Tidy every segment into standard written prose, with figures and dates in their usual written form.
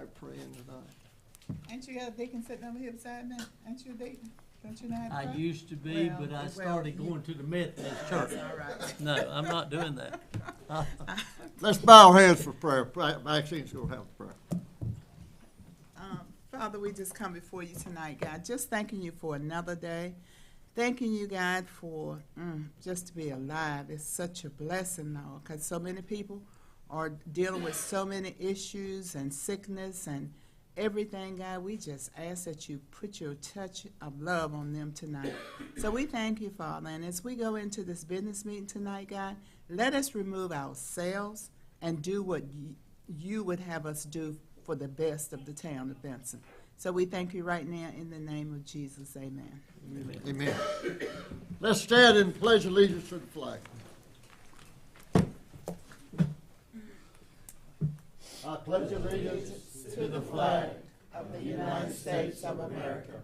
like praying tonight. Ain't you got a deacon sitting over here beside me? Ain't you a deacon? Don't you know how to I pray? used to be, Well, but I well, started you- going to the Methodist church. That's all right. No, I'm not doing that. Let's bow our heads for prayer. Maxine's gonna have prayer. Father, we just come before you tonight, God, just thanking you for another day. Thanking you, God, for just to be alive. It's such a blessing, Lord, because so many people are dealing with so many issues and sickness and everything, God. We just ask that you put your touch of love on them tonight. So we thank you, Father. And as we go into this business meeting tonight, God, let us remove ourselves and do what you would have us do for the best of the town of Benson. So we thank you right now in the name of Jesus. Amen. Amen. Let's stand and pledge allegiance to the flag. I pledge allegiance To the flag of the United States of America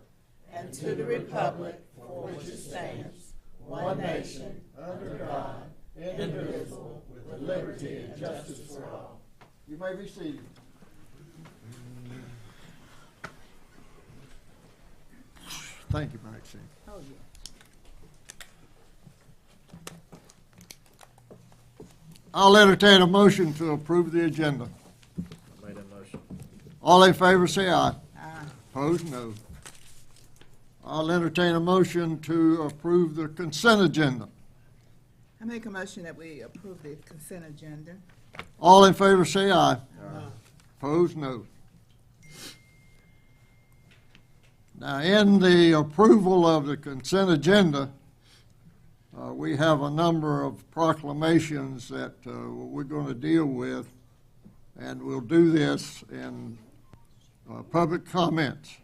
and to the republic for which it stands, one nation, under God, indivisible, with liberty and justice for all. You may be seated. Thank you, Maxine. Oh, yeah. I'll entertain a motion to approve the agenda. I made a motion. All in favor, say aye. Aye. Opposed, no. I'll entertain a motion to approve the consent agenda. I make a motion that we approve the consent agenda. All in favor, say aye. Opposed, no. Now, in the approval of the consent agenda, we have a number of proclamations that we're going to deal with, and we'll do this in public comments.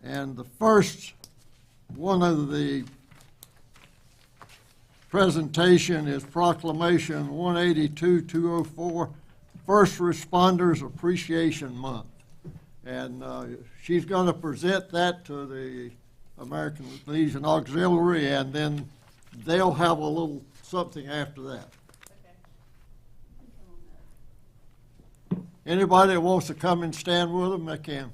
And the first one of the presentation is Proclamation 182-204, First Responders Appreciation Month. And she's going to present that to the American Legion Auxiliary, and then they'll have a little something after that. Okay. Anybody that wants to come and stand with them, they can.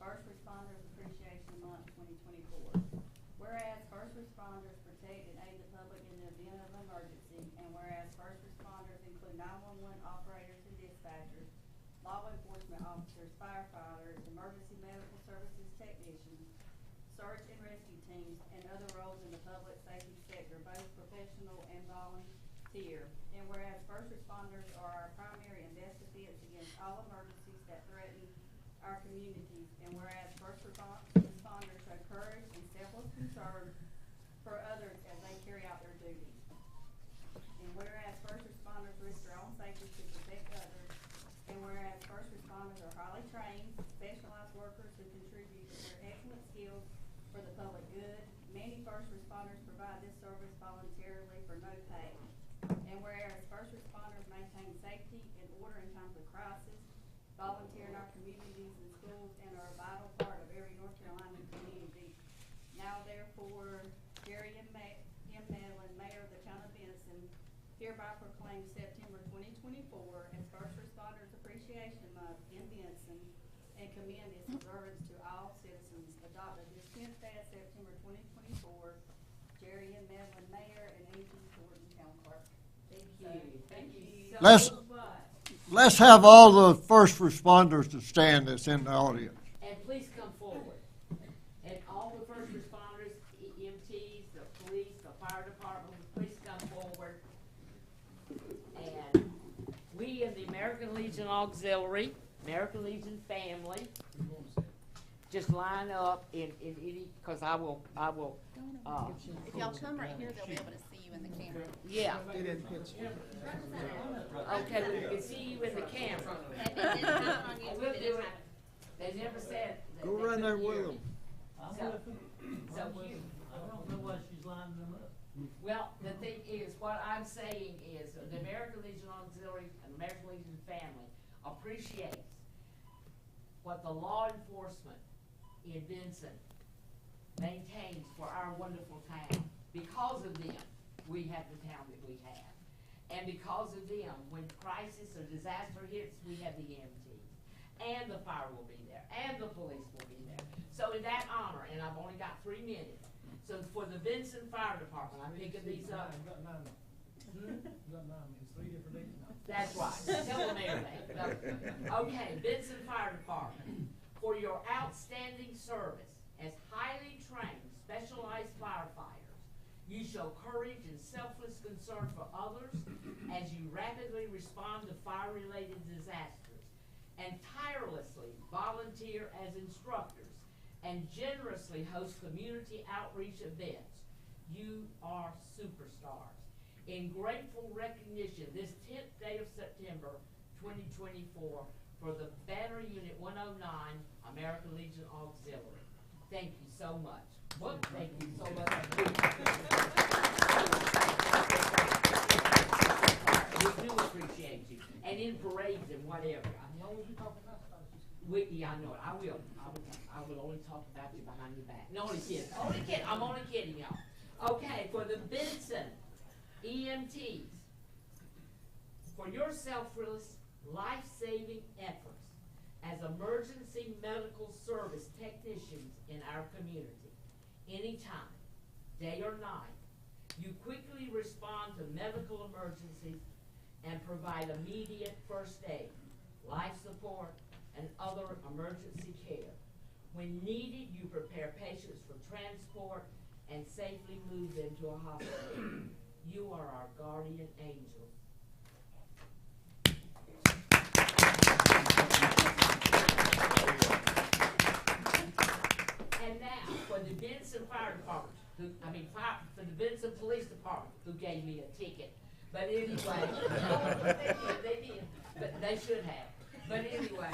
First Responders Appreciation Month 2024. Whereas first responders protect and aid the public in the event of emergency, and whereas first responders include 911 operators and dispatchers, law enforcement officers, firefighters, emergency medical services technicians, search and rescue teams, and other roles in the public safety sector, both professional and volunteer. And whereas first responders are our primary and best defense against all emergencies that threaten our communities, and whereas first responders show courage and selfless concern for others as they carry out their duties. And whereas first responders risk their own safety to protect others, and whereas first responders are highly trained, specialized workers who contribute their excellent skills for the public good, many first responders provide this service voluntarily for no pay. And whereas first responders maintain safety and order in times of crisis, volunteer in our communities and schools, and are a vital part of every North Carolina community. Now therefore, Jerry M. Medlin, Mayor of the Town of Benson, hereby proclaims September 2024 as First Responders Appreciation Month in Benson, and commend its observance to all citizens. Adopted this 10th day of September 2024, Jerry M. Medlin, Mayor, and A.G. Jordan, Town Clerk. Thank you. Thank you so much. Let's have all the first responders to stand that's in the audience. And please come forward. And all the first responders, EMTs, the police, the fire department, please come forward. And we in the American Legion Auxiliary, American Legion family, just line up in any, because I will, If y'all come right here, they'll be able to see you in the camera. yeah. They didn't pitch you. Okay, well, we can see you in the camera. They didn't have it on you, We'll we do didn't it. have it. They never said. that Go they right there couldn't with hear them. I'm So- with them. So I'm with you- them. I don't know why she's lining them up. Well, the thing is, what I'm saying is, the American Legion Auxiliary and American Legion family appreciates what the law enforcement in Benson maintains for our wonderful town. Because of them, we have the town that we have. And because of them, when crisis or disaster hits, we have the EMTs. And the fire will be there, and the police will be there. So in that honor, and I've only got 3 minutes, so for the Benson Fire Department, I'm picking these up. That's right. Tell the mayor that. Okay, Benson Fire Department, for your outstanding service as highly trained, specialized firefighters, you show courage and selfless concern for others as you rapidly respond to fire-related disasters, and tirelessly volunteer as instructors, and generously host community outreach events. You are superstars. In grateful recognition, this 10th day of September 2024, for the Banner Unit 109, American Legion Auxiliary. Thank you so much. Well, thank you so much. We do appreciate you. And in parades and whatever. Yeah, I know it. I will only talk about you behind your back. No, only kidding. Only kidding. I'm only kidding, y'all. Okay, for the Benson EMTs, for your selfless, life-saving efforts as emergency medical service technicians in our community, anytime, day or night, you quickly respond to medical emergencies and provide immediate first aid, life support, and other emergency care. When needed, you prepare patients for transport and safely move them to a hospital. You are our guardian angels. And now, for the Benson Fire Department, for the Benson Police Department, who gave me a ticket. But anyway, they did, but they should have. But anyway,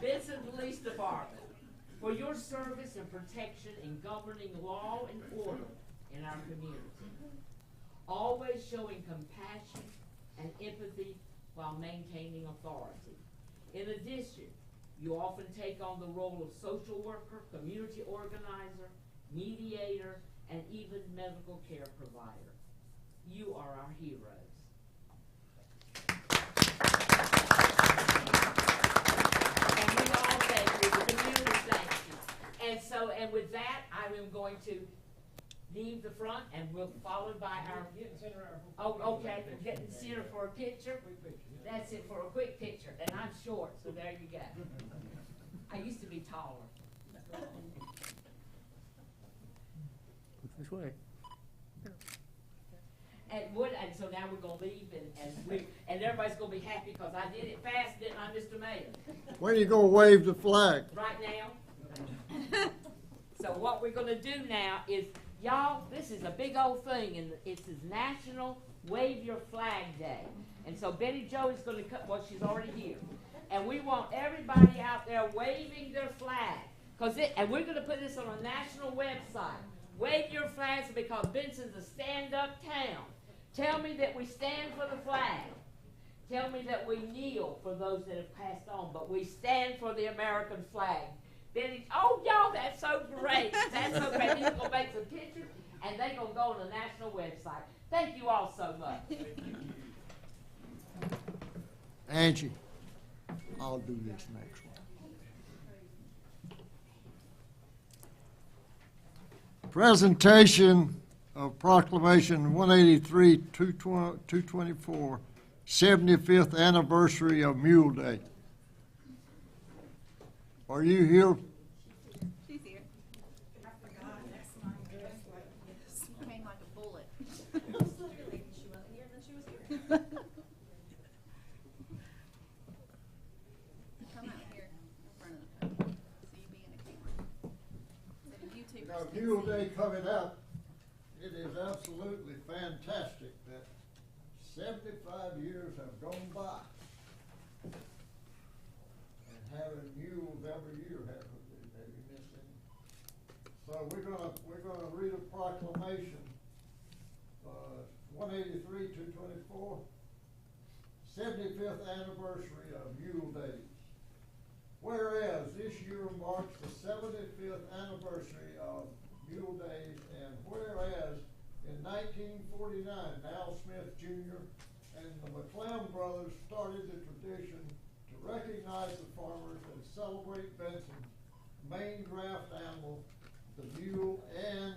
Benson Police Department, for your service and protection in governing law and order in our community, always showing compassion and empathy while maintaining authority. In addition, you often take on the role of social worker, community organizer, mediator, and even medical care provider. You are our heroes. And we all thank you, the community thanks you. And with that, I am going to leave the front, and we'll follow by our. Oh, okay. Get in center for a picture. That's it, for a quick picture. And I'm short, so there you go. I used to be taller. This way. And so now we're gonna leave, and everybody's gonna be happy because I did it fast, didn't I, Mr. Mayor? When you gonna wave the flag? Right now. So what we're gonna do now is, y'all, this is a big old thing, and it's National Wave Your Flag Day. And so Betty Jo is gonna cut, well, she's already here. And we want everybody out there waving their flag. And we're gonna put this on a national website. Wave your flags because Benson's a stand-up town. Tell me that we stand for the flag. Tell me that we kneel for those that have passed on, but we stand for the American flag. Benny, oh, y'all, that's so great. That's so great. He's going to make some pictures, and they're going to go on the national website. Thank you all so much. Angie, I'll do this next one. Presentation of Proclamation 183, 224, 75th anniversary of Mule Day. Are you here? She's here. I forgot. Next time, just like this. Came like a bullet. She wasn't here, then she was here. Come out here in front of the phone, so you be in the camera. So the YouTubers Now, can Mule see. Day coming up, it is absolutely fantastic that 75 years have gone by. And having mules every year hasn't been maybe missing. So we're gonna read a proclamation, 183, 224, 75th anniversary of Mule Days. Whereas this year marks the 75th anniversary of Mule Days, and whereas in 1949, Al Smith Jr. and the McClellan brothers started the tradition to recognize the farmers and celebrate Benson's main draft animal, the mule, and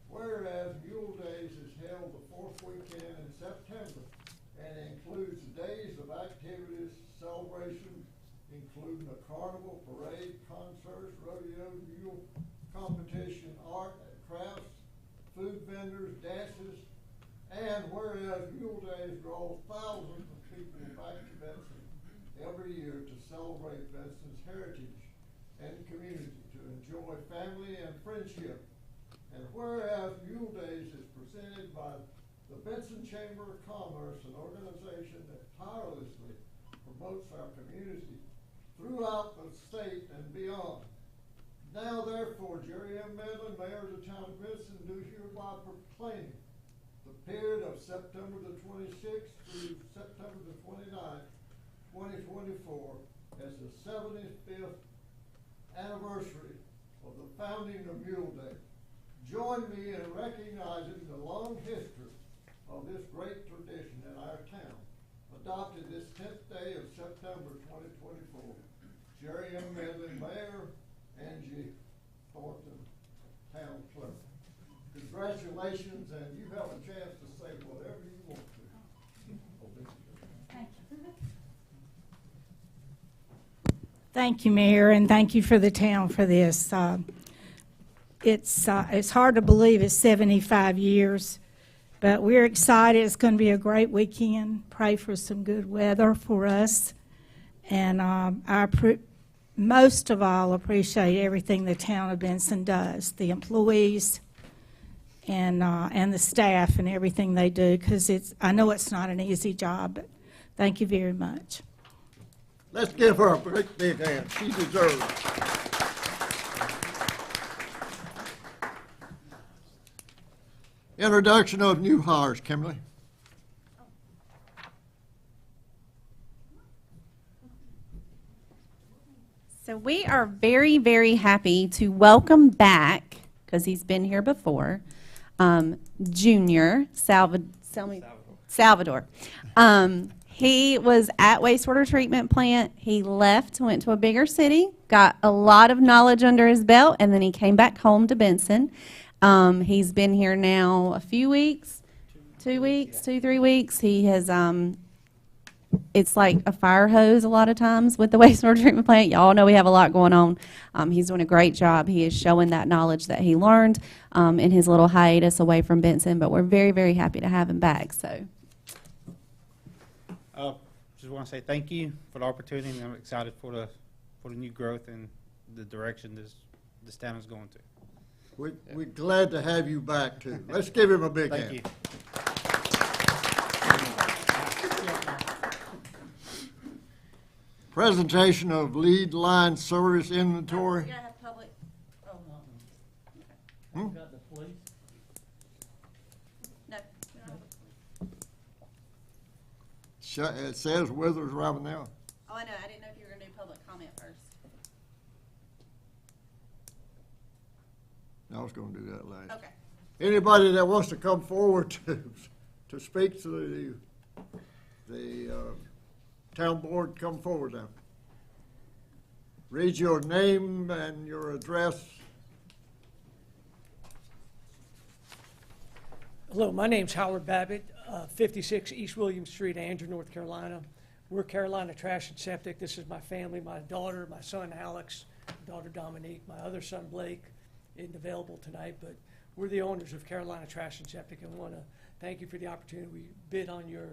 whereas Mule Days is held the fourth weekend in September and includes days of activities, celebrations, including a carnival, parade, concerts, rodeo, mule competition, art and crafts, food vendors, dances, and whereas Mule Days draws thousands of people back to Benson every year to celebrate Benson's heritage and community, to enjoy family and friendship. And whereas Mule Days is presented by the Benson Chamber of Commerce, an organization that tirelessly promotes our community throughout the state and beyond. Now therefore, Jerry M. Medlin, Mayor of the Town of Benson, do hereby proclaim the period of September the 26th through September the 29th, 2024 as the 75th anniversary of the founding of Mule Day. Join me in recognizing the long history of this great tradition in our town, adopted this 10th day of September 2024. Jerry M. Medlin, Mayor, Angie Thornton, Town Clerk. Congratulations, and you have a chance to say whatever you want to. Thank you. Thank you, Mayor, and thank you for the town for this. It's hard to believe it's 75 years, but we're excited. It's going to be a great weekend. Pray for some good weather for us. And most of all, appreciate everything the town of Benson does, the employees and the staff and everything they do, because I know it's not an easy job, but thank you very much. Let's give her a great big hand. She deserves it. Introduction of new hires, Kimberly. So we are very, very happy to welcome back, because he's been here before, Junior Salvador. He was at wastewater treatment plant. He left, went to a bigger city, got a lot of knowledge under his belt, and then he came back home to Benson. He's been here now a few weeks, 3 weeks. He has, it's like a fire hose a lot of times with the wastewater treatment plant. Y'all know we have a lot going on. He's doing a great job. He is showing that knowledge that he learned in his little hiatus away from Benson, but we're very, very happy to have him back. So, Just want to say thank you for the opportunity, and I'm excited for the new growth and the direction this town is going to. We're glad to have you back, too. Let's give him a big hand. Thank you. Presentation of lead line service inventory. we gotta have public. Oh, Hmm? Got the police? no. It says Withers Ravenel. Oh, I know. I didn't know if you were gonna do public comment first. I was going to do that last. Okay. Anybody that wants to come forward to speak to the town board, come forward now. Read your name and your address. Hello, my name's Howard Babbitt, 56 East William Street, Andrew, North Carolina. We're Carolina Trash and Septic. This is my family, my daughter, my son Alex, daughter Dominique, my other son Blake isn't available tonight, but we're the owners of Carolina Trash and Septic, and want to thank you for the opportunity. We bid on your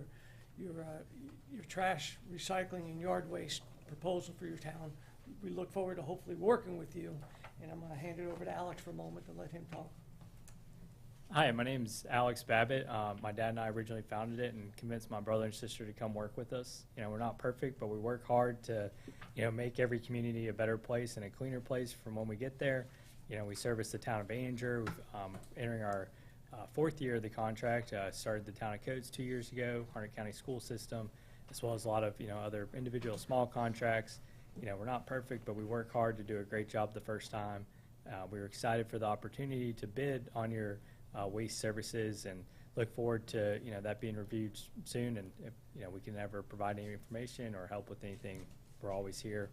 trash recycling and yard waste proposal for your town. We look forward to hopefully working with you, and I'm going to hand it over to Alex for a moment to let him talk. Hi, my name's Alex Babbitt. My dad and I originally founded it and convinced my brother and sister to come work with us. You know, we're not perfect, but we work hard to, make every community a better place and a cleaner place from when we get there. We service the town of Andrew. Entering our fourth year of the contract. Started the town of Coates 2 years ago, Harnett County school system. as well as a lot of, other individual small contracts. We're not perfect, but we work hard to do a great job the first time. We were excited for the opportunity to bid on your waste services and look forward to, that being reviewed soon. And if, we can ever provide any information or help with anything, we're always here.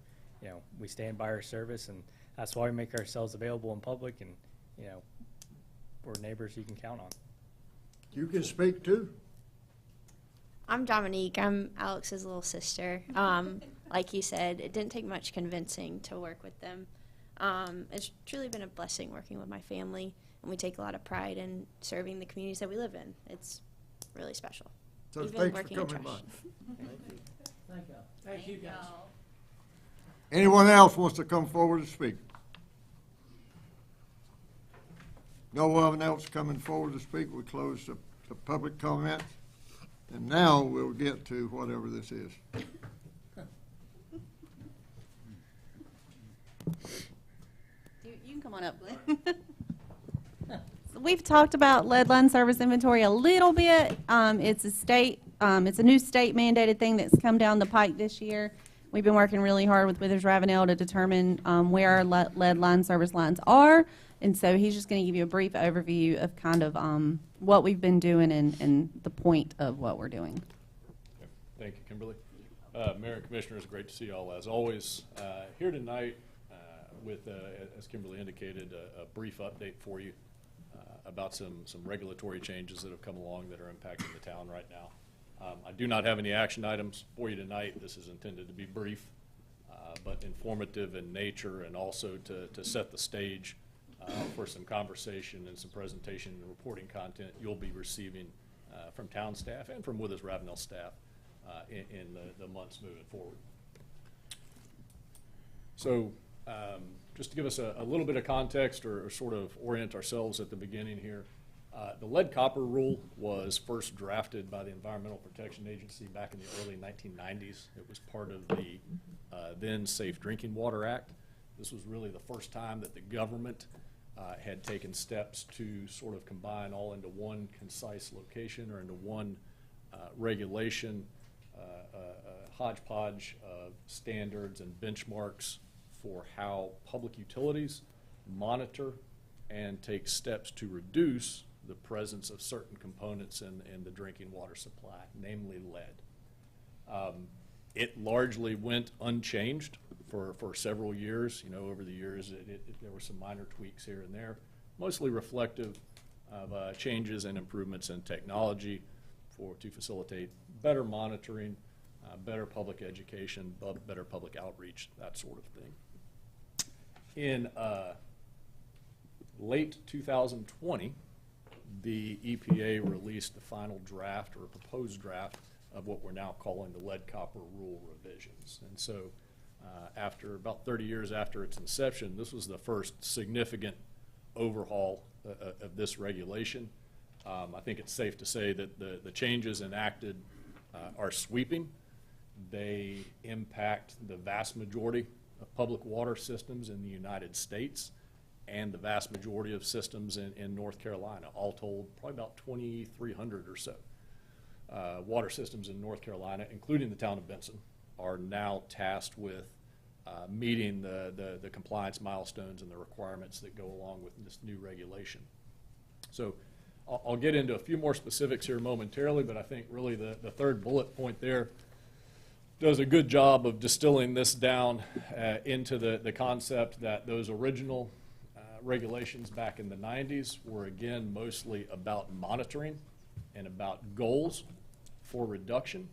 We stand by our service, and that's why we make ourselves available in public, and, we're neighbors you can count on. You can speak too. I'm Dominique. I'm Alex's little sister. Like you said, it didn't take much convincing to work with them. It's truly been a blessing working with my family, and we take a lot of pride in serving the communities that we live in. It's really special. So Even thanks for working in coming by. trash. Thank you, guys. Anyone else wants to come forward and speak? No one else coming forward to speak. We close the public comment. And now we'll get to whatever this is. You can come on up, Glenn. So we've talked about lead line service inventory a little bit. It's a new state mandated thing that's come down the pike this year. We've been working really hard with Withers Ravenel to determine where our lead line service lines are. And so he's just going to give you a brief overview of kind of what we've been doing and the point of what we're doing. Thank you, Kimberly. Mayor and Commissioners, great to see you all as always. Here tonight with, as Kimberly indicated, a brief update for you about some regulatory changes that have come along that are impacting the town right now. I do not have any action items for you tonight. This is intended to be brief, but informative in nature, and also to set the stage for some conversation and some presentation and reporting content you'll be receiving from town staff and from Withers Ravenel staff in the months moving forward. So just to give us a little bit of context or sort of orient ourselves at the beginning here, the lead copper rule was first drafted by the Environmental Protection Agency back in the early 1990s. It was part of the then Safe Drinking Water Act. This was really the first time that the government had taken steps to sort of combine all into one concise location or into one regulation, hodgepodge of standards and benchmarks for how public utilities monitor and take steps to reduce the presence of certain components in the drinking water supply, namely lead. It largely went unchanged for several years. Over the years, there were some minor tweaks here and there, mostly reflective of changes and improvements in technology to facilitate better monitoring, better public education, better public outreach, that sort of thing. In late 2020, the EPA released the final draft or a proposed draft of what we're now calling the lead copper rule revisions. And so after about 30 years after its inception, this was the first significant overhaul of this regulation. I think it's safe to say that the changes enacted are sweeping. They impact the vast majority of public water systems in the United States and the vast majority of systems in North Carolina. All told, probably about 2,300 or so. Water systems in North Carolina, including the town of Benson, are now tasked with meeting the compliance milestones and the requirements that go along with this new regulation. So I'll get into a few more specifics here momentarily, but I think really the third bullet point there does a good job of distilling this down into the concept that those original regulations back in the 90s were, again, mostly about monitoring and about goals for reduction.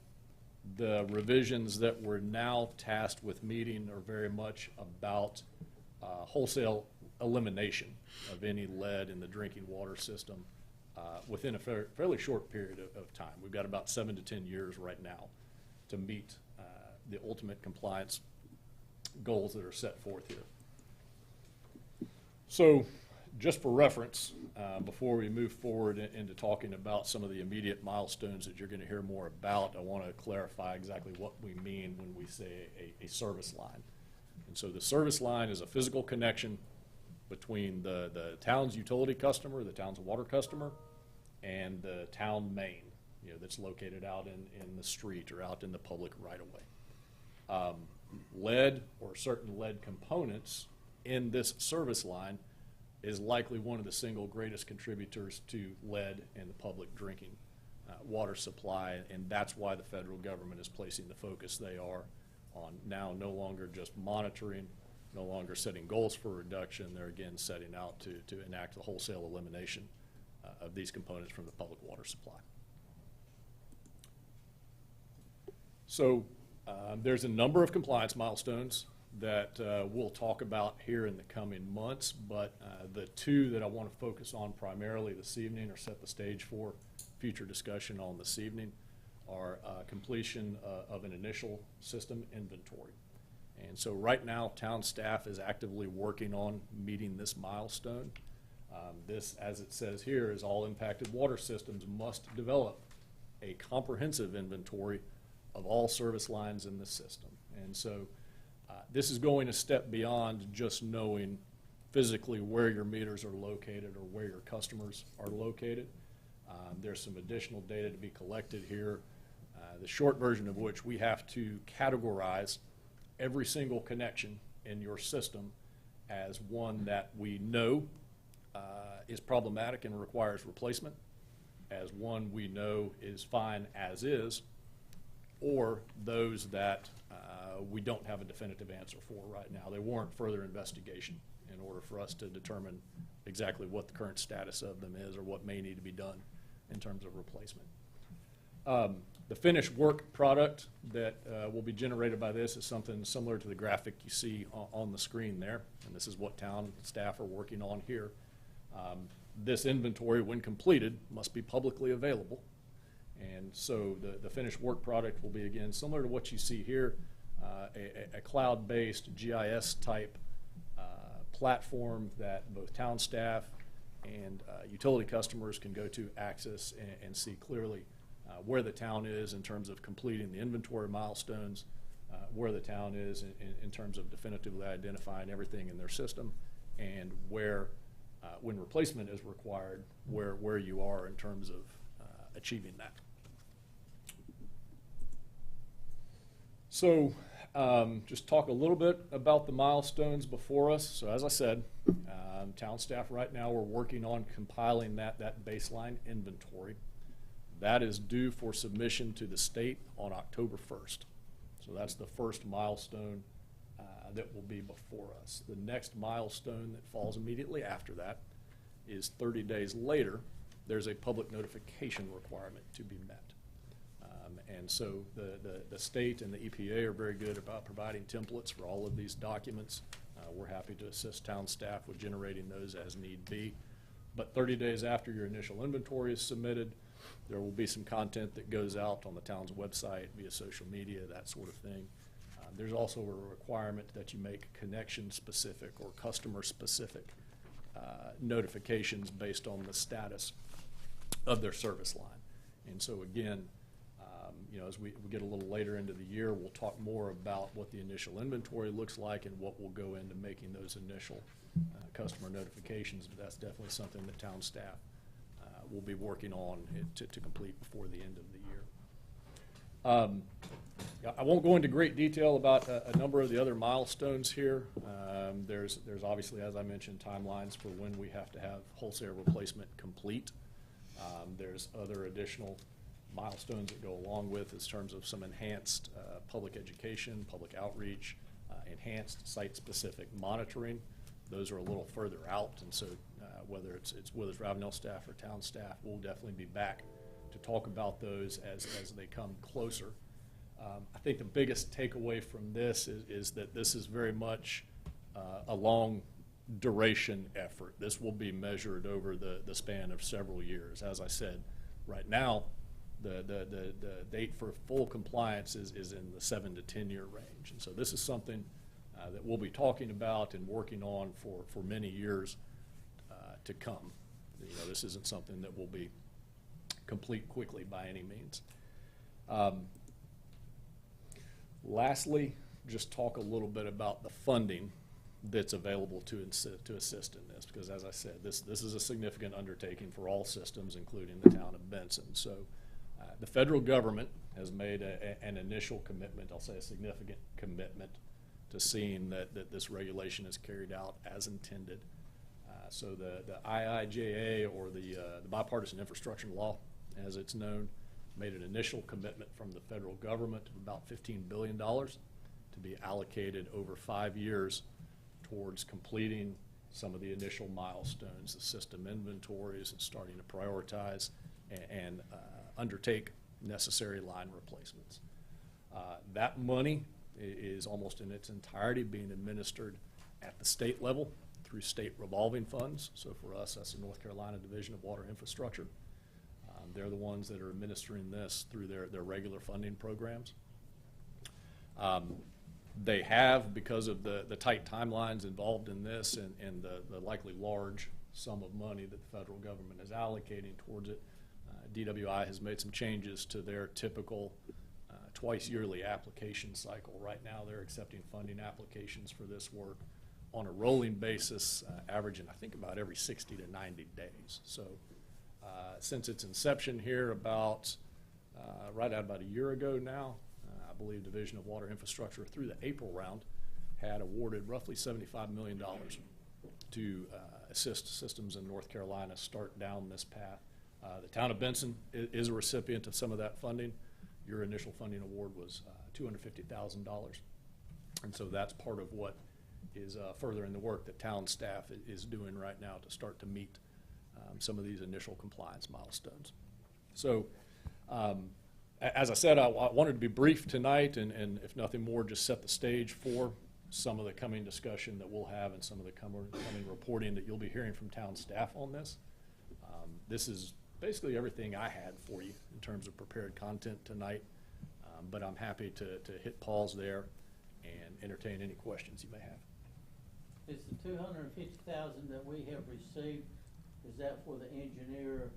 The revisions that we're now tasked with meeting are very much about wholesale elimination of any lead in the drinking water system within a fairly short period of time. We've got about 7 to 10 years right now to meet the ultimate compliance goals that are set forth here. So just for reference, before we move forward into talking about some of the immediate milestones that you're going to hear more about, I want to clarify exactly what we mean when we say a service line. And so the service line is a physical connection between the town's utility customer, the town's water customer, and the town main. that's located out in the street or out in the public right-of-way. Lead or certain lead components in this service line is likely one of the single greatest contributors to lead in the public drinking water supply, and that's why the federal government is placing the focus they are on now, no longer just monitoring, no longer setting goals for reduction. They're again setting out to enact the wholesale elimination of these components from the public water supply. So there's a number of compliance milestones that we'll talk about here in the coming months, but the two that I want to focus on primarily this evening, or set the stage for future discussion on this evening, are completion of an initial system inventory. And so right now, town staff is actively working on meeting this milestone. This, as it says here, is all impacted water systems must develop a comprehensive inventory of all service lines in the system. And so this is going a step beyond just knowing physically where your meters are located or where your customers are located. There's some additional data to be collected here, the short version of which we have to categorize every single connection in your system as one that we know is problematic and requires replacement, as one we know is fine as is, or those that we don't have a definitive answer for right now. They warrant further investigation in order for us to determine exactly what the current status of them is or what may need to be done in terms of replacement. The finished work product that will be generated by this is something similar to the graphic you see on the screen there, and this is what town staff are working on here. This inventory, when completed, must be publicly available, and so the finished work product will be, again, similar to what you see here, a cloud-based GIS type platform that both town staff and utility customers can go to, access, and see clearly where the town is in terms of completing the inventory milestones, where the town is in terms of definitively identifying everything in their system, and where, when replacement is required, where you are in terms of achieving that. So just talk a little bit about the milestones before us. So as I said, town staff right now, we're working on compiling that baseline inventory. That is due for submission to the state on October 1st. So that's the first milestone that will be before us. The next milestone that falls immediately after that is 30 days later, there's a public notification requirement to be met. And so the state and the EPA are very good about providing templates for all of these documents. We're happy to assist town staff with generating those as need be. But 30 days after your initial inventory is submitted, there will be some content that goes out on the town's website via social media, that sort of thing. There's also a requirement that you make connection-specific or customer-specific notifications based on the status of their service line. And so again, as we get a little later into the year, we'll talk more about what the initial inventory looks like and what will go into making those initial customer notifications. But that's definitely something that town staff will be working on to complete before the end of the year. I won't go into great detail about a number of the other milestones here. There's obviously, as I mentioned, timelines for when we have to have wholesale replacement complete. There's other additional milestones that go along with in terms of some enhanced public education, public outreach, enhanced site-specific monitoring. Those are a little further out, and so whether it's Ravenel staff or town staff, we'll definitely be back to talk about those as they come closer. I think the biggest takeaway from this is that this is very much a long duration effort. This will be measured over the span of several years. As I said, right now, the date for full compliance is in the 7 to 10 year range. And so this is something that we'll be talking about and working on for many years to come. This isn't something that will be complete quickly by any means. Lastly, just talk a little bit about the funding that's available to assist in this, because as I said, this is a significant undertaking for all systems, including the town of Benson. So The federal government has made an initial commitment, I'll say a significant commitment, to seeing that this regulation is carried out as intended. So the IIJA, or the Bipartisan Infrastructure Law, as it's known, made an initial commitment from the federal government of about $15 billion to be allocated over 5 years towards completing some of the initial milestones, the system inventories, and starting to prioritize and undertake necessary line replacements. That money is almost in its entirety being administered at the state level through state revolving funds. So for us, that's the North Carolina Division of Water Infrastructure. They're the ones that are administering this through their regular funding programs. They have, because of the tight timelines involved in this and the likely large sum of money that the federal government is allocating towards it, DWI has made some changes to their typical twice yearly application cycle. Right now, they're accepting funding applications for this work on a rolling basis, averaging, I think, about every 60 to 90 days. So since its inception here about a year ago now, I believe Division of Water Infrastructure, through the April round, had awarded roughly $75 million to assist systems in North Carolina start down this path. The town of Benson is a recipient of some of that funding. Your initial funding award was $250,000. And so that's part of what is furthering the work that town staff is doing right now to start to meet some of these initial compliance milestones. So as I said, I wanted to be brief tonight, and if nothing more, just set the stage for some of the coming discussion that we'll have and some of the coming reporting that you'll be hearing from town staff on this. This is basically everything I had for you in terms of prepared content tonight, but I'm happy to hit pause there and entertain any questions you may have. Is the $250,000 that we have received, is that for the engineer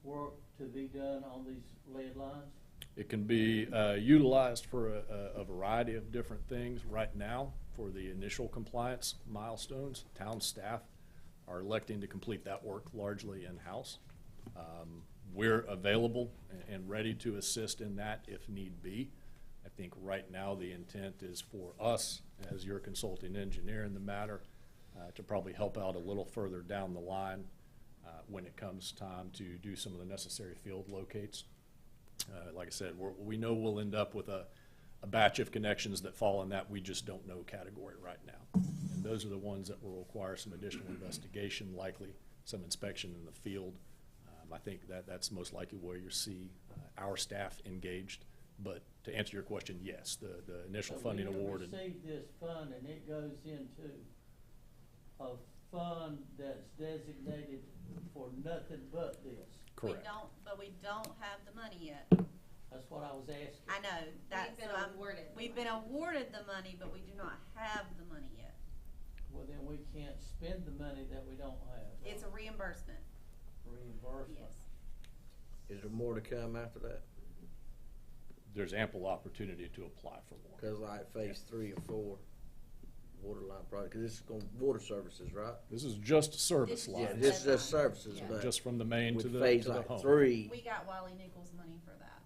work to be done on these lead lines? It can be utilized for a variety of different things. Right now, for the initial compliance milestones, town staff are electing to complete that work largely in-house. We're available and ready to assist in that if need be. I think right now the intent is for us, as your consulting engineer in the matter, to probably help out a little further down the line when it comes time to do some of the necessary field locates. Like I said, we know we'll end up with a batch of connections that fall in that we just don't know category right now. And those are the ones that will require some additional investigation, likely some inspection in the field. I think that's most likely where you see our staff engaged. But to answer your question, yes, the initial funding award. We receive this fund and it goes into a fund that's designated for nothing but this. Correct. But we don't have the money yet. That's what I was asking. I know, that's We've been awarded. We've been awarded the money, but we do not have the money yet. Well, then we can't spend the money that we don't have. It's a reimbursement. Reimbursement. Yes. Is there more to come after that? There's ample opportunity to apply for more. Because like phase 3 and 4, water line project, because this is going water services, right? This is just service This is lines. Yeah, this is just services, Yeah. but Just from the main to with the phase home. like 3, We got Wally Nichols money for that,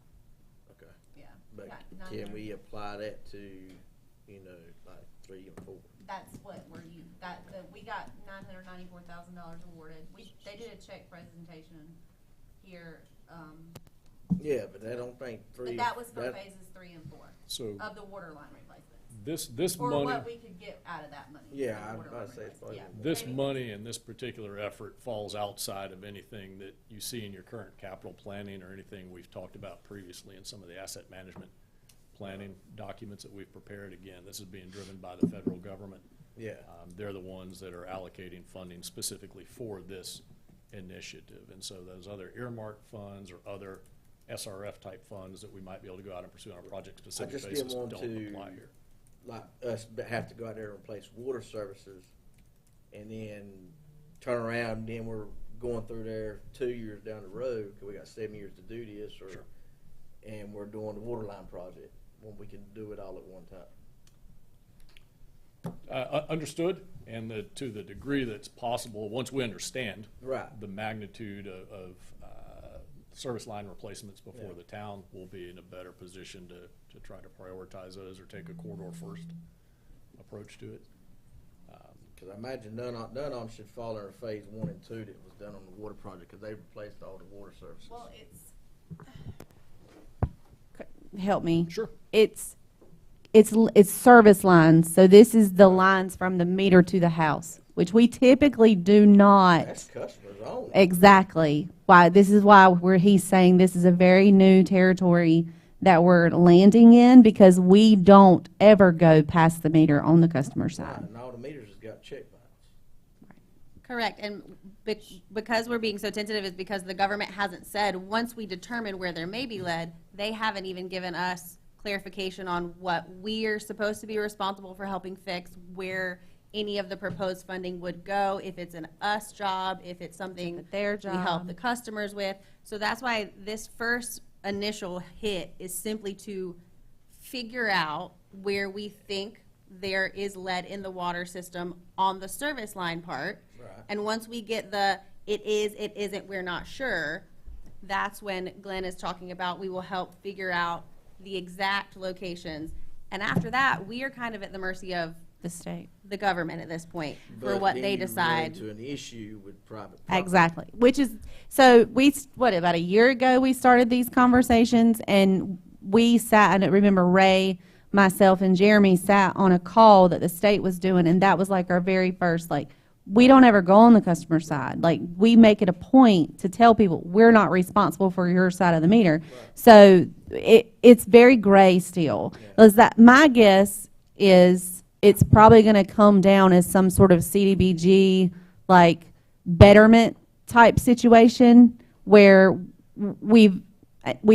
okay. yeah. But Got can 900. we apply that to, like 3 and 4? That's what we got $994,000 awarded. They did a check presentation here, Yeah, but I don't think 3. but that was for phases 3 and 4 So of the water line replacements. this Or money, what we could get out of that money. Yeah, for the I'd water probably line say it's probably replacements. more. this Maybe. money and this particular effort falls outside of anything that you see in your current capital planning or anything we've talked about previously in some of the asset management planning documents that we've prepared. Again, this is being driven by the federal government. Yeah. They're the ones that are allocating funding specifically for this initiative. And so those other earmarked funds or other SRF type funds that we might be able to go out and pursue on a project specific just basis didn't want don't to- apply here. Like us have to go out there and replace water services and then turn around and then we're going through there 2 years down the road because we got 7 years to do this or Sure. and we're doing the water line project when we can do it all at one time. Understood, and to the degree that's possible, once we understand Right. the magnitude of service line replacements before Yeah. the town, we'll be in a better position to try to prioritize those or take a corridor first approach to it. Because I imagine none of them should fall under phase 1 and 2 that was done on the water project, because they replaced all the water services. Well, help me. Sure. It's service lines. So this is the lines from the meter to the house, which we typically do not. That's customers only. Exactly. He's saying this is a very new territory that we're landing in, because we don't ever go past the meter on the customer side. And all the meters has got check valves. Correct, and because we're being so tentative is because the government hasn't said, once we determine where there may be lead, they haven't even given us clarification on what we're supposed to be responsible for helping fix, where any of the proposed funding would go, if it's an us job, if it's something Their we help job. the customers with. So that's why this first initial hit is simply to figure out where we think there is lead in the water system on the service line part. Right. And once we get the it is, it isn't, we're not sure, that's when Glenn is talking about we will help figure out the exact locations. And after that, we are kind of at the mercy of The state. the government at this point for But what then they you run decide. into an issue with private property. Exactly. Which is, so about a year ago, we started these conversations, and we sat, I don't remember Ray, myself, and Jeremy sat on a call that the state was doing, and that was like our very first, like, we don't ever go on the customer side. Like, we make it a point to tell people, we're not responsible for your side of the meter. So it's very gray still. Is that, my guess is it's probably going to come down as some sort of CDBG, like, betterment type situation where we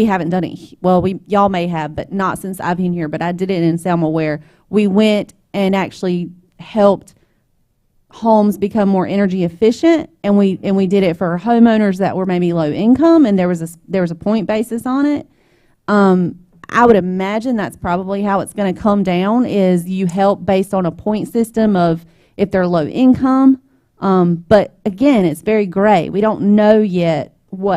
haven't done it. Well, y'all may have, but not since I've been here. But I did it in Selma, where we went and actually helped homes become more energy efficient, and we did it for homeowners that were maybe low income, and there was a point basis on it. I would imagine that's probably how it's going to come down, is you help based on a point system of if they're low income. But again, it's very gray. We don't know yet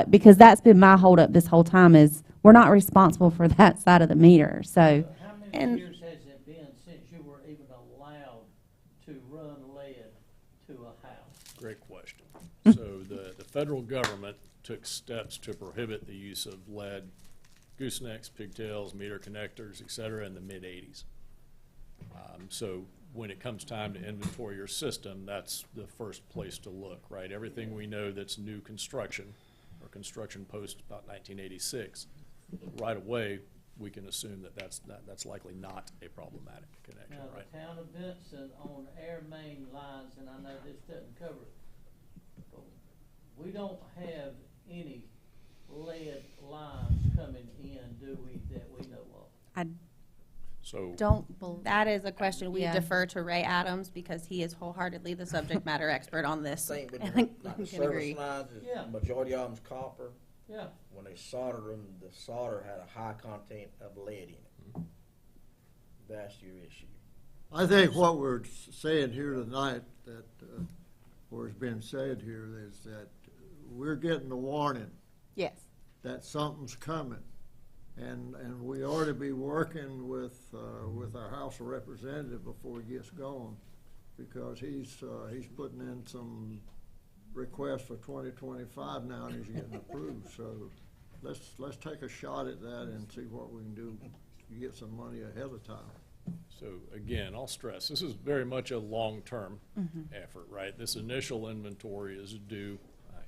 because that's been my holdup this whole time, is we're not responsible for that side of the meter. So, How many and years has it been since you were even allowed to run lead to a house? Great question. So the federal government took steps to prohibit the use of lead goosenecks, pigtails, meter connectors, et cetera, in the mid-'80s. So when it comes time to inventory your system, that's the first place to look, right? Everything we know that's new construction or construction post about 1986, right away, we can assume that's likely not a problematic connection, Now, right? the town of Benson on air main lines, and I know this doesn't cover it, but we don't have any lead lines coming in, do we, that we know of? I So don't believe. That is a question we Yeah. defer to Ray Adams, because he is wholeheartedly the subject matter expert on this. Same with I the, think like we the can agree. service lines, is Yeah. majority of them's copper. Yeah, When they soldered them, the solder had a high content of lead in it. That's your issue. I think what we're saying here tonight, that, or has been said here, is that we're getting the warning Yes. that something's coming. And we ought to be working with our House of Representatives before he gets going, because he's putting in some requests for 2025 now, and he's getting approved. So let's take a shot at that and see what we can do to get some money ahead of time. So again, I'll stress, this is very much a long-term effort, right? This initial inventory is due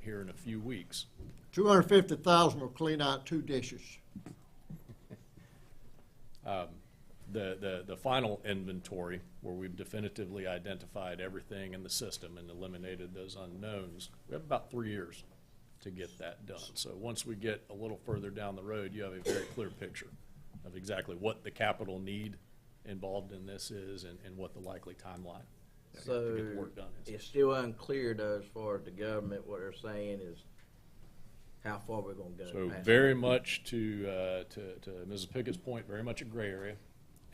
here in a few weeks. 250,000 will clean out 2 dishes. The final inventory, where we've definitively identified everything in the system and eliminated those unknowns, we have about 3 years to get that done. So once we get a little further down the road, you have a very clear picture of exactly what the capital need involved in this is and what the likely timeline to So get the work done is. it's still unclear though, as far as the government, what they're saying is how far we're gonna go. So past very that. much to Mrs. Pickett's point, very much a gray area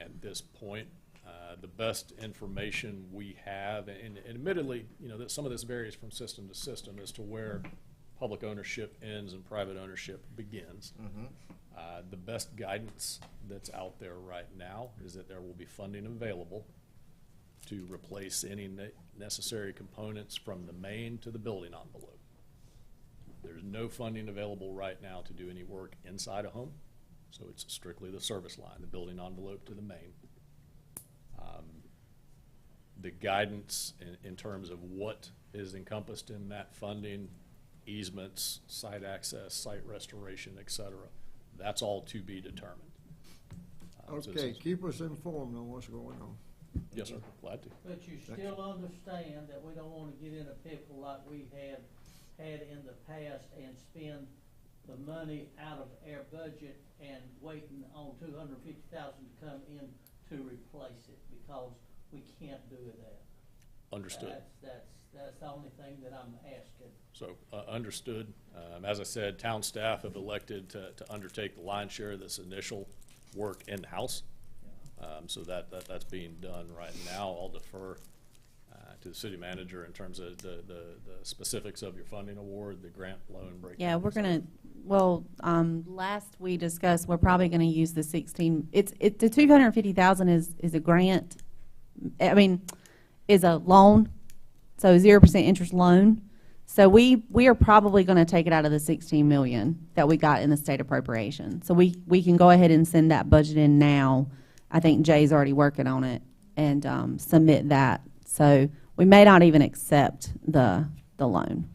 at this point. The best information we have, and admittedly, you know, that some of this varies from system to system as to where public ownership ends and private ownership begins. The best guidance that's out there right now is that there will be funding available to replace any necessary components from the main to the building envelope. There's no funding available right now to do any work inside a home, so it's strictly the service line, the building envelope to the main. The guidance in terms of what is encompassed in that funding, easements, site access, site restoration, et cetera, that's all to be determined. So Okay, keep us informed on what's going on. Yes, sir, glad to. But you still understand that we don't wanna get in a pickle like we have had in the past and spend the money out of our budget and waiting on $250,000 to come in to replace it, because we can't do that. Understood. That's the only thing that I'm asking. So, understood. As I said, town staff have elected to undertake the lion's share of this initial work in-house. So that's being done right now. I'll defer to the city manager in terms of the specifics of your funding award, the grant loan breakdown. Yeah, we're gonna, well, last we discussed, we're probably gonna use the 16, the 250,000 is a grant, is a loan, so 0% interest loan. So we are probably gonna take it out of the 16 million that we got in the state appropriation. So we can go ahead and send that budget in now. I think Jay's already working on it, and submit that. So we may not even accept the loan,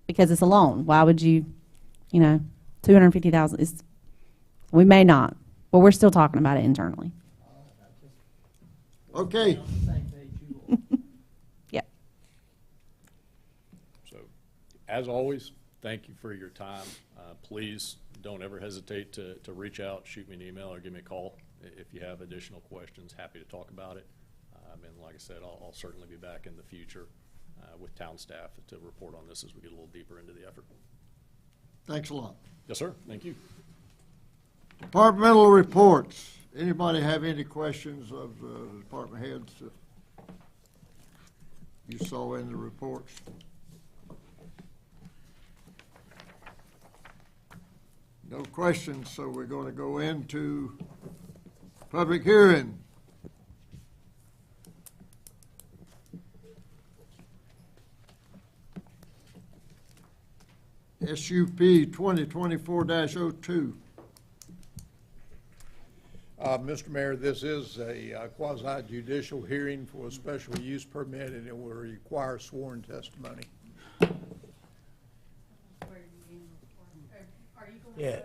because it's a loan. Why would you, 250,000 is, we may not, but we're still talking about it internally. Okay. Yep. So, as always, thank you for your time. Please don't ever hesitate to reach out, shoot me an email, or give me a call if you have additional questions. Happy to talk about it. And like I said, I'll certainly be back in the future with town staff to report on this as we get a little deeper into the effort. Thanks a lot. Yes, sir. Thank you. Departmental reports. Anybody have any questions of the department heads that you saw in the reports? No questions, so we're going to go into public hearing. SUP 2024-02. Mr. Mayor, this is a quasi judicial hearing for a special use permit, and it will require sworn testimony. Yeah,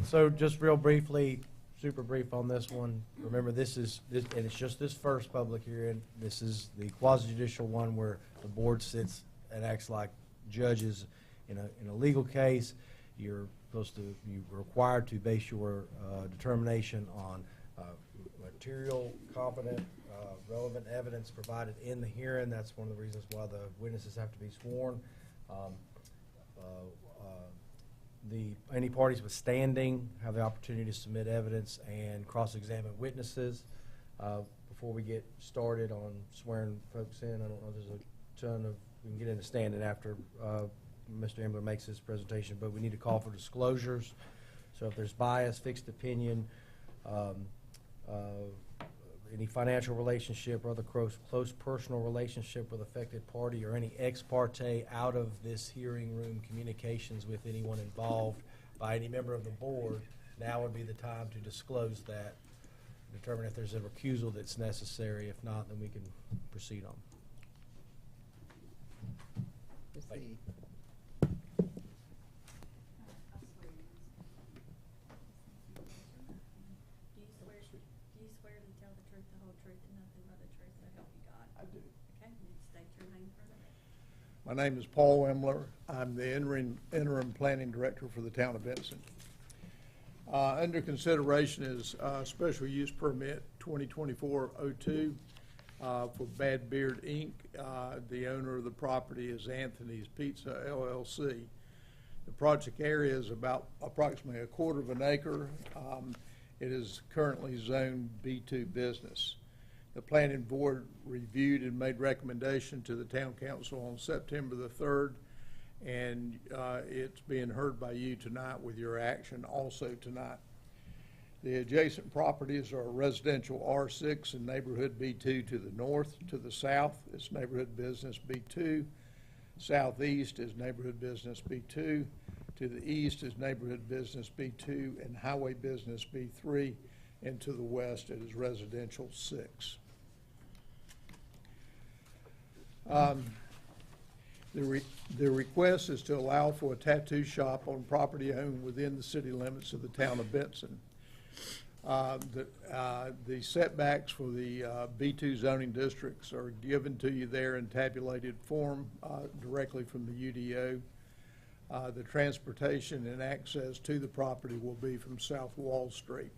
so just real briefly, super brief on this one. Remember, this and it's just this first public hearing. This is the quasi judicial one where the board sits and acts like judges in a legal case. You're required to base your determination on material, competent, relevant evidence provided in the hearing. That's one of the reasons why the witnesses have to be sworn. Any parties withstanding have the opportunity to submit evidence and cross-examine witnesses. Before we get started on swearing folks in, I don't know if there's a ton of, we can get into standing after Mr. Embler makes his presentation, but we need to call for disclosures. So if there's bias, fixed opinion, any financial relationship or other close personal relationship with affected party, or any ex parte out of this hearing room communications with anyone involved by any member of the board, now would be the time to disclose that, determine if there's a recusal that's necessary. If not, then we can proceed on. Proceed. Do you swear to tell the truth, the whole truth, and nothing but the truth, so help you God? I do. Okay, and state your name for the record. My name is Paul Wemler. I'm the interim planning director for the town of Benson. Under consideration is special use permit 2024-02 for Bad Beard Inc. The owner of the property is Anthony's Pizza LLC. The project area is about approximately 1/4 of an acre. It is currently zoned B2 business. The planning board reviewed and made recommendation to the town council on September the 3rd, and it's being heard by you tonight with your action also tonight. The adjacent properties are residential R6 and neighborhood B2 to the north. To the south is neighborhood business B2. Southeast is neighborhood business B2. To the east is neighborhood business B2 and highway business B3. And to the west it is residential 6. The request is to allow for a tattoo shop on property owned within the city limits of the town of Benson. The setbacks for the B2 zoning districts are given to you there in tabulated form directly from the UDO. The transportation and access to the property will be from South Wall Street.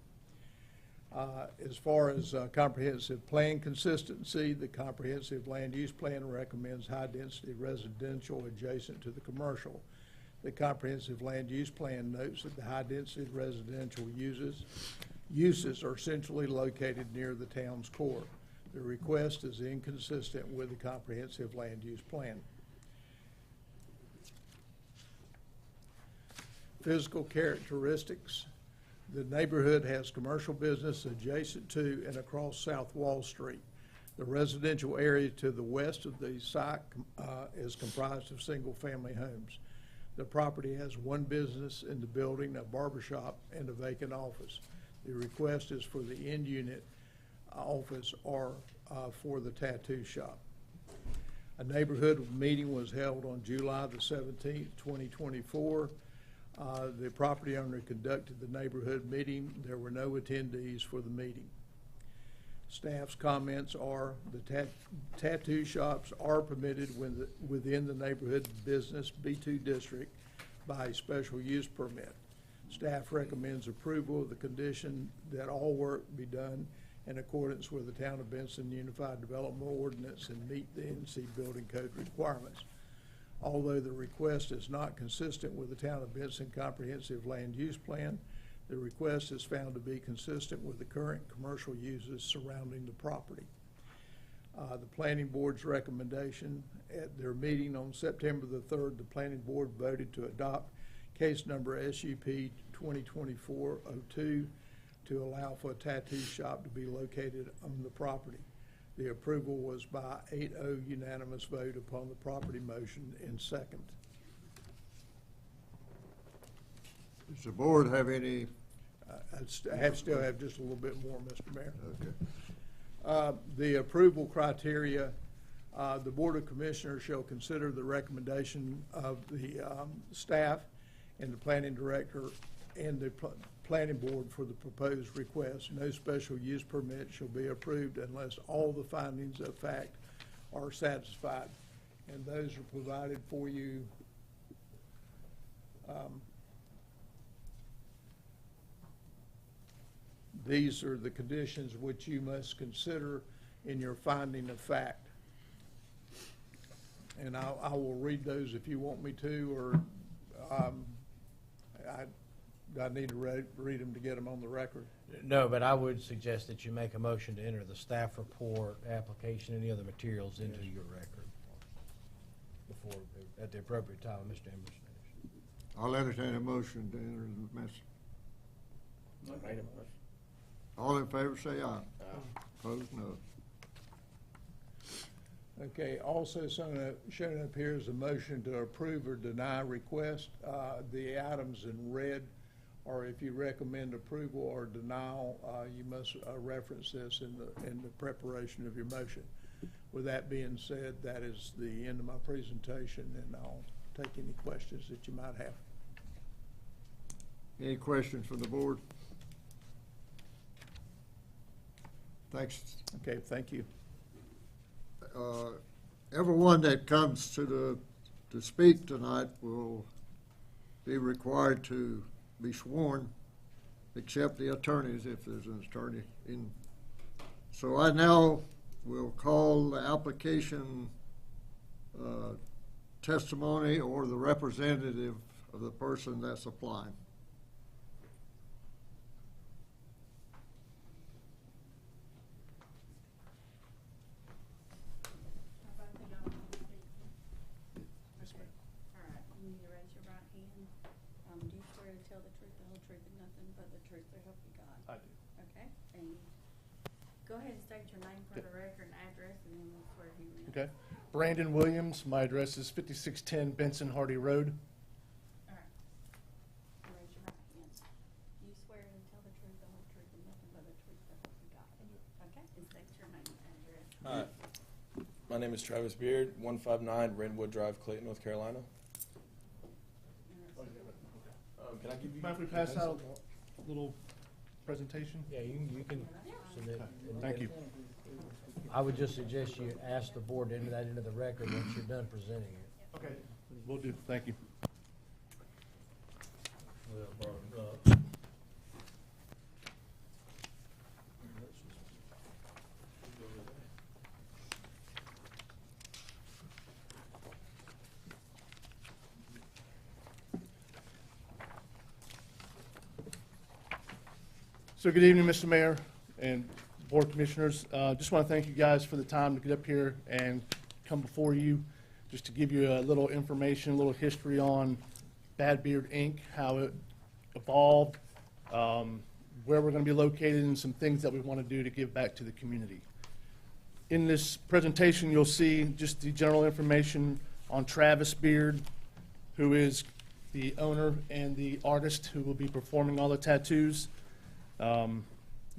As far as comprehensive plan consistency, the comprehensive land use plan recommends high-density residential adjacent to the commercial. The comprehensive land use plan notes that the high-density residential uses are centrally located near the town's core. The request is inconsistent with the comprehensive land use plan. Physical characteristics. The neighborhood has commercial business adjacent to and across South Wall Street. The residential area to the west of the site is comprised of single-family homes. The property has one business in the building, a barbershop, and a vacant office. The request is for the end unit office or for the tattoo shop. A neighborhood meeting was held on July the 17th, 2024. The property owner conducted the neighborhood meeting. There were no attendees for the meeting. Staff's comments are the tattoo shops are permitted within the neighborhood business B2 district by a special use permit. Staff recommends approval of the condition that all work be done in accordance with the Town of Benson Unified Development Ordinance and meet the NC Building Code requirements. Although the request is not consistent with the Town of Benson Comprehensive Land Use Plan, the request is found to be consistent with the current commercial uses surrounding the property. The Planning Board's recommendation at their meeting on September the 3rd, the Planning Board voted to adopt case number SUP 2024-02 to allow for a tattoo shop to be located on the property. The approval was by 8-0 unanimous vote upon the property motion in second. Does the board have any? I still have just a little bit more, Mr. Mayor. Okay. The approval criteria, the Board of Commissioners shall consider the recommendation of the staff and the planning director and the planning board for the proposed request. No special use permit shall be approved unless all the findings of fact are satisfied. And those are provided for you these are the conditions which you must consider in your finding of fact. And I will read those if you want me to, or I need to read them to get them on the record. No, but I would suggest that you make a motion to enter the staff report, application, any other materials into your record before, at the appropriate time, Mr. Emerson. I'll entertain a motion to enter the message. I made a motion. All in favor say aye. Opposed, no. Okay, also shown up here is a motion to approve or deny request. The items in red, or if you recommend approval or denial, you must reference this in the preparation of your motion. With that being said, that is the end of my presentation, and I'll take any questions that you might have. Any questions from the board? Thanks. Okay, thank you. Everyone that comes to speak tonight will be required to be sworn, except the attorneys, if there's an attorney in. So I now will call the application testimony or the representative of the person that's applying. I do. Okay, and go ahead and state your name for the record and address, and then we'll swear you in. Okay. Brandon Williams, my address is 5610 Benson Hardy Road. All right. Raise your right hand. Do you swear to tell the truth, the whole truth, and nothing but the truth, so help you God? Okay, and state your name and address. Hi, my name is Travis Beard, 159 Redwood Drive, Clayton, North Carolina. Can I give you? Mind if we pass out a little presentation? Yeah, you can submit. Thank you. I would just suggest you ask the board to enter that into the record once you're done presenting it. Okay. Will do. Thank you. So good evening, Mr. Mayor and Board Commissioners. Just want to thank you guys for the time to get up here and come before you, just to give you a little information, a little history on Bad Beard Inc., how it evolved, where we're going to be located, and some things that we want to do to give back to the community. In this presentation, you'll see just the general information on Travis Beard, who is the owner and the artist who will be performing all the tattoos.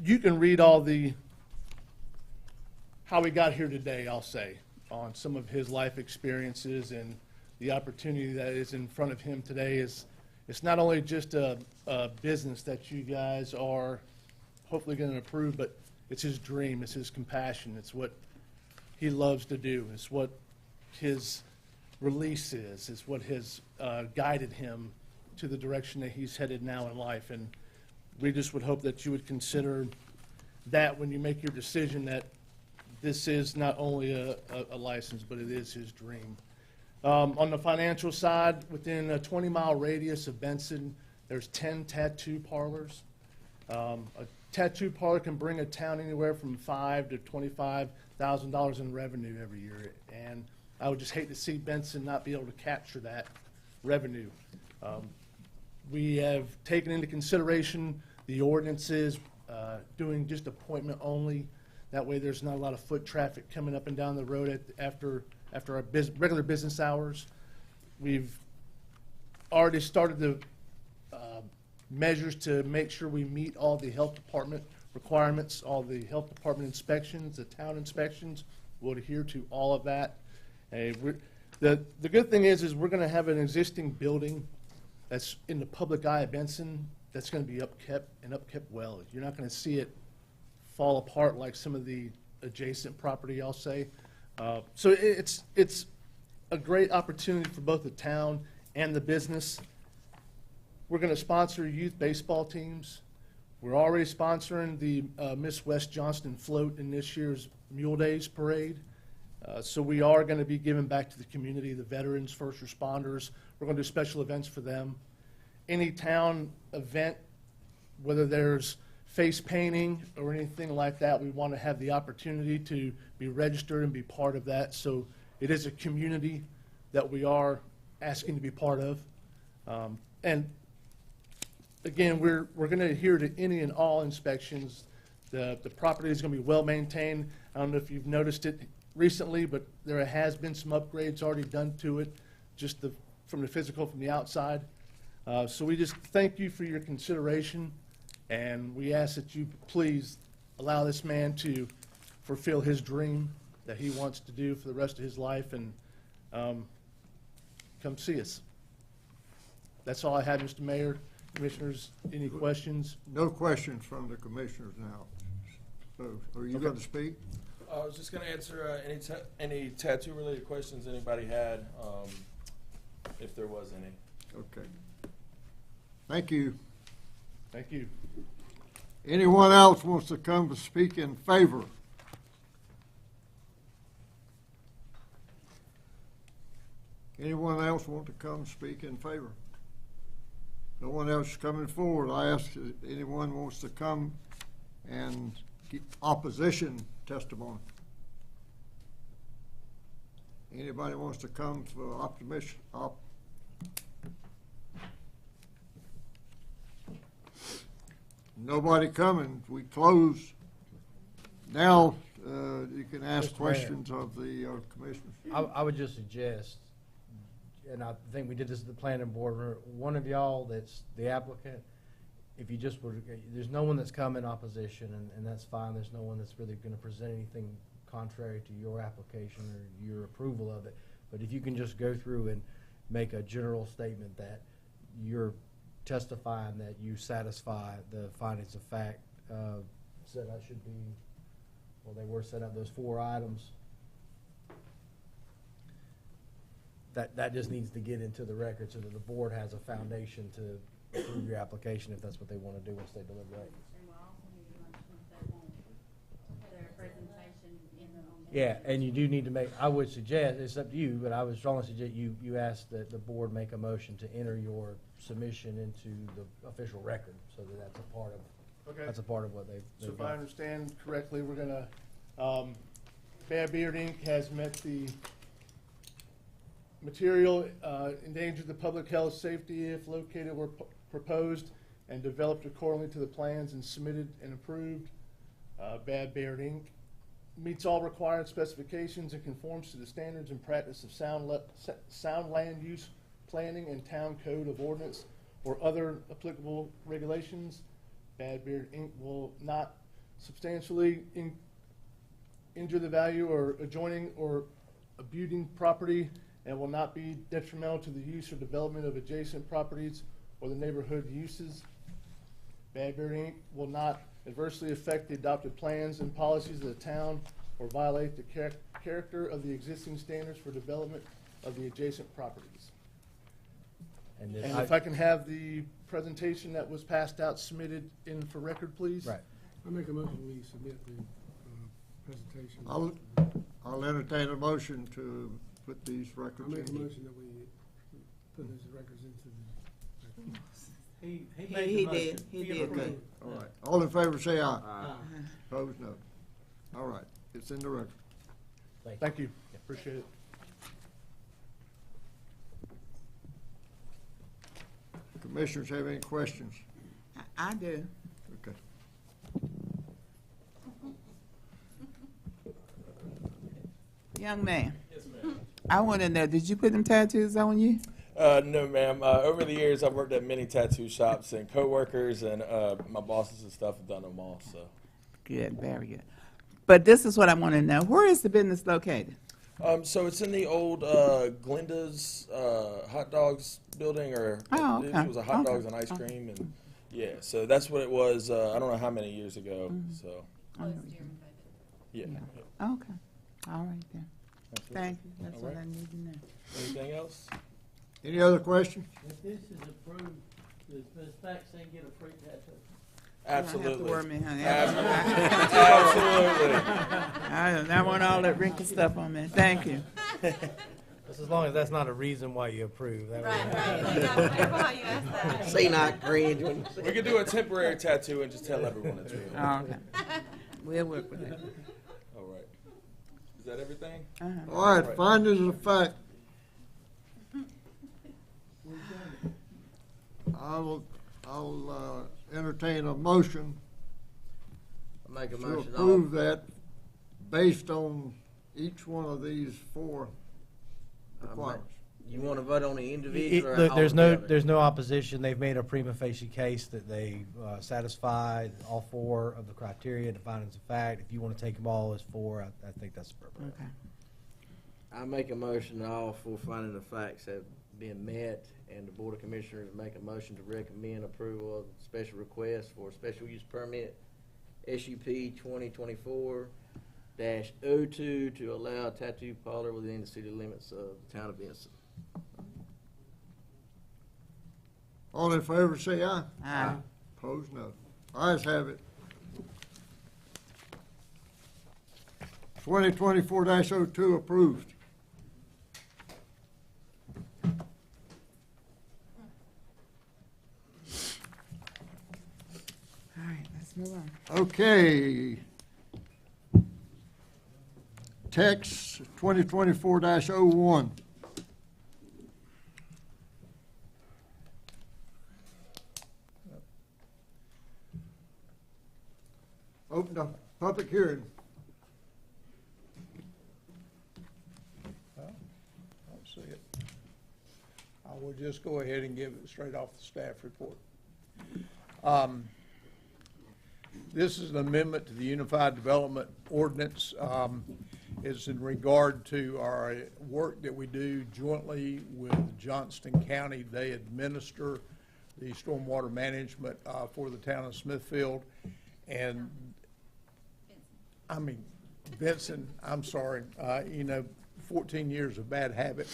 You can read all the, how we got here today, I'll say, on some of his life experiences, and the opportunity that is in front of him today is, it's not only just a business that you guys are hopefully going to approve, but it's his dream, it's his compassion, it's what he loves to do, it's what his release is, it's what has guided him to the direction that he's headed now in life. And we just would hope that you would consider that when you make your decision, that this is not only a license, but it is his dream. On the financial side, within a 20-mile radius of Benson, there's 10 tattoo parlors. A tattoo parlor can bring a town anywhere from $5,000 to $25,000 in revenue every year. And I would just hate to see Benson not be able to capture that revenue. We have taken into consideration the ordinances, doing just appointment only. That way there's not a lot of foot traffic coming up and down the road after our regular business hours. We've already started the measures to make sure we meet all the health department requirements, all the health department inspections, the town inspections. We'll adhere to all of that. The good thing is we're going to have an existing building that's in the public eye of Benson that's going to be upkept and upkept well. You're not going to see it fall apart like some of the adjacent property, I'll say. So it's a great opportunity for both the town and the business. We're going to sponsor youth baseball teams. We're already sponsoring the Miss West Johnston float in this year's Mule Days parade. So we are going to be giving back to the community, the veterans, first responders. We're going to do special events for them. Any town event, whether there's face painting or anything like that, we want to have the opportunity to be registered and be part of that. So it is a community that we are asking to be part of. And again, we're going to adhere to any and all inspections. The property is going to be well maintained. I don't know if you've noticed it recently, but there has been some upgrades already done to it, just from the physical, from the outside. So we just thank you for your consideration, and we ask that you please allow this man to fulfill his dream that he wants to do for the rest of his life, and come see us. That's all I have, Mr. Mayor. Commissioners, any questions? No questions from the commissioners now. So, are you going to speak? I was just going to answer any tattoo-related questions anybody had, if there was any. Okay. Thank you. Thank you. Anyone else wants to come to speak in favor? Anyone else want to come speak in favor? No one else coming forward. I ask if anyone wants to come and give opposition testimony. Anybody wants to come for opposition? Nobody coming, we close. Now, you can ask Mr. Mayor. questions of the commissioners. I would just suggest, and I think we did this at the planning board, one of y'all that's the applicant, if you just would, there's no one that's come in opposition, and that's fine. There's no one that's really going to present anything contrary to your application or your approval of it. But if you can just go through and make a general statement that you're testifying that you satisfy the findings of fact, said I should be, well, they were set up, those 4 items. That just needs to get into the record so that the board has a foundation to approve your application if that's what they want to do once they deliberate. Yeah, and you do need to make, I would suggest, it's up to you, but I would strongly suggest you ask that the board make a motion to enter your submission into the official record so that that's a part of, Okay. that's a part of what they've So if done. I understand correctly, we're gonna, Bad Beard Inc. has met the material, endangered the public health, safety if located where proposed, and developed accordingly to the plans and submitted and approved. Bad Beard Inc. meets all required specifications and conforms to the standards and practice of sound land use planning and town code of ordinance or other applicable regulations. Bad Beard Inc. will not substantially injure the value or adjoining or abutting property and will not be detrimental to the use or development of adjacent properties or the neighborhood uses. Bad Beard Inc. will not adversely affect the adopted plans and policies of the town or violate the character of the existing standards for development of the adjacent properties. And And if I can have the presentation that was passed out submitted in for record, please? Right. I make a motion, we submit the presentation. I'll entertain a motion to put these I records make a in. motion that we put these records into the. He He made the did. motion. He did. Okay, all right. All in favor, say aye. Opposed, no. All right, it's in the record. Thank you. Appreciate it. Commissioners have any questions? I do. Okay. Young man, Yes, ma'am. I want to know, did you put them tattoos on you? No, ma'am. Over the years, I've worked at many tattoo shops, and coworkers and my bosses and stuff have done them all. So, Good, very good. But this is what I want to know. Where is the business located? so it's in the old Glenda's hot dogs building, or Oh, okay. it was a hot dogs Okay. and ice cream, and yeah. So that's what it was. I don't know how many years ago. Mm-hmm. So, I know. yeah. Okay, all right then. Absolutely. Thank you, that's All what right. I need to know. Anything else? Any other questions? If this is approved, does Ms. Maxine get a free tattoo? Absolutely. You don't have to worry me, honey. Absolutely. I want all that wrinkle stuff on me. Thank you. Just as long as that's not a reason why you approve. That would- Say not cringe when you say. We could do a temporary tattoo and just tell everyone it's real. Oh, okay. We'll work with it. All right. Is that everything? All right, findings of fact. I'll entertain a motion I make a to motion. approve that based on each one of these 4 requirements. You want to vote on the individual or Look, all there's together? no opposition. They've made a prima facie case that they satisfy all 4 of the criteria, the findings of fact. If you want to take them all as 4, I think that's appropriate. Okay. I make a motion that all 4 finding of facts have been met, and the Board of Commissioners make a motion to recommend approval of special request for a special use permit, SUP 2024-02 to allow a tattoo parlor within the city limits of the town of Benson. All in favor, say aye. Aye. Opposed, no. Ayes have it. 2024-02 approved. All right, let's move on. Okay. Text 2024-01. Open the public hearing. Well, I don't see it. I will just go ahead and give it straight off the staff report. This is an amendment to the Unified Development Ordinance. It's in regard to our work that we do jointly with Johnston County. They administer the stormwater management for the town of Smithfield. And, I mean, Benson, I'm sorry, 14 years of bad habit,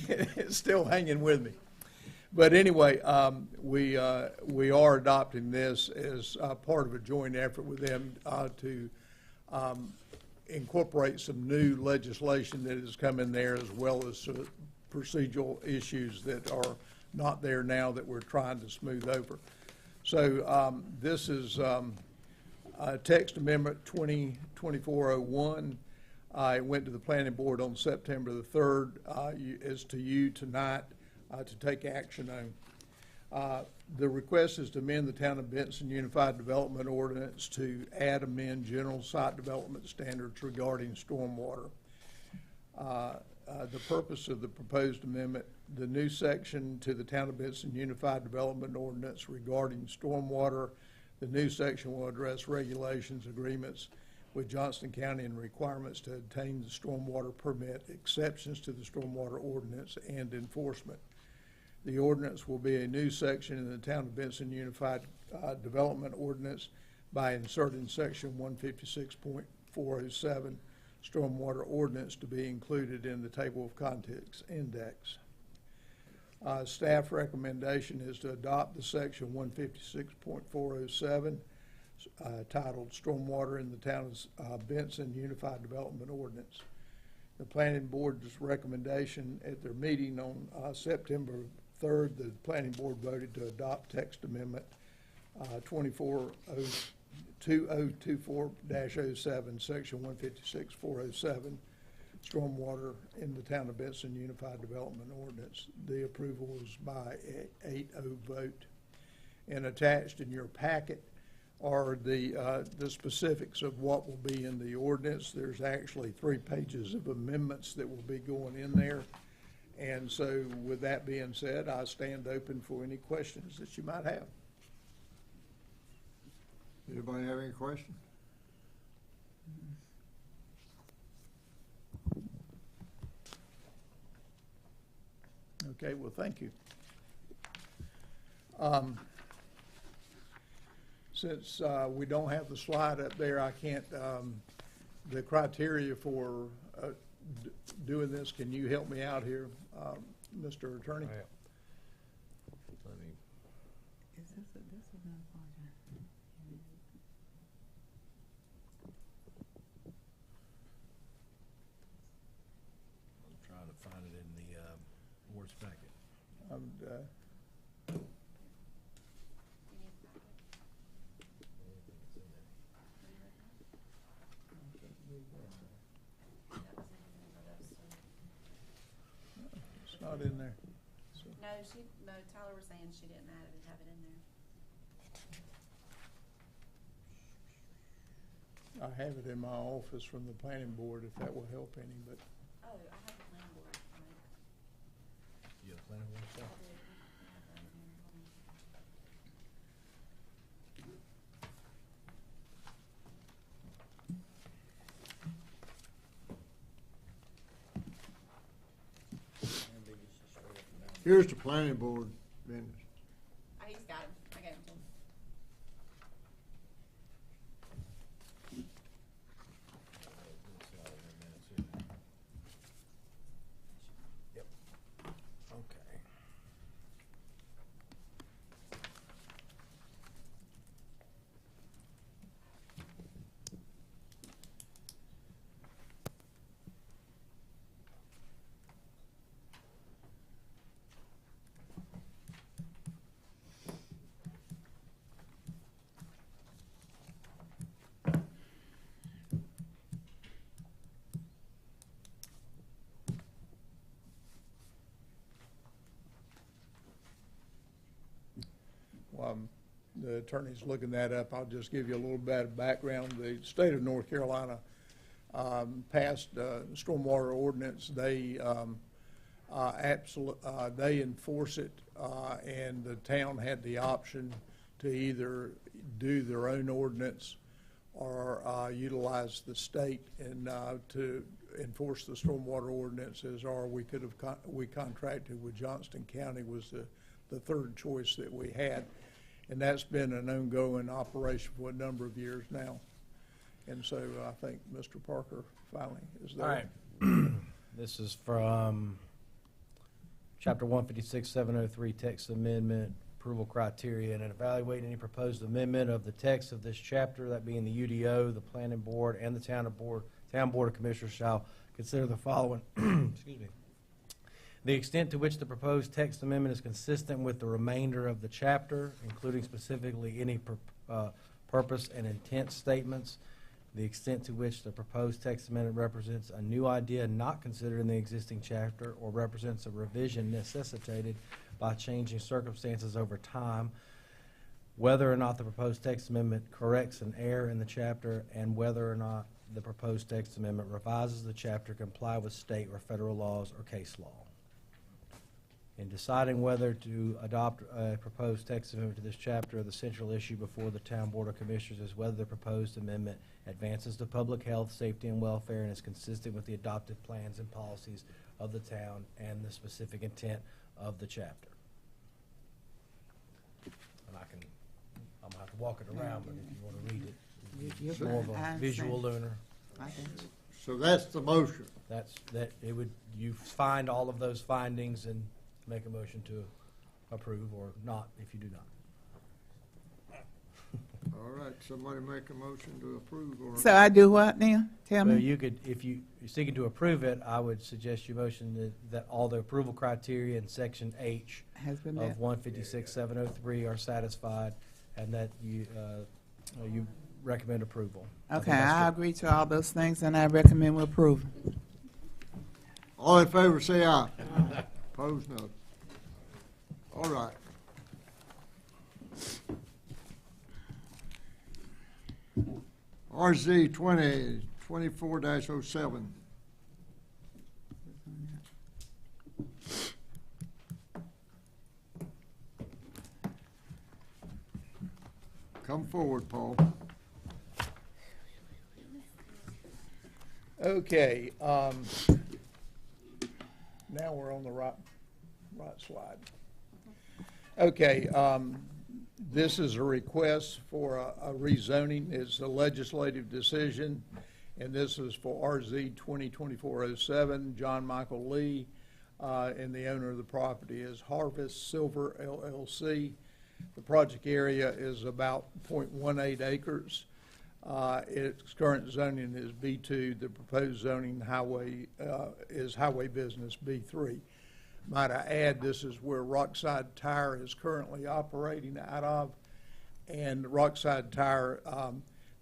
it's still hanging with me. But anyway, we are adopting this as part of a joint effort with them to incorporate some new legislation that has come in there, as well as procedural issues that are not there now that we're trying to smooth over. So this is text amendment 2024-01. It went to the planning board on September the 3rd. It's to you tonight to take action on. The request is to amend the Town of Benson Unified Development Ordinance to amend general site development standards regarding stormwater. The purpose of the proposed amendment, the new section to the Town of Benson Unified Development Ordinance regarding stormwater. The new section will address regulations, agreements with Johnston County and requirements to obtain the stormwater permit, exceptions to the stormwater ordinance, and enforcement. The ordinance will be a new section in the Town of Benson Unified Development Ordinance by inserting section 156.407 stormwater ordinance to be included in the table of contents index. Staff recommendation is to adopt the section 156.407 titled Stormwater in the Town of Benson Unified Development Ordinance. The Planning Board's recommendation at their meeting on September 3rd, the Planning Board voted to adopt text amendment 2024-07, section 156.407, stormwater in the Town of Benson Unified Development Ordinance. The approval was by a 8-0 vote. And attached in your packet are the specifics of what will be in the ordinance. There's actually 3 pages of amendments that will be going in there. And so with that being said, I stand open for any questions that you might have. Anybody have any questions? Okay, well, thank you. Since we don't have the slide up there, I can't, the criteria for doing this, can you help me out here, Mr. Attorney? Is this another project? I'm trying to find it in the board's packet. It's not in there. So, No, Tyler was saying she didn't have it in there. I have it in my office from the planning board, if that will help any, but Oh, I have the planning board. You have planning board stuff? Here's the planning board minutes. He's got him. I gave him to him. Yep. Okay. attorney's looking that up, I'll just give you a little bit of background. The state of North Carolina passed stormwater ordinance. They they enforce it, and the town had the option to either do their own ordinance or utilize the state and to enforce the stormwater ordinances, or we could have we contracted with Johnston County was the third choice that we had, and that's been an ongoing operation for a number of years now. And so I think Mr. Parker finally is there. All right. This is from Chapter 156, 703, text amendment, approval criteria, and evaluate any proposed amendment of the text of this chapter, that being the UDO, the planning board, and the town board of commissioners shall consider the following. Excuse me. The extent to which the proposed text amendment is consistent with the remainder of the chapter, including specifically any purpose and intent statements. The extent to which the proposed text amendment represents a new idea not considered in the existing chapter or represents a revision necessitated by changing circumstances over time. Whether or not the proposed text amendment corrects an error in the chapter, and whether or not the proposed text amendment revises the chapter to comply with state or federal laws or case law. In deciding whether to adopt a proposed text amendment to this chapter, the central issue before the Town Board of Commissioners is whether the proposed amendment advances the public health, safety, and welfare and is consistent with the adopted plans and policies of the town and the specific intent of the chapter. And I'm gonna have to walk it around, but if you want to read it, it's more of a visual learner. So that's the motion. You find all of those findings and make a motion to approve, or not if you do not. All right, somebody make a motion to approve or. So I do what now? Tell So me. you could, if you're seeking to approve it, I would suggest you motion that all the approval criteria in section H Has been met. of 156-703 are satisfied, and that you recommend approval. Okay, I agree to all those things, and I recommend we approve. All in favor, say aye. Opposed, no. All right. RZ 2024-07. Come forward, Paul. Okay, now we're on the right slide. Okay, this is a request for a rezoning. It's a legislative decision, and this is for RZ 2024-07, John Michael Lee, and the owner of the property is Harvest Silver LLC. The project area is about 0.18 acres. Its current zoning is B2. The proposed zoning is highway business B3. Might I add, this is where Rockside Tire is currently operating out of. And Rockside Tire,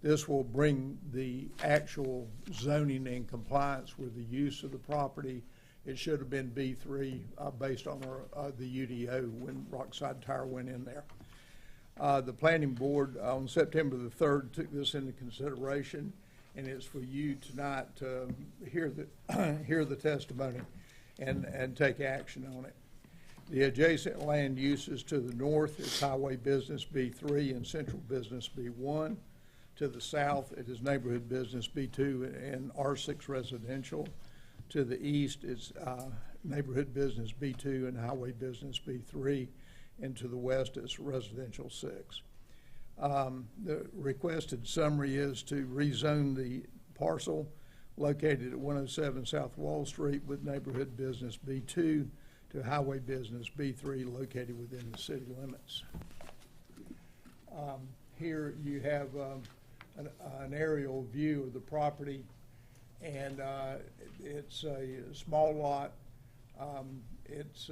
this will bring the actual zoning in compliance with the use of the property. It should have been B3 based on the UDO when Rockside Tire went in there. The planning board on September the 3rd took this into consideration, and it's for you tonight to hear the testimony and take action on it. The adjacent land uses to the north is highway business B3 and central business B1. To the south, it is neighborhood business B2 and R6 residential. To the east, it's neighborhood business B2 and highway business B3. And to the west, it's residential 6. The requested summary is to rezone the parcel located at 107 South Wall Street with neighborhood business B2 to highway business B3 located within the city limits. Here you have an aerial view of the property, and it's a small lot. It's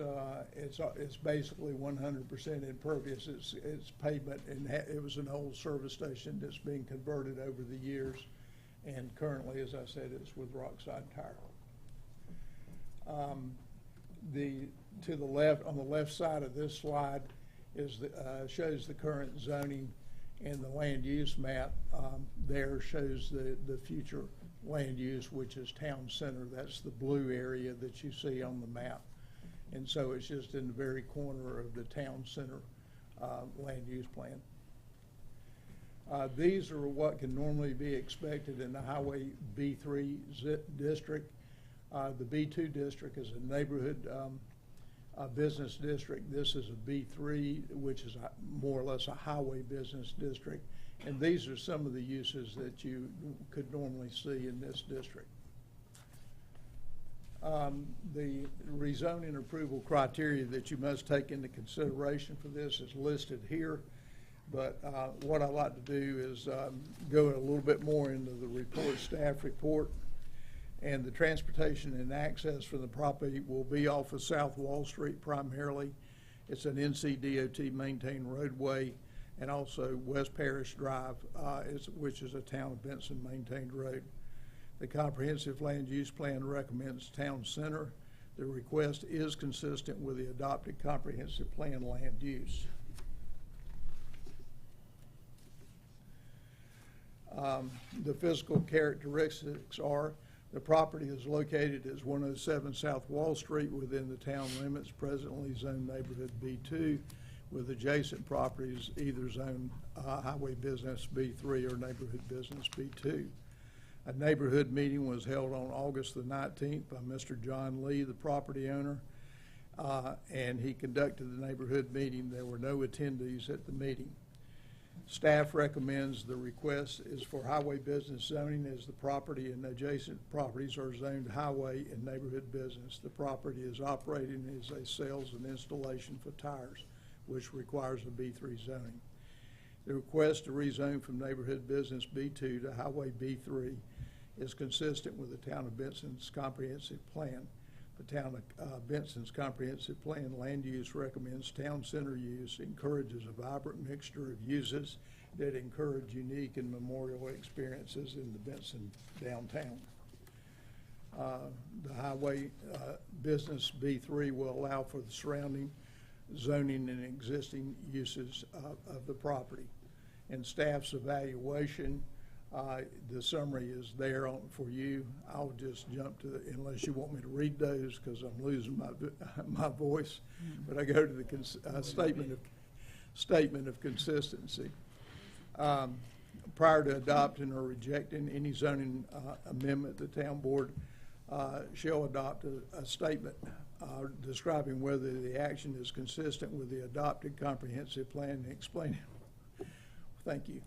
basically 100% impervious. It's pavement, and it was an old service station that's being converted over the years. And currently, as I said, it's with Rockside Tire. To the left, on the left side of this slide, shows the current zoning. And the land use map there shows the future land use, which is town center. That's the blue area that you see on the map. And so it's just in the very corner of the town center land use plan. These are what can normally be expected in the Highway B3 district. The B2 district is a neighborhood business district. This is a B3, which is more or less a highway business district. And these are some of the uses that you could normally see in this district. The rezoning approval criteria that you must take into consideration for this is listed here. But what I like to do is go a little bit more into the report, staff report. And the transportation and access for the property will be off of South Wall Street primarily. It's an NCDOT maintained roadway, and also West Parish Drive, which is a Town of Benson maintained road. The comprehensive land use plan recommends town center. The request is consistent with the adopted comprehensive plan land use. The physical characteristics are: the property is located as 107 South Wall Street within the town limits, presently zoned neighborhood B2, with adjacent properties either zoned highway business B3 or neighborhood business B2. A neighborhood meeting was held on August the 19th by Mr. John Lee, the property owner, and he conducted the neighborhood meeting. There were no attendees at the meeting. Staff recommends the request is for highway business zoning, as the property and adjacent properties are zoned highway and neighborhood business. The property is operating as a sales and installation for tires, which requires a B3 zoning. The request to rezone from neighborhood business B2 to highway B3 is consistent with the Town of Benson's comprehensive plan. The Town of Benson's comprehensive plan land use recommends town center use, encourages a vibrant mixture of uses that encourage unique and memorial experiences in the Benson downtown. The highway business B3 will allow for the surrounding zoning and existing uses of the property. And staff's evaluation, the summary is there for you. I'll just jump to unless you want me to read those, because I'm losing my voice. But I go to the statement of consistency. Prior to adopting or rejecting any zoning amendment, the town board shall adopt a statement describing whether the action is consistent with the adopted comprehensive plan and explaining. Thank you.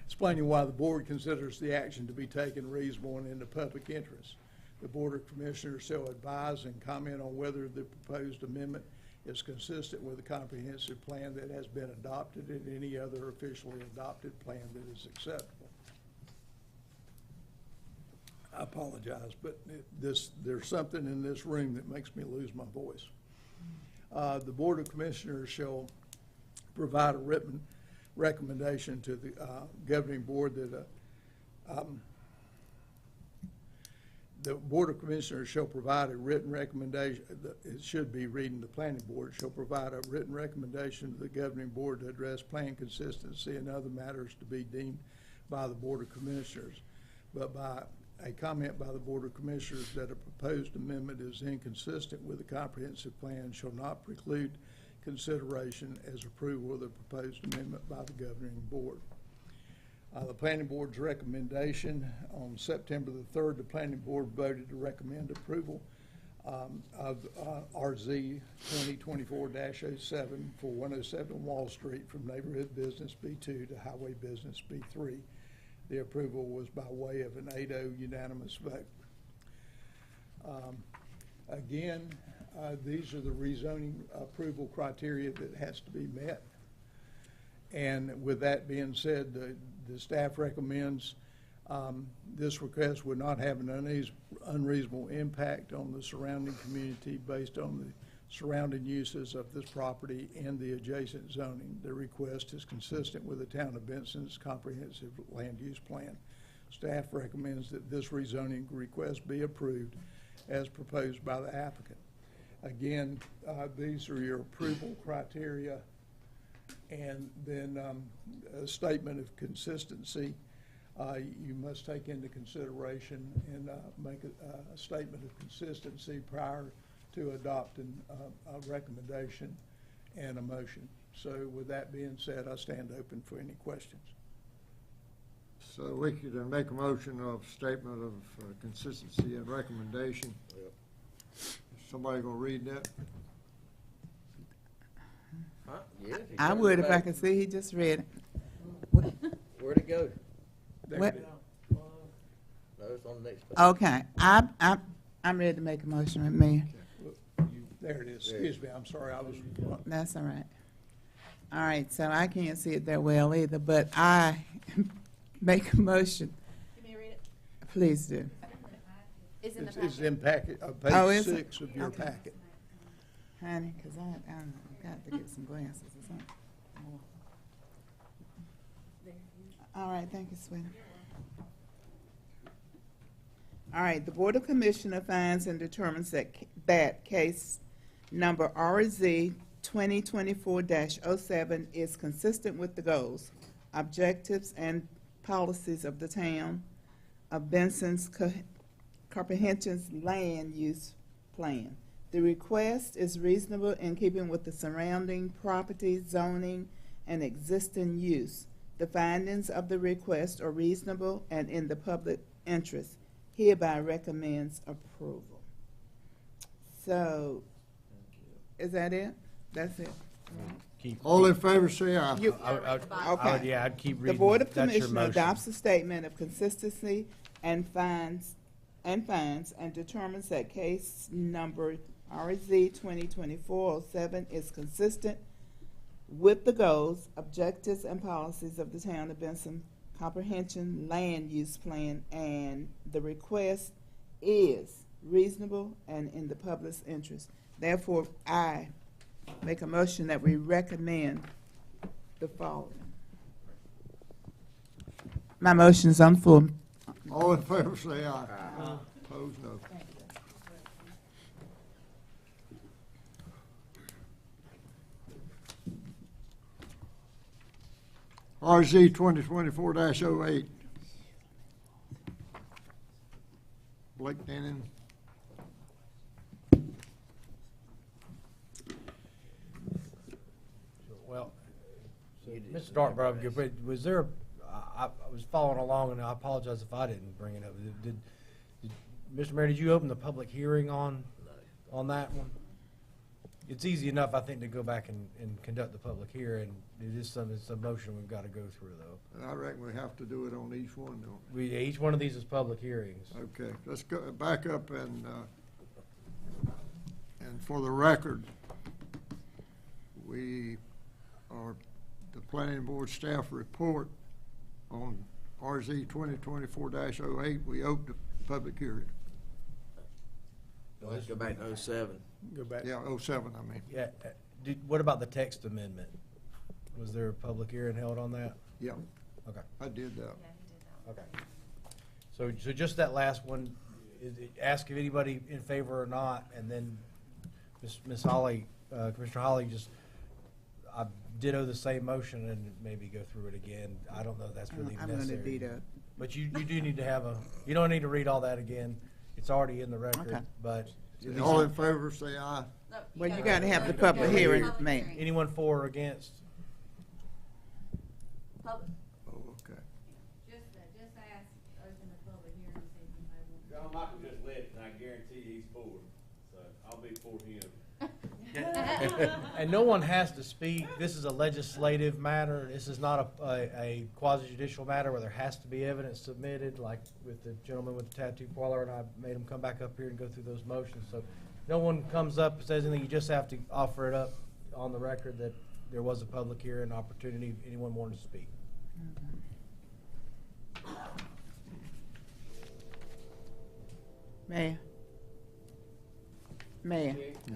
Explaining why the board considers the action to be taken reasonable and in the public interest. The Board of Commissioners shall advise and comment on whether the proposed amendment is consistent with the comprehensive plan that has been adopted and any other officially adopted plan that is acceptable. I apologize, but there's something in this room that makes me lose my voice. The Board of Commissioners shall provide a written recommendation to the governing board that the Board of Commissioners shall provide a written recommendation. It should be reading the planning board shall provide a written recommendation to the governing board to address plan consistency and other matters to be deemed by the Board of Commissioners, but by a comment by the Board of Commissioners that a proposed amendment is inconsistent with the comprehensive plan shall not preclude consideration as approval of the proposed amendment by the governing board. The planning board's recommendation on September the 3rd, the planning board voted to recommend approval of RZ 2024-07 for 107 Wall Street from neighborhood business B2 to highway business B3. The approval was by way of an 8-0 unanimous vote. Again, these are the rezoning approval criteria that has to be met. And with that being said, the staff recommends this request would not have an unreasonable impact on the surrounding community based on the surrounding uses of this property and the adjacent zoning. The request is consistent with the Town of Benson's comprehensive land use plan. Staff recommends that this rezoning request be approved as proposed by the applicant. Again, these are your approval criteria And then a statement of consistency, you must take into consideration and make a statement of consistency prior to adopting a recommendation and a motion. So with that being said, I stand open for any questions. So we could make a motion of statement of consistency and recommendation. Is somebody gonna read that? Huh? Yeah, if you I turn would it if I back. could see, he just read it. Where'd it go? What? No, it's on the next page. Okay, I'm ready to make a motion with Mayor. There it is. Excuse me, I'm sorry, I was. That's all right. All right, so I can't see it that well either, but I make a motion. You may read it. Please do. It's in the It's packet. in packet, Oh, page is it? 6 of your Okay. packet. Honey, because I've got to get some glasses or something. All right, thank you, sweetie. All right, the Board of Commissioner finds and determines that case number RZ 2024-07 is consistent with the goals, objectives, and policies of the town of Benson's comprehensive land use plan. The request is reasonable in keeping with the surrounding property, zoning, and existing use. The findings of the request are reasonable and in the public interest. Hereby recommends approval. So, is that it? That's it? All in favor, say aye. You- Okay. Yeah, I'd keep The reading. Board of That's your Commissioners motion. adopts a statement of consistency and finds and determines that case number RZ 2024-07 is consistent with the goals, objectives, and policies of the town of Benson Comprehensive Land Use Plan, and the request is reasonable and in the public's interest. Therefore, I make a motion that we recommend the following. My motion is on the floor. All in favor, say aye. Opposed, no. RZ 2024-08. Blake Denning. Well, Mr. Dartborough, was there, I was following along, and I apologize if I didn't bring it up. Did Mr. Mayor, did you open the public hearing on that one? It's easy enough, I think, to go back and conduct the public hearing. It's a motion we've got to go through, though. And I reckon we have to do it on each one, don't we? Each one of these is public hearings. Okay, let's go back up and for the record, we are, the planning board staff report on RZ 2024-08, we opened the public hearing. Let's go back to 07. Go back. Yeah, 07, I mean. Yeah, what about the text amendment? Was there a public hearing held on that? Yeah, Okay. I did that. Okay. So just that last one, ask if anybody in favor or not, and then Ms. Holly, Commissioner Holly, just, I ditto the same motion and maybe go through it again. I don't know if that's really I'm gonna necessary. do that. But you do need to have you don't need to read all that again. It's already in the record, Okay. but. All in favor, say aye. Well, you gotta have the public hearing, Mayor. Anyone for or against? Public, Oh, okay. just ask, open the public hearing and see if anybody wants. John Michael just left, and I guarantee you he's for it, so I'll be for him. And no one has to speak. This is a legislative matter. This is not a quasi-judicial matter where there has to be evidence submitted, like with the gentleman with the tattoo parlor, and I made him come back up here and go through those motions. So no one comes up and says anything. You just have to offer it up on the record that there was a public hearing opportunity if anyone wanted to speak. Mayor. Mayor. Yeah.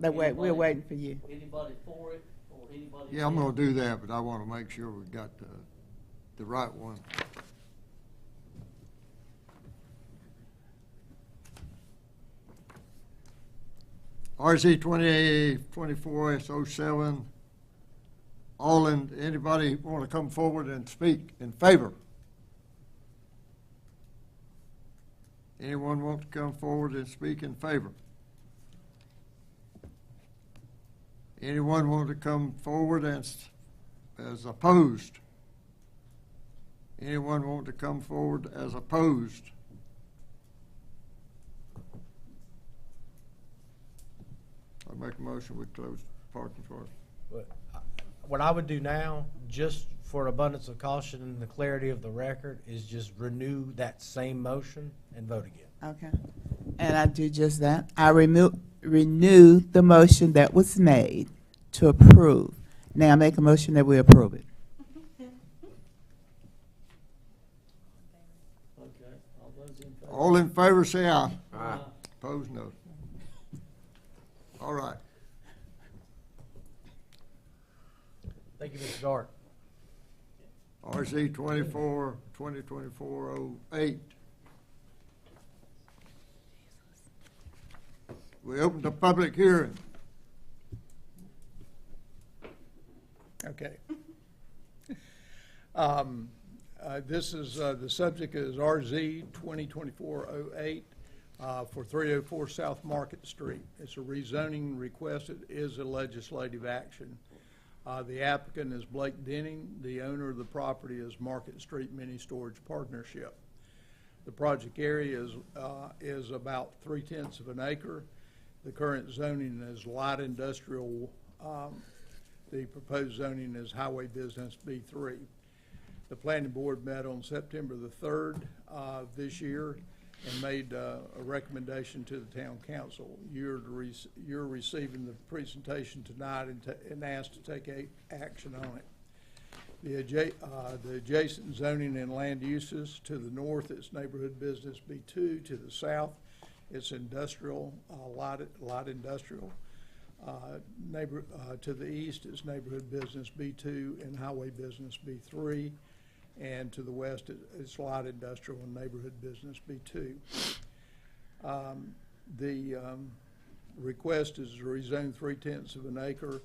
We're waiting for you. Anybody for it, or anybody? Yeah, I'm gonna do that, but I wanna make sure we got the right one. RZ 2024-07, Anybody want to come forward and speak in favor? Anyone want to come forward and speak in favor? Anyone want to come forward as opposed? Anyone want to come forward as opposed? I make a motion, we close parking for it. What I would do now, just for abundance of caution and the clarity of the record, is just renew that same motion and vote again. Okay. And I do just that. I renew the motion that was made to approve. Now I make a motion that we approve it. Okay, all those in favor? All in favor, say aye. Aye. Opposed, no. All right. Thank you, Mr. Dart. RZ 2024-08. We open the public hearing. Okay. This is, the subject is RZ 2024-08 for 304 South Market Street. It's a rezoning request. It is a legislative action. The applicant is Blake Denning. The owner of the property is Market Street Mini Storage Partnership. The project area is about 3/10 of an acre. The current zoning is light industrial. The proposed zoning is highway business B3. The planning board met on September the 3rd this year and made a recommendation to the town council. You're receiving the presentation tonight and asked to take action on it. The adjacent zoning and land uses: to the north, it's neighborhood business B2. To the south, it's industrial, light industrial. To the east, it's neighborhood business B2 and highway business B3. And to the west, it's light industrial and neighborhood business B2. The request is to rezone 3/10 of an acre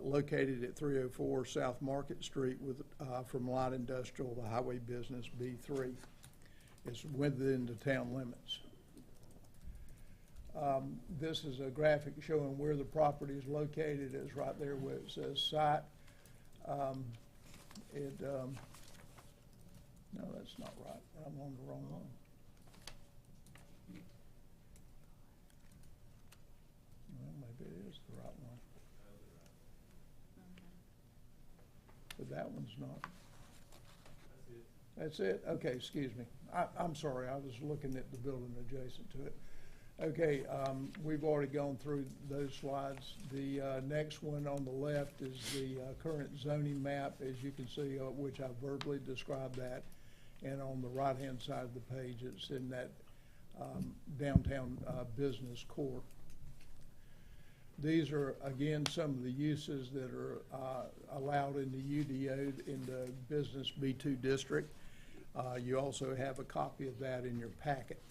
located at 304 South Market Street from light industrial to highway business B3. It's within the town limits. This is a graphic showing where the property is located. It's right there where it says site. No, that's not right. I'm on the wrong one. Well, maybe it is the right one. But that one's not. That's it? Okay, excuse me. I'm sorry, I was looking at the building adjacent to it. Okay, we've already gone through those slides. The next one on the left is the current zoning map, as you can see, which I verbally described that. And on the right-hand side of the page, it's in that downtown business core. These are, again, some of the uses that are allowed in the UDO in the business B2 district. You also have a copy of that in your packet.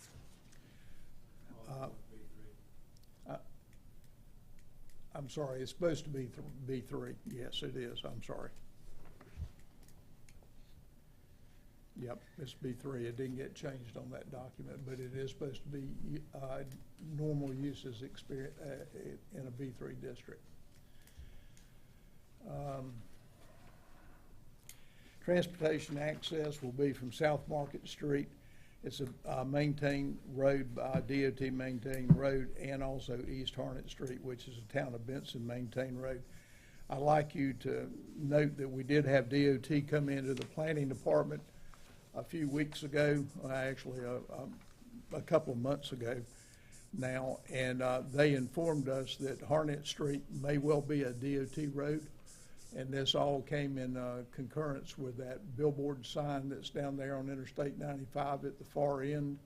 I'm sorry, it's supposed to be B3. Yes, it is. I'm sorry. Yep, it's B3. It didn't get changed on that document, but it is supposed to be normal uses experience in a B3 district. Transportation access will be from South Market Street. It's a maintained road, DOT maintained road, and also East Harnett Street, which is a town of Benson maintained road. I'd like you to note that we did have DOT come into the planning department a few weeks ago, actually a couple of months ago now, and they informed us that Harnett Street may well be a DOT road, and this all came in concurrence with that billboard sign that's down there on Interstate 95 at the far end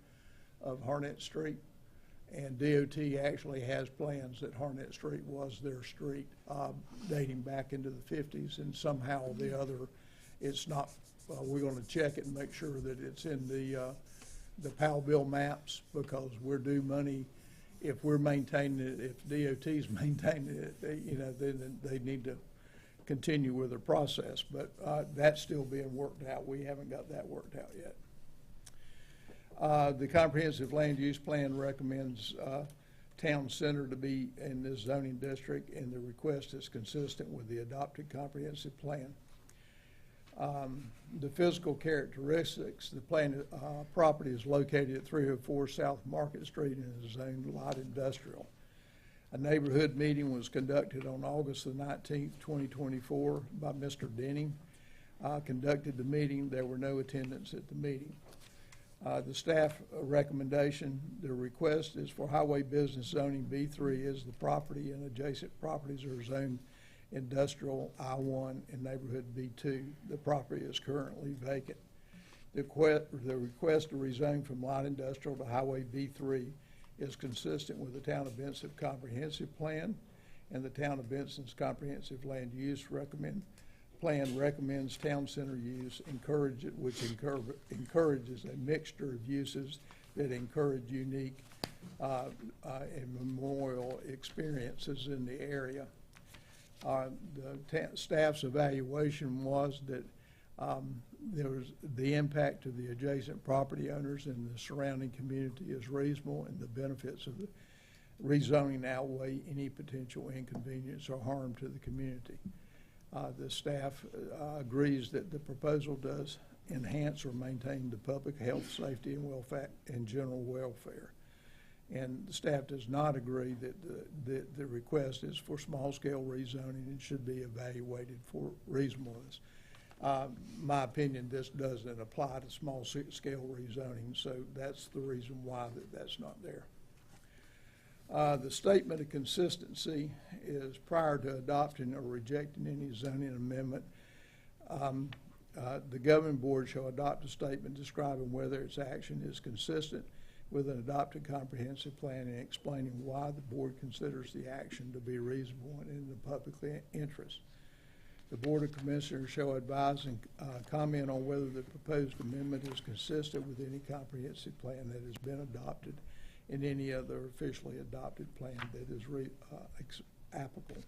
of Harnett Street. And DOT actually has plans that Harnett Street was their street dating back into the 50s, and somehow or the other it's not. We're going to check it and make sure that it's in the PAL bill maps, because we're due money if we're maintaining it. If DOT's maintaining it, then they need to continue with the process, but that's still being worked out. We haven't got that worked out yet. The comprehensive land use plan recommends town center to be in this zoning district, and the request is consistent with the adopted comprehensive plan. The physical characteristics, the planned property is located at 304 South Market Street and is zoned light industrial. A neighborhood meeting was conducted on August the 19th, 2024 by Mr. Denning. Conducted the meeting. There were no attendants at the meeting. The staff recommendation, the request is for highway business zoning B3 as the property and adjacent properties are zoned industrial I1 and neighborhood B2. The property is currently vacant. The request to rezone from light industrial to highway B3 is consistent with the Town of Benson Comprehensive Plan, and the Town of Benson's Comprehensive Land Use Plan recommends town center use, which encourages a mixture of uses that encourage unique and memorial experiences in the area. The staff's evaluation was that there was the impact to the adjacent property owners and the surrounding community is reasonable, and the benefits of the rezoning outweigh any potential inconvenience or harm to the community. The staff agrees that the proposal does enhance or maintain the public health, safety, and welfare and general welfare. And the staff does not agree that the request is for small-scale rezoning and should be evaluated for reasonableness. My opinion, this doesn't apply to small-scale rezoning, so that's the reason why that's not there. The statement of consistency is prior to adopting or rejecting any zoning amendment. The governing board shall adopt a statement describing whether its action is consistent with an adopted comprehensive plan and explaining why the board considers the action to be reasonable and in the public interest. The Board of Commissioners shall advise and comment on whether the proposed amendment is consistent with any comprehensive plan that has been adopted and any other officially adopted plan that is applicable.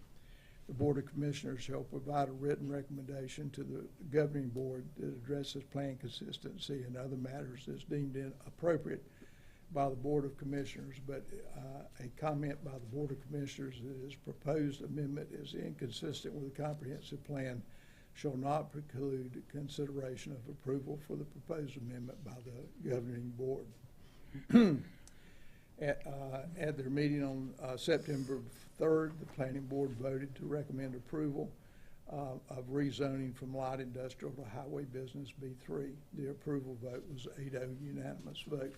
The Board of Commissioners shall provide a written recommendation to the governing board that addresses plan consistency and other matters as deemed appropriate by the Board of Commissioners, but a comment by the Board of Commissioners that his proposed amendment is inconsistent with the comprehensive plan shall not preclude consideration of approval for the proposed amendment by the governing board. At their meeting on September 3rd, the Planning Board voted to recommend approval of rezoning from light industrial to highway business B3. The approval vote was 8-0 unanimous vote.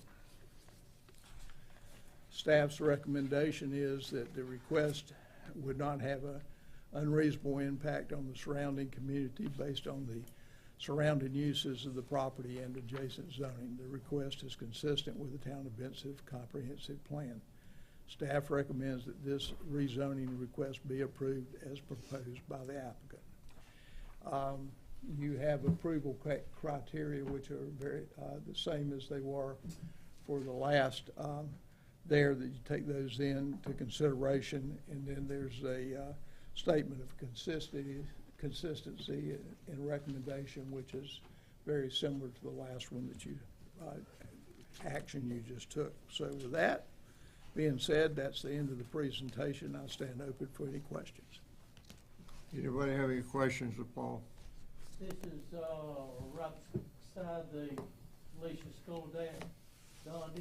Staff's recommendation is that the request would not have an unreasonable impact on the surrounding community based on the surrounding uses of the property and adjacent zoning. The request is consistent with the Town of Benson Comprehensive Plan. Staff recommends that this rezoning request be approved as proposed by the applicant. You have approval criteria which are very the same as they were for the last there, that you take those into consideration, and then there's a statement of consistency and recommendation, which is very similar to the last one that you action you just took. So with that being said, that's the end of the presentation. I stand open for any questions. Anybody have any questions of Paul? This is right beside the Felicia School there. Don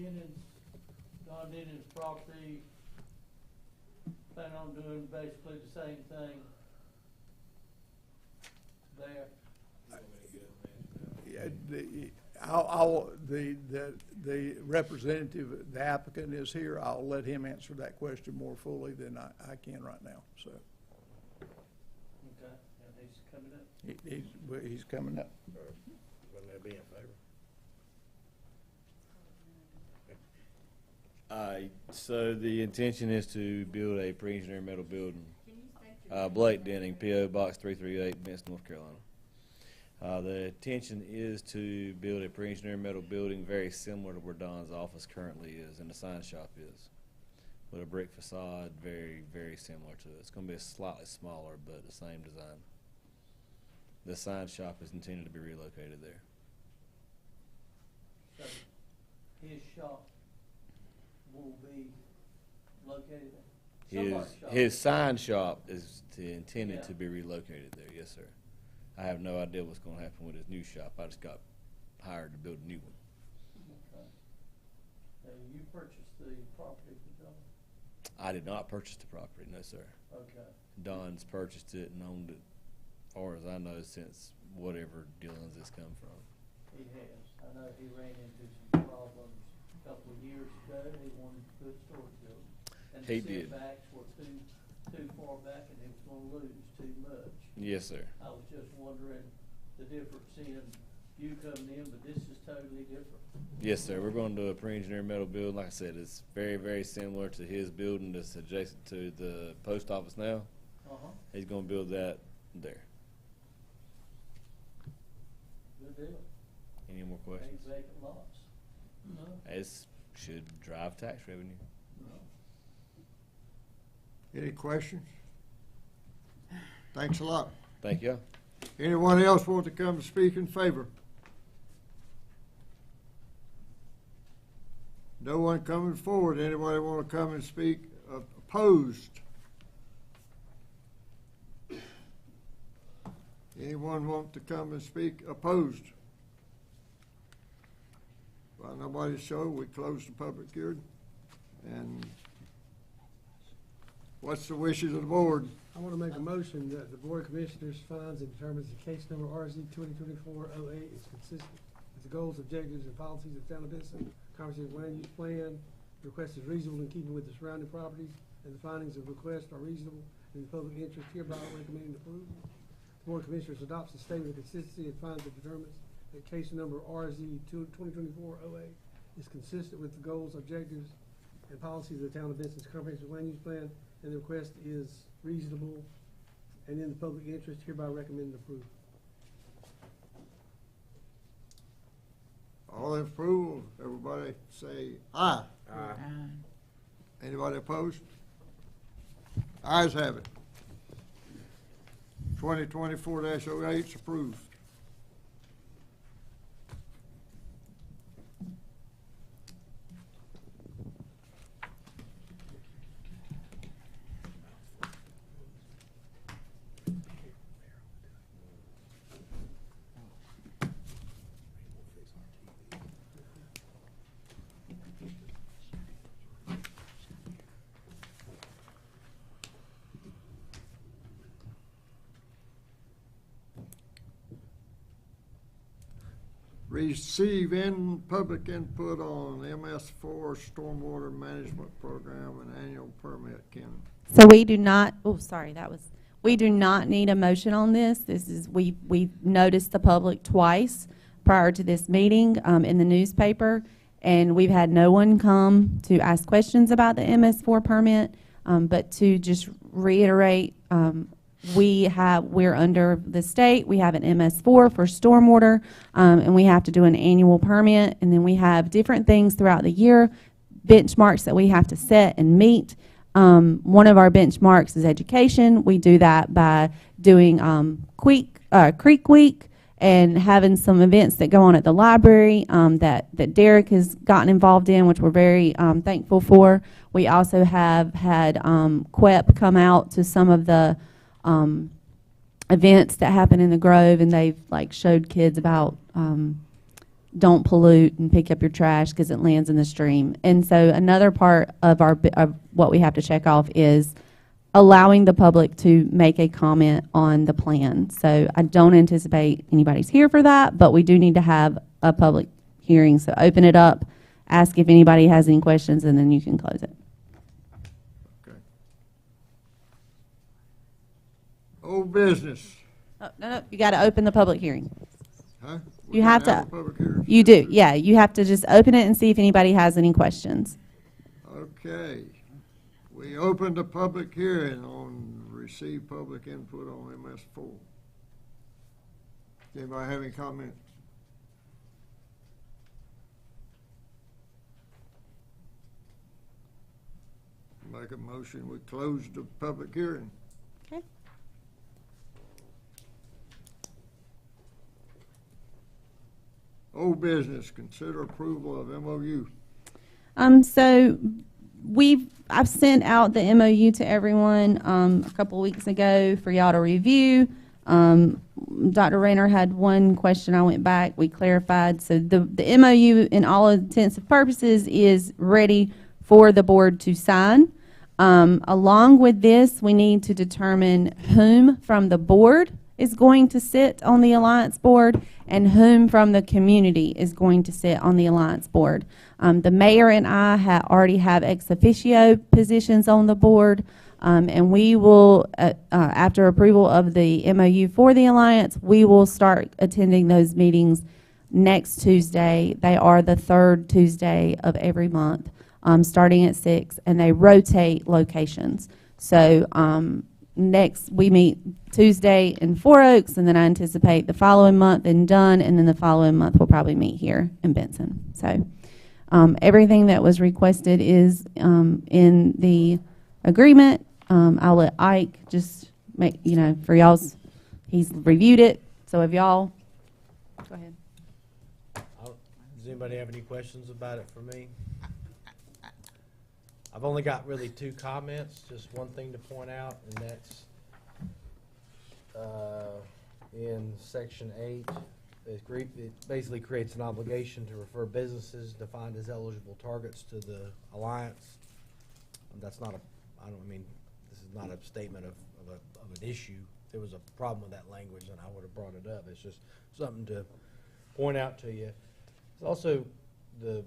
Dennon's property, plan on doing basically the same thing there. The representative, the applicant is here. I'll let him answer that question more fully than I can right now. So. Okay, and he's coming up. He's coming up. Wouldn't that be in favor? So the intention is to build a pre-engineered metal building. Blake Denning, P.O. Box 338, Benson, North Carolina. The intention is to build a pre-engineered metal building very similar to where Don's office currently is and the sign shop is, with a brick facade, very, very similar to it. It's going to be slightly smaller, but the same design. The sign shop is intended to be relocated there. So his shop will be located there? Somebody's shop. His sign shop is intended Yeah. to be relocated there, yes, sir. I have no idea what's gonna happen with his new shop. I just got hired to build a new one. Okay. So you purchased the property for John? I did not purchase the property, no, sir. Okay. Don's purchased it and owned it, as far as I know, since whatever dealings it's come from. He has. I know he ran into some problems a couple of years ago. He wanted to put storage building. And He the did. setbacks were too far back and he was gonna lose too much. Yes, sir. I was just wondering the difference in you coming in, but this is totally different. Yes, sir. We're going to do a pre-engineered metal building. Like I said, it's very, very similar to his building that's adjacent to the post office now. Uh-huh. He's going to build that there. Good deal. Any more questions? Eight vacant lots. No. It should drive tax revenue. No. Any questions? Thanks a lot. Thank you. Anyone else want to come to speak in favor? No one coming forward. Anybody want to come and speak opposed? Anyone want to come and speak opposed? Well, nobody showed. We closed the public hearing. And what's the wishes of the board? I want to make a motion that the Board of Commissioners finds and determines the case number RZ 2024-08 is consistent with the goals, objectives, and policies of the town of Benson, comprehensive land use plan. The request is reasonable in keeping with the surrounding properties, and the findings of the request are reasonable in the public interest, hereby recommending approval. The Board of Commissioners adopts the statement of consistency and finds and determines that case number RZ 2024-08 is consistent with the goals, objectives, and policies of the town of Benson's comprehensive land use plan, and the request is reasonable and in the public interest, hereby recommending approval. All in approval, everybody say aye. Aye. Anybody opposed? Ayes have it. 2024-08 is approved. Receive public input on MS4 Stormwater Management Program and annual permit, Ken. So we do not, we do not need a motion on this. We noticed the public twice prior to this meeting in the newspaper, and we've had no one come to ask questions about the MS4 permit, but to just reiterate, we're under the state, we have an MS4 for stormwater, and we have to do an annual permit, and then we have different things throughout the year, benchmarks that we have to set and meet. One of our benchmarks is education. We do that by doing Creek Week and having some events that go on at the library that Derek has gotten involved in, which we're very thankful for. We also have had QUEP come out to some of the events that happen in the Grove, and they've showed kids about don't pollute and pick up your trash because it lands in the stream. And so another part of what we have to check off is allowing the public to make a comment on the plan. So I don't anticipate anybody's here for that, but we do need to have a public hearing. So open it up, ask if anybody has any questions, and then you can close it. Old business. Oh, no, you got to open the public hearing. Huh? You have a to, public hearing. you do, yeah. You have to just open it and see if anybody has any questions. Okay. We opened the public hearing on receive public input on MS4. Anybody have any comments? Make a motion, we close the public hearing. Okay. business, consider approval of MOU. So I've sent out the MOU to everyone a couple weeks ago for y'all to review. Dr. Rayner had one question. I went back. We clarified. So the MOU, in all intents and purposes, is ready for the board to sign. Along with this, we need to determine whom from the board is going to sit on the Alliance Board and whom from the community is going to sit on the Alliance Board. The mayor and I already have ex officio positions on the board, and we will, after approval of the MOU for the Alliance, we will start attending those meetings next Tuesday. They are the third Tuesday of every month, starting at 6, and they rotate locations. So next, we meet Tuesday in 4 Oaks, and then I anticipate the following month in Dunn, and then the following month we'll probably meet here in Benson. So everything that was requested is in the agreement. I'll let Ike just make, for y'all's, he's reviewed it. So if y'all, go ahead. Does anybody have any questions about it for me? I've only got really 2 comments, just one thing to point out, and that's in section 8. It basically creates an obligation to refer businesses defined as eligible targets to the Alliance. That's not this is not a statement of an issue. If there was a problem with that language, then I would have brought it up. It's just something to point out to you. It's also the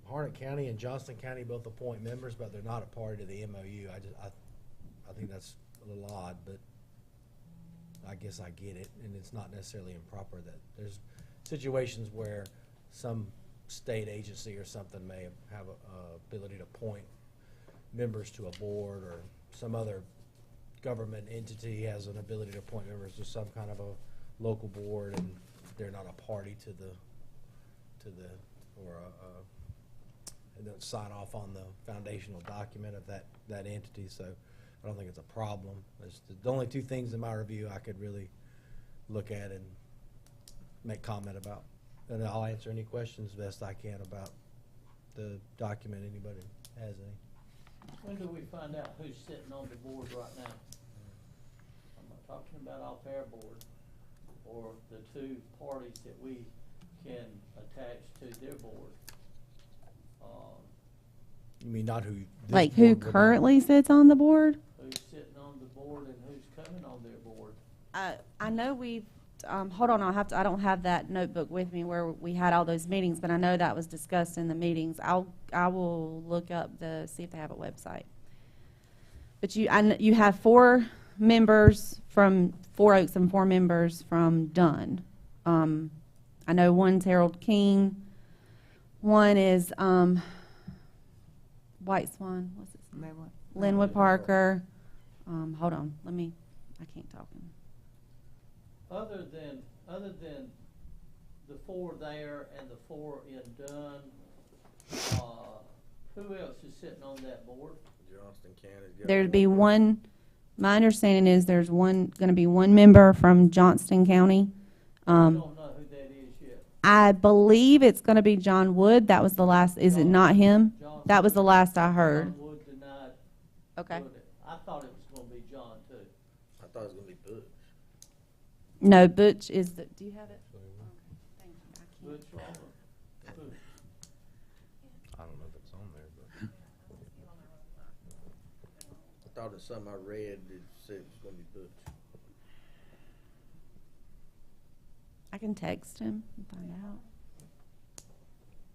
Harnett County and Johnston County both appoint members, but they're not a party to the MOU. I think that's a little odd, but I guess I get it, and it's not necessarily improper that there's situations where some state agency or something may have a ability to appoint members to a board, or some other government entity has an ability to appoint members to some kind of a local board, and they're not a party to the and don't sign off on the foundational document of that entity. So I don't think it's a problem. It's the only 2 things in my review I could really look at and make comment about. And I'll answer any questions best I can about the document. Anybody has any? When do we find out who's sitting on the board right now? I'm not talking about off-air board, or the 2 parties that we can attach to their board. You mean not who? Like who currently sits on the board? Who's sitting on the board and who's coming on their board? I know we've, hold on, I don't have that notebook with me where we had all those meetings, but I know that was discussed in the meetings. I will look up see if they have a website. But you have 4 members from 4 Oaks and 4 members from Dunn. I know one's Harold King. One is White Swan. What's his name? Linwood Parker. Hold on. I can't talk. Other than the 4 there and the 4 in Dunn, who else is sitting on that board? Johnston County. There'd be one. My understanding is there's going to be 1 member from Johnston County. We don't know who that is yet. I believe it's going to be John Wood. That was the last. Is it not him? That was the last I heard. John Wood denied. Okay. I thought it was going to be John too. I thought it was going to be Butch. No, Butch is the. Do you have it? Butch Robert. I don't know if it's on there, but I thought it's something I read that said it was going to be Butch. I can text him and find out.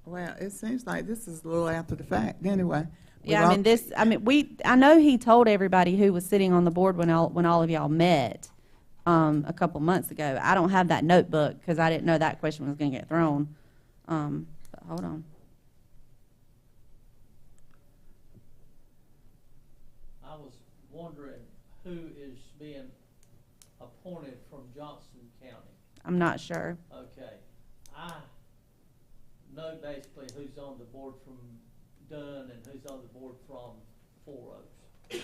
Well, it seems like this is a little after the fact anyway. Yeah, I know he told everybody who was sitting on the board when all of y'all met a couple months ago. I don't have that notebook because I didn't know that question was going to get thrown. But hold on. I was wondering who is being appointed from Johnston County. I'm not sure. Okay. I know basically who's on the board from Dunn and who's on the board from 4 Oaks.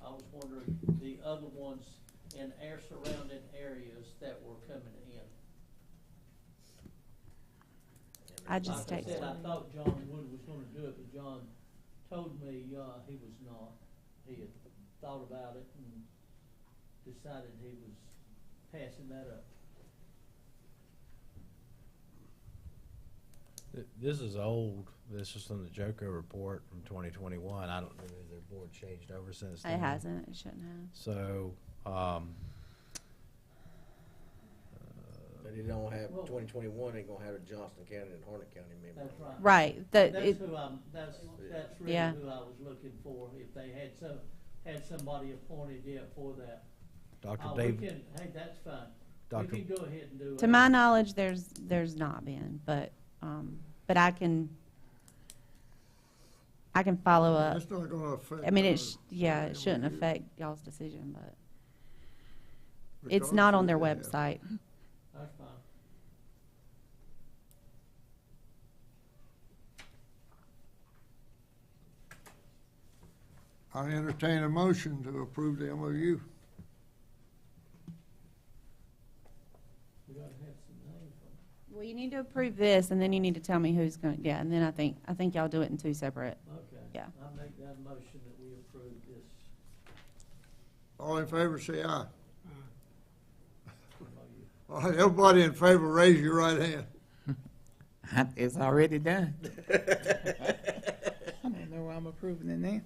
I was wondering the other ones in our surrounding areas that were coming in. I just Like I said, texted I him. thought John Wood was gonna do it, but John told me, he was not. He had thought about it and decided he was passing that up. This is old. This is from the JOCO report from 2021. I don't know if their board changed over since then. It hasn't, it shouldn't have. So, But it don't have, 2021 ain't gonna have a Johnston County and Harnett County member. That's right. Right, That's it- who that's really Yeah. who I was looking for, if they had somebody appointed yet for that. Dr. We Dave, can, hey, that's fine. Dr. We can go ahead and do it. To my knowledge, there's not been, but I can follow up. It's not gonna affect. I mean, our- it shouldn't affect y'all's decision, but it's because not on their we have- website. That's fine. I entertain a motion to approve the MOU. We gotta have some names on it. Well, you need to approve this, and then you need to tell me who's going, yeah, and then I think y'all do it in two separate. Okay. Yeah. I make that motion that we approve this. All in favor, say aye. MOU. All right, everybody in favor, raise your right hand. It's already done. I don't know why I'm approving it now.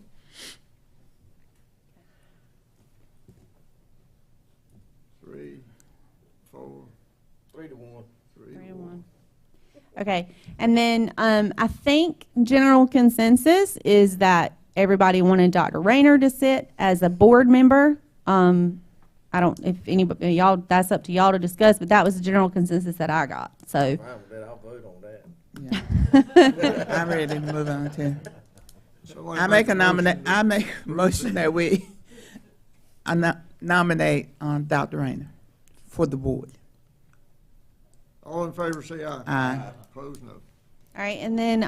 Three, four, 3-1. 3-1. Okay, and then I think general consensus is that everybody wanted Dr. Rayner to sit as a board member. I don't, if anybody, y'all, that's up to y'all to discuss, but that was the general consensus that I got, so. Fine with that, I'll vote on that. Yeah. I'm ready to move on too. Somebody I make a motion to I make a motion that we nominate Dr. Rayner for the board. All in favor, say aye. Aye. Opposed, no. All right, and then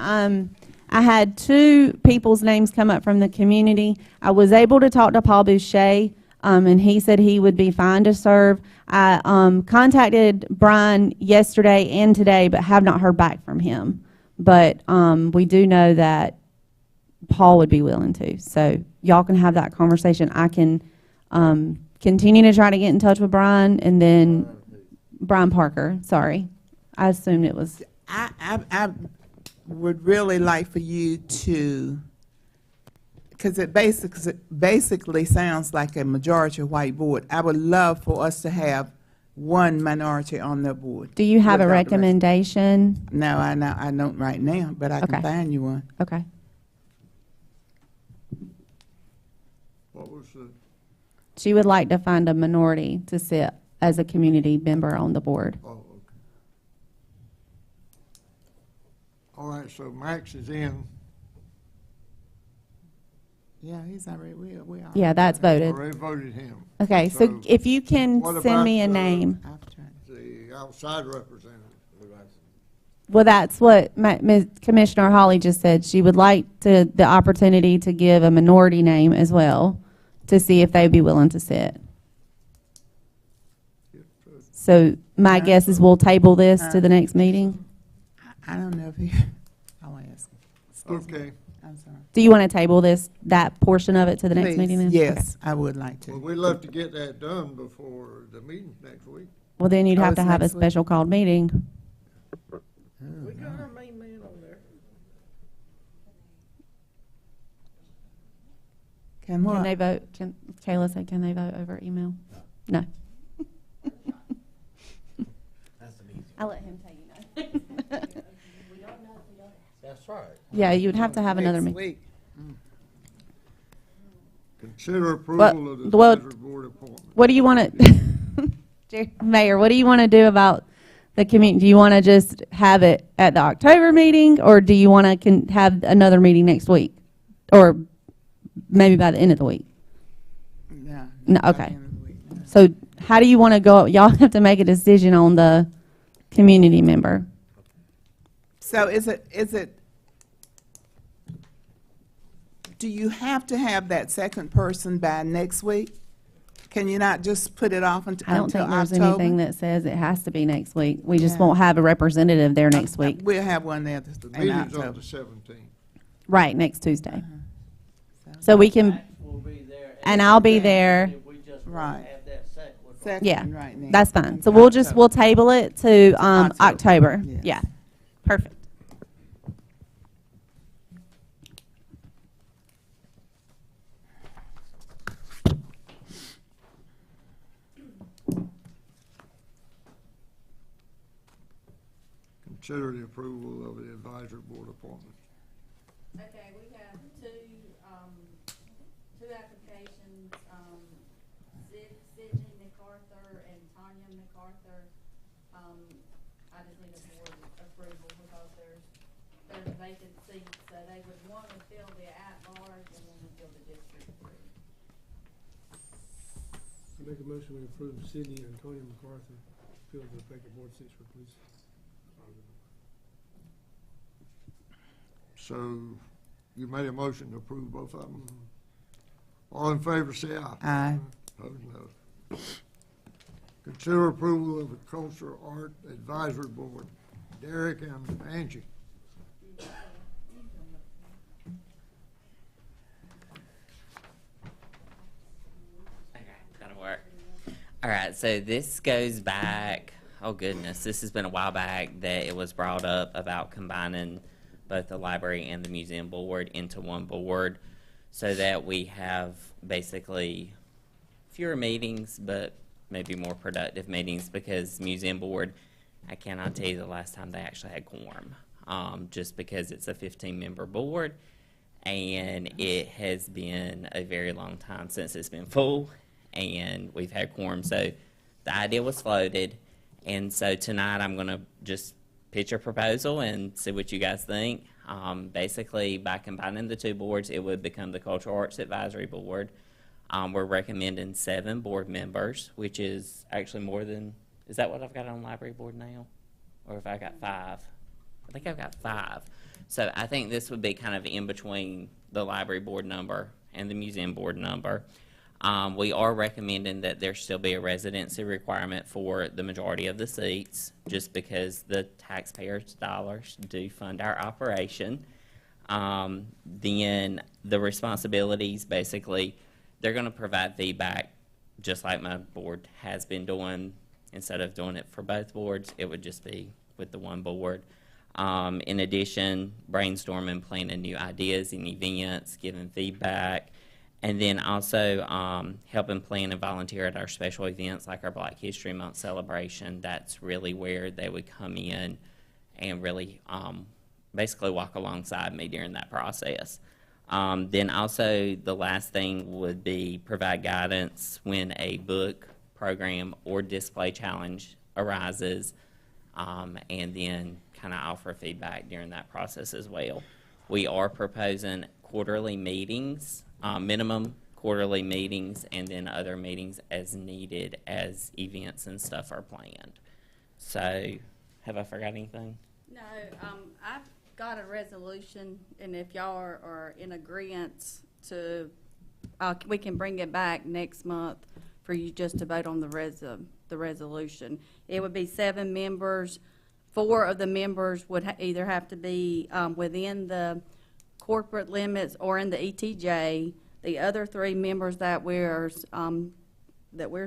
I had two people's names come up from the community. I was able to talk to Paul Boucher, and he said he would be fine to serve. I contacted Brian yesterday and today, but have not heard back from him. But we do know that Paul would be willing to. So y'all can have that conversation. I can continue to try to get in touch with Brian, and then Brian Parker, sorry. I assumed it was. I would really like for you to, because it basically sounds like a majority white board. I would love for us to have one minority on the board. Do you have a with Dr. Rayner. recommendation? No, I don't right now, but I Okay. can find you one. Okay. What was the, She would like to find a minority to sit as a community member on the board. oh, okay. All right, so Max is in. Yeah, he's already, we are. Yeah, that's voted. Already voted him. Okay, so if you can What send me a about, name. The outside representative. Well, that's what Ms. Commissioner Hawley just said. She would like the opportunity to give a minority name as well to see if they'd be willing to sit. So my guess is we'll table this to the next meeting. I don't know if he, I'll ask. Excuse me. Okay. I'm sorry. Do you want to table that portion of it to the next Please, meeting then? yes, I would like to. Well, we'd love to get that done before the meeting next week. Well, then you'd Oh, have it's to have a next week? special called meeting. We got our main man on there. Can Can they vote? Kayla said, can they vote over email? No. I'll let him tell you no. That's right. Yeah, you'd have to have another Next meeting. week. Consider approval of the well, advisory board appointment. What do you want to, Mayor, what do you want to do about the community? Do you want to just have it at the October meeting, or do you want to have another meeting next week? Or maybe by the end of the week? No, okay. So how do you want to go? Y'all have to make a decision on the community member. So is it, do you have to have that second person by next week? Can you not just put it off until I don't October? think there's anything that says it has to be next week. We just Yeah. won't have a representative there next week. We'll have one there The in meeting's on October. the 17th. Right, next Tuesday. So we can, Will be there. and I'll be there. If we just Right. have that second one. Second Yeah, one right now. that's fine. So Okay. we'll table it to October. Yes. Yeah, perfect. Consider the approval of the advisory board appointment. Okay, we have two applications, Sydney MacArthur and Tanya MacArthur. I just need a board approval because there's vacant seats, so they one would fill the at-large and one would fill the district three. I make a motion to approve Sydney and Tony MacArthur fill the vacant board seats for police. So you made a motion to approve both of them. All in favor, say aye. Aye. Opposed, no. Consider approval of the Cultural Art Advisory Board, Derek and Angie. Okay, that'll work. All right, so this goes back, oh goodness, this has been a while back that it was brought up about combining both the library and the museum board into one board so that we have basically fewer meetings, but maybe more productive meetings, because museum board, I cannot tell you the last time they actually had quorum, just because it's a 15-member board, and it has been a very long time since it's been full, and we've had quorum. So the idea was floated, and so tonight I'm going to just pitch a proposal and see what you guys think. Basically, by combining the two boards, it would become the Cultural Arts Advisory Board. We're recommending 7 board members, which is actually more than, is that what I've got on library board now? Or if I got 5? I think I've got 5. So I think this would be kind of in between the library board number and the museum board number. We are recommending that there still be a residency requirement for the majority of the seats, just because the taxpayers' dollars do fund our operation. Then the responsibilities, basically, they're going to provide feedback just like my board has been doing. Instead of doing it for both boards, it would just be with the one board. In addition, brainstorming, planning new ideas and events, giving feedback, and then also helping plan and volunteer at our special events like our Black History Month celebration. That's really where they would come in and really basically walk alongside me during that process. Then also the last thing would be provide guidance when a book, program, or display challenge arises, and then kind of offer feedback during that process as well. We are proposing quarterly meetings, minimum quarterly meetings, and then other meetings as needed as events and stuff are planned. So, have I forgot anything? No, I've got a resolution, and if y'all are in agreement to, we can bring it back next month for you just to vote on the resolution. It would be 7 members. 4 of the members would either have to be within the corporate limits or in the ETJ. The other 3 members that we're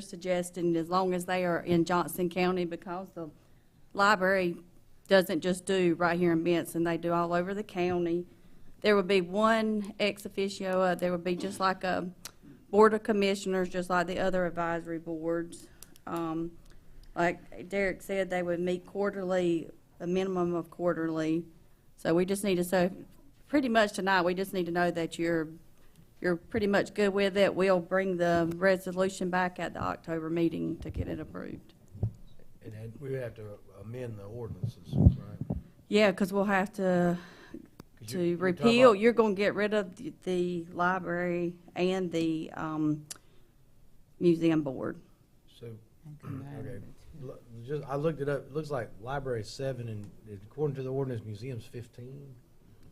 suggesting, as long as they are in Johnson County, because the library doesn't just do right here in Benson, they do all over the county. There would be 1 ex officio. There would be just like a board of commissioners, just like the other advisory boards. Like Derek said, they would meet quarterly, a minimum of quarterly. So we just need to, so pretty much tonight, we just need to know that you're pretty much good with it. We'll bring the resolution back at the October meeting to get it approved. And then we would have to amend the ordinances, right? Yeah, because we'll have to repeal, you're going to get rid of the library and the museum board. So, okay, I looked it up. It looks like library's 7, and according to the ordinance, museum's 15.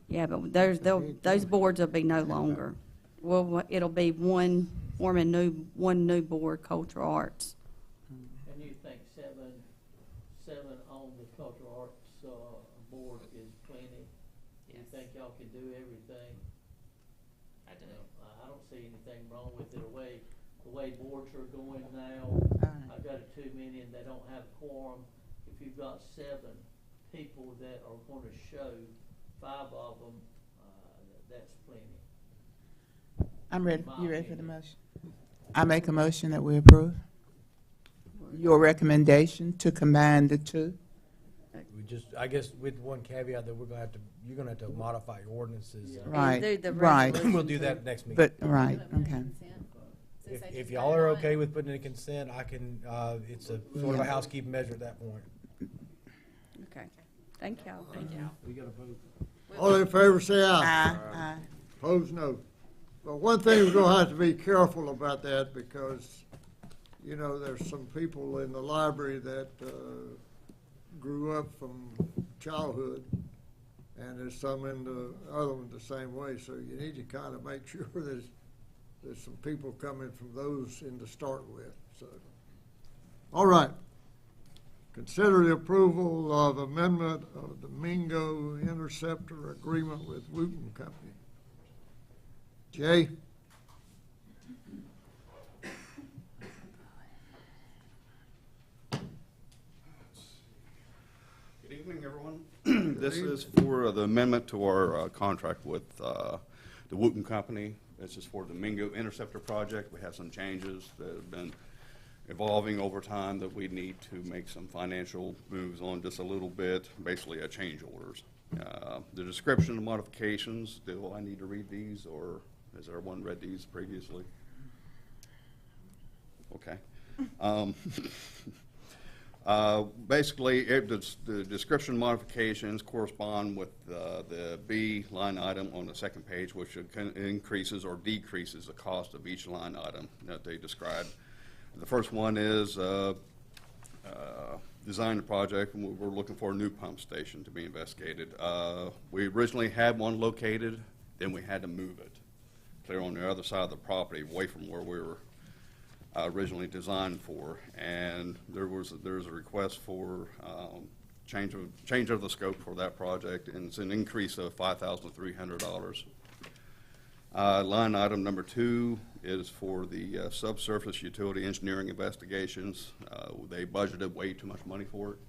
Yeah, but those boards will be no longer well, it'll be one new board, cultural arts. And you think seven on the cultural arts, board is plenty? You Yes. think y'all can do everything? I do. I don't see anything wrong with it, the way boards are going now. Alright. I've got a 2 million, they don't have quorum. If you've got 7 people that are gonna show, 5 of them, that's plenty. I'm ready. My You ready for the opinion. motion? I make a motion that we approve. Your recommendation to combine the two? We just, I guess with one caveat that you're gonna have to modify your ordinances. Yeah. Right, do the right. resolution. We'll do that next meeting. But, right, okay. If y'all are okay with putting in a consent, I can, it's a sort of a housekeeping measure at that point. Okay, thank y'all. Thank y'all. We gotta vote. All in favor, say aye. Aye. Opposed, no. But one thing we're gonna have to be careful about that because, you know, there's some people in the library that grew up from childhood, and there's some in the other one the same way. So you need to kind of make sure there's some people coming from those in to start with. So, all right. Consider the approval of amendment of the Mingo Interceptor Agreement with Wooten Company. Jay? Good evening, everyone. This is for the amendment to our contract with the Wooten Company. This is for the Mingo Interceptor project. We have some changes that have been evolving over time that we need to make some financial moves on just a little bit, basically a change orders. The description of modifications, do I need to read these, or has everyone read these previously? Okay. Basically, the description modifications correspond with the B line item on the second page, which increases or decreases the cost of each line item that they describe. The first one is design the project, and we're looking for a new pump station to be investigated. We originally had one located, then we had to move it clear on the other side of the property, away from where we were originally designed for, and there's a request for change of the scope for that project, and it's an increase of $5,300. Line item number 2 is for the subsurface utility engineering investigations. They budgeted way too much money for it,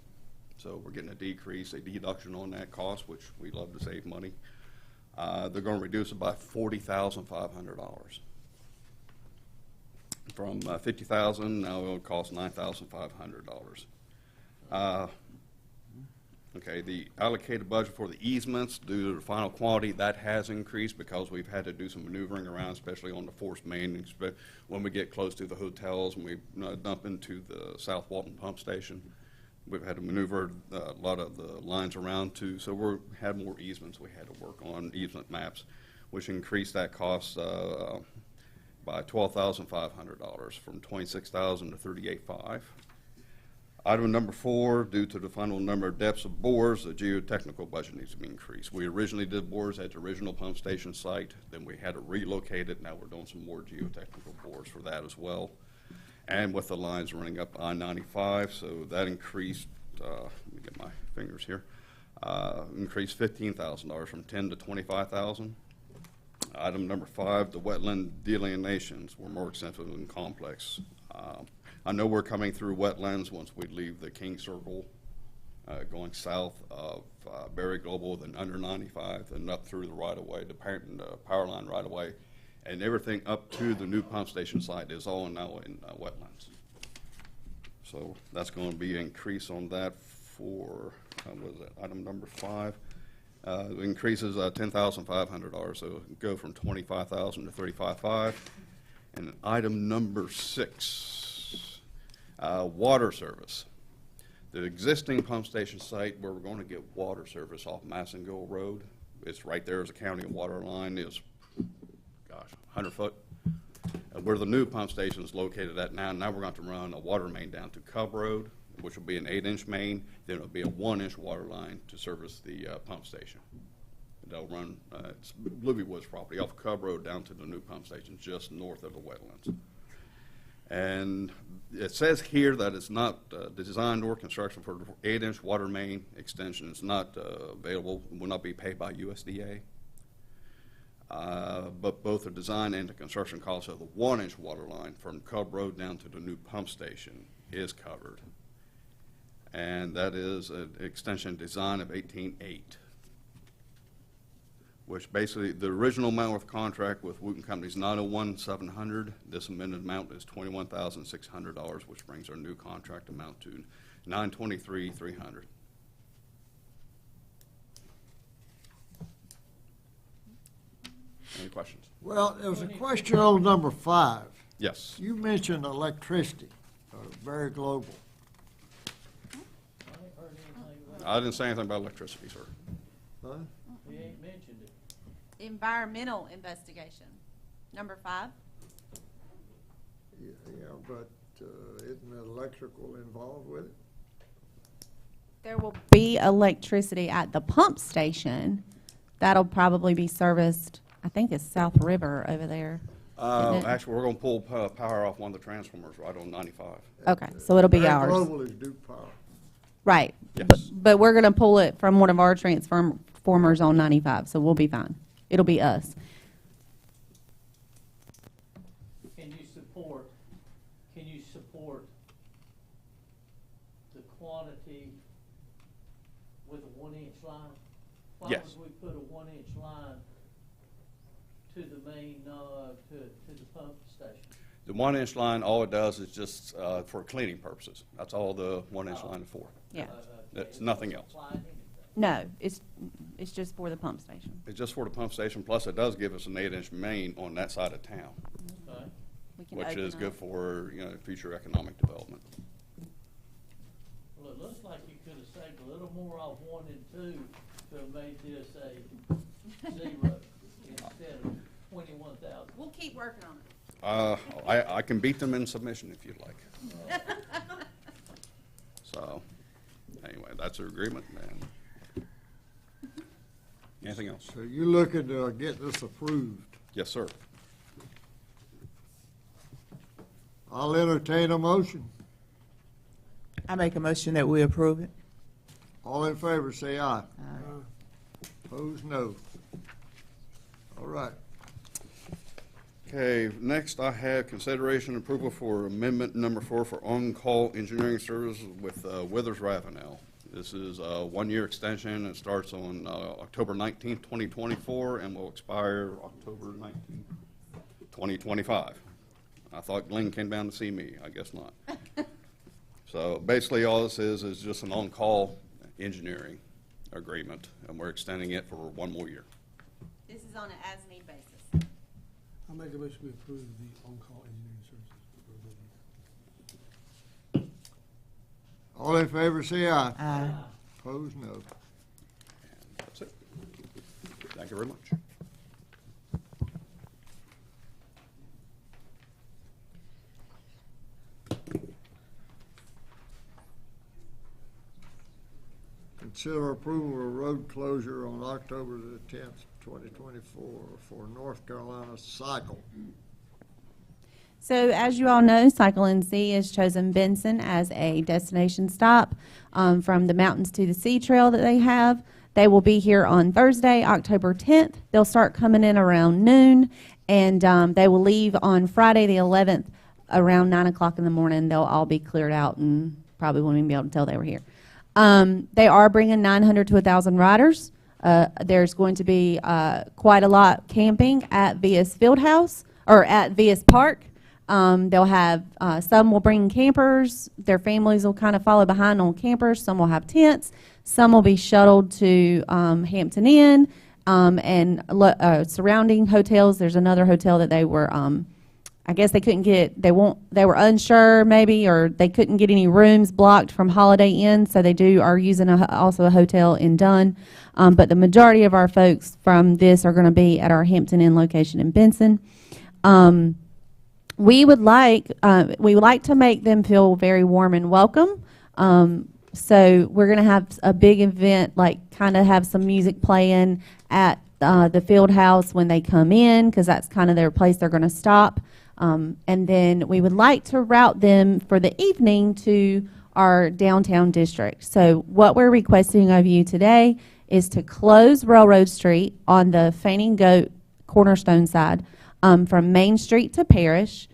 so we're getting a deduction on that cost, which we love to save money. They're going to reduce it by $40,500. From $50,000, now it'll cost $9,500. Okay, the allocated budget for the easements due to the final quantity, that has increased because we've had to do some maneuvering around, especially on the force main, when we get close to the hotels and we dump into the South Walton pump station. We've had to maneuver a lot of the lines around too, so we had more easements we had to work on, easement maps, which increased that cost by $12,500 from $26,000 to $38,500. Item number 4, due to the final number of depths of bores, the geotechnical budget needs to be increased. We originally did bores at the original pump station site, then we had to relocate it. Now we're doing some more geotechnical bores for that as well. And with the lines running up I-95, so that increased, let me get my fingers here, increased $15,000 from $10,000 to $25,000. Item number 5, the wetland delineations were more extensive and complex. I know we're coming through wetlands once we leave the King Circle, going south of Berry Global, then under 95, and up through the right-of-way, the power line right-of-way, and everything up to the new pump station site is all now in wetlands. So that's going to be an increase on that for, what is that, item number 5. The increase is $10,500, so it'll go from $25,000 to $35,500. And item number 6. Water service. The existing pump station site where we're going to get water service off Massengill Road, it's right there as a county water line, is, gosh, 100 foot. Where the new pump station is located at now we're going to run a water main down to Cub Road, which will be an 8-inch main, then it'll be a 1-inch water line to service the pump station. They'll run, it's Bluey Woods property off Cub Road down to the new pump station just north of the wetlands. And it says here that it's not designed or construction for 8-inch water main extension. It's not available, will not be paid by USDA. But both the design and the construction cost of the 1-inch water line from Cub Road down to the new pump station is covered. And that is an extension design of 18.8, which basically, the original amount of contract with Wooten Company is $901,700. This amended amount is $21,600, which brings our new contract amount to $923,300. Any questions? Well, there was a question on number 5. Yes. You mentioned electricity, very global. I didn't say anything about electricity, sir. Huh? He ain't mentioned it. Environmental investigation, number 5. Yeah, but isn't electrical involved with it? There will be electricity at the pump station. That'll probably be serviced, I think it's South River over there. isn't it? Actually, we're going to pull power off one of the transformers right on 95. Okay, so it'll be Very ours. global is Duke Power. Right. Yes. But we're going to pull it from one of our transformers on 95, so we'll be fine. It'll be us. Can you support the quantity with a 1-inch line? Why Yes. would we put a 1-inch line to the main, to the pump station? The 1-inch line, all it does is just for cleaning purposes. That's all the 1-inch line is for. Yeah. It's nothing else. No, it's just for the pump station. It's just for the pump station, plus it does give us an 8-inch main on that side of town, Okay. We can which open is good up. for, future economic development. Well, it looks like you could have saved a little more off 1 and 2 to have made this a 0 instead of 21,000. We'll keep working on it. I can beat them in submission if you'd like. So, anyway, that's our agreement, and anything else? So you're looking to get this approved. Yes, sir. I'll entertain a motion. I make a motion that we approve it. All in favor, say aye. Opposed, no. All right. Okay, next I have consideration and approval for amendment number 4 for on-call engineering services with Withers Ravenel. This is a 1-year extension. It starts on October 19th, 2024, and will expire October 19th, 2025. I thought Glenn came down to see me. I guess not. So basically, all this is just an on-call engineering agreement, and we're extending it for 1 more year. This is on an as-need basis. I'll make a motion we approve the on-call engineering services. All in favor, say aye. Aye. Opposed, no. And that's it. Thank you very much. Consider approval of road closure on October the 10th, 2024 for North Carolina Cycle. So as you all know, Cycle NC has chosen Benson as a destination stop from the mountains to the sea trail that they have. They will be here on Thursday, October 10th. They'll start coming in around noon, and they will leave on Friday the 11th around 9 o'clock in the morning. They'll all be cleared out and probably won't even be able to tell they were here. They are bringing 900 to 1,000 riders. There's going to be quite a lot camping at VS Fieldhouse, or at VS Park. They'll have, some will bring campers. Their families will kind of follow behind on campers. Some will have tents. Some will be shuttled to Hampton Inn and surrounding hotels. There's another hotel that they were, I guess they couldn't get, they were unsure maybe, or they couldn't get any rooms blocked from Holiday Inn, so they are using also a hotel in Dunn. But the majority of our folks from this are going to be at our Hampton Inn location in Benson. We would like to make them feel very warm and welcome. So we're going to have a big event, like kind of have some music playing at the field house when they come in, because that's kind of their place they're going to stop. And then we would like to route them for the evening to our downtown district. So what we're requesting of you today is to close Railroad Street on the Fainting Goat Cornerstone side from Main Street to Parish.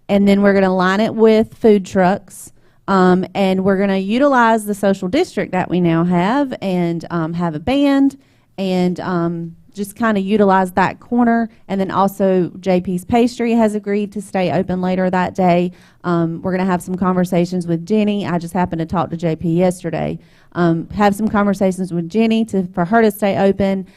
And then we're going to line it with food trucks. And we're going to utilize the social district that we now have and have a band and just kind of utilize that corner. And then also JP's Pastry has agreed to stay open later that day. We're going to have some conversations with Jenny. I just happened to talk to JP yesterday. Have some conversations with Jenny for her to stay open,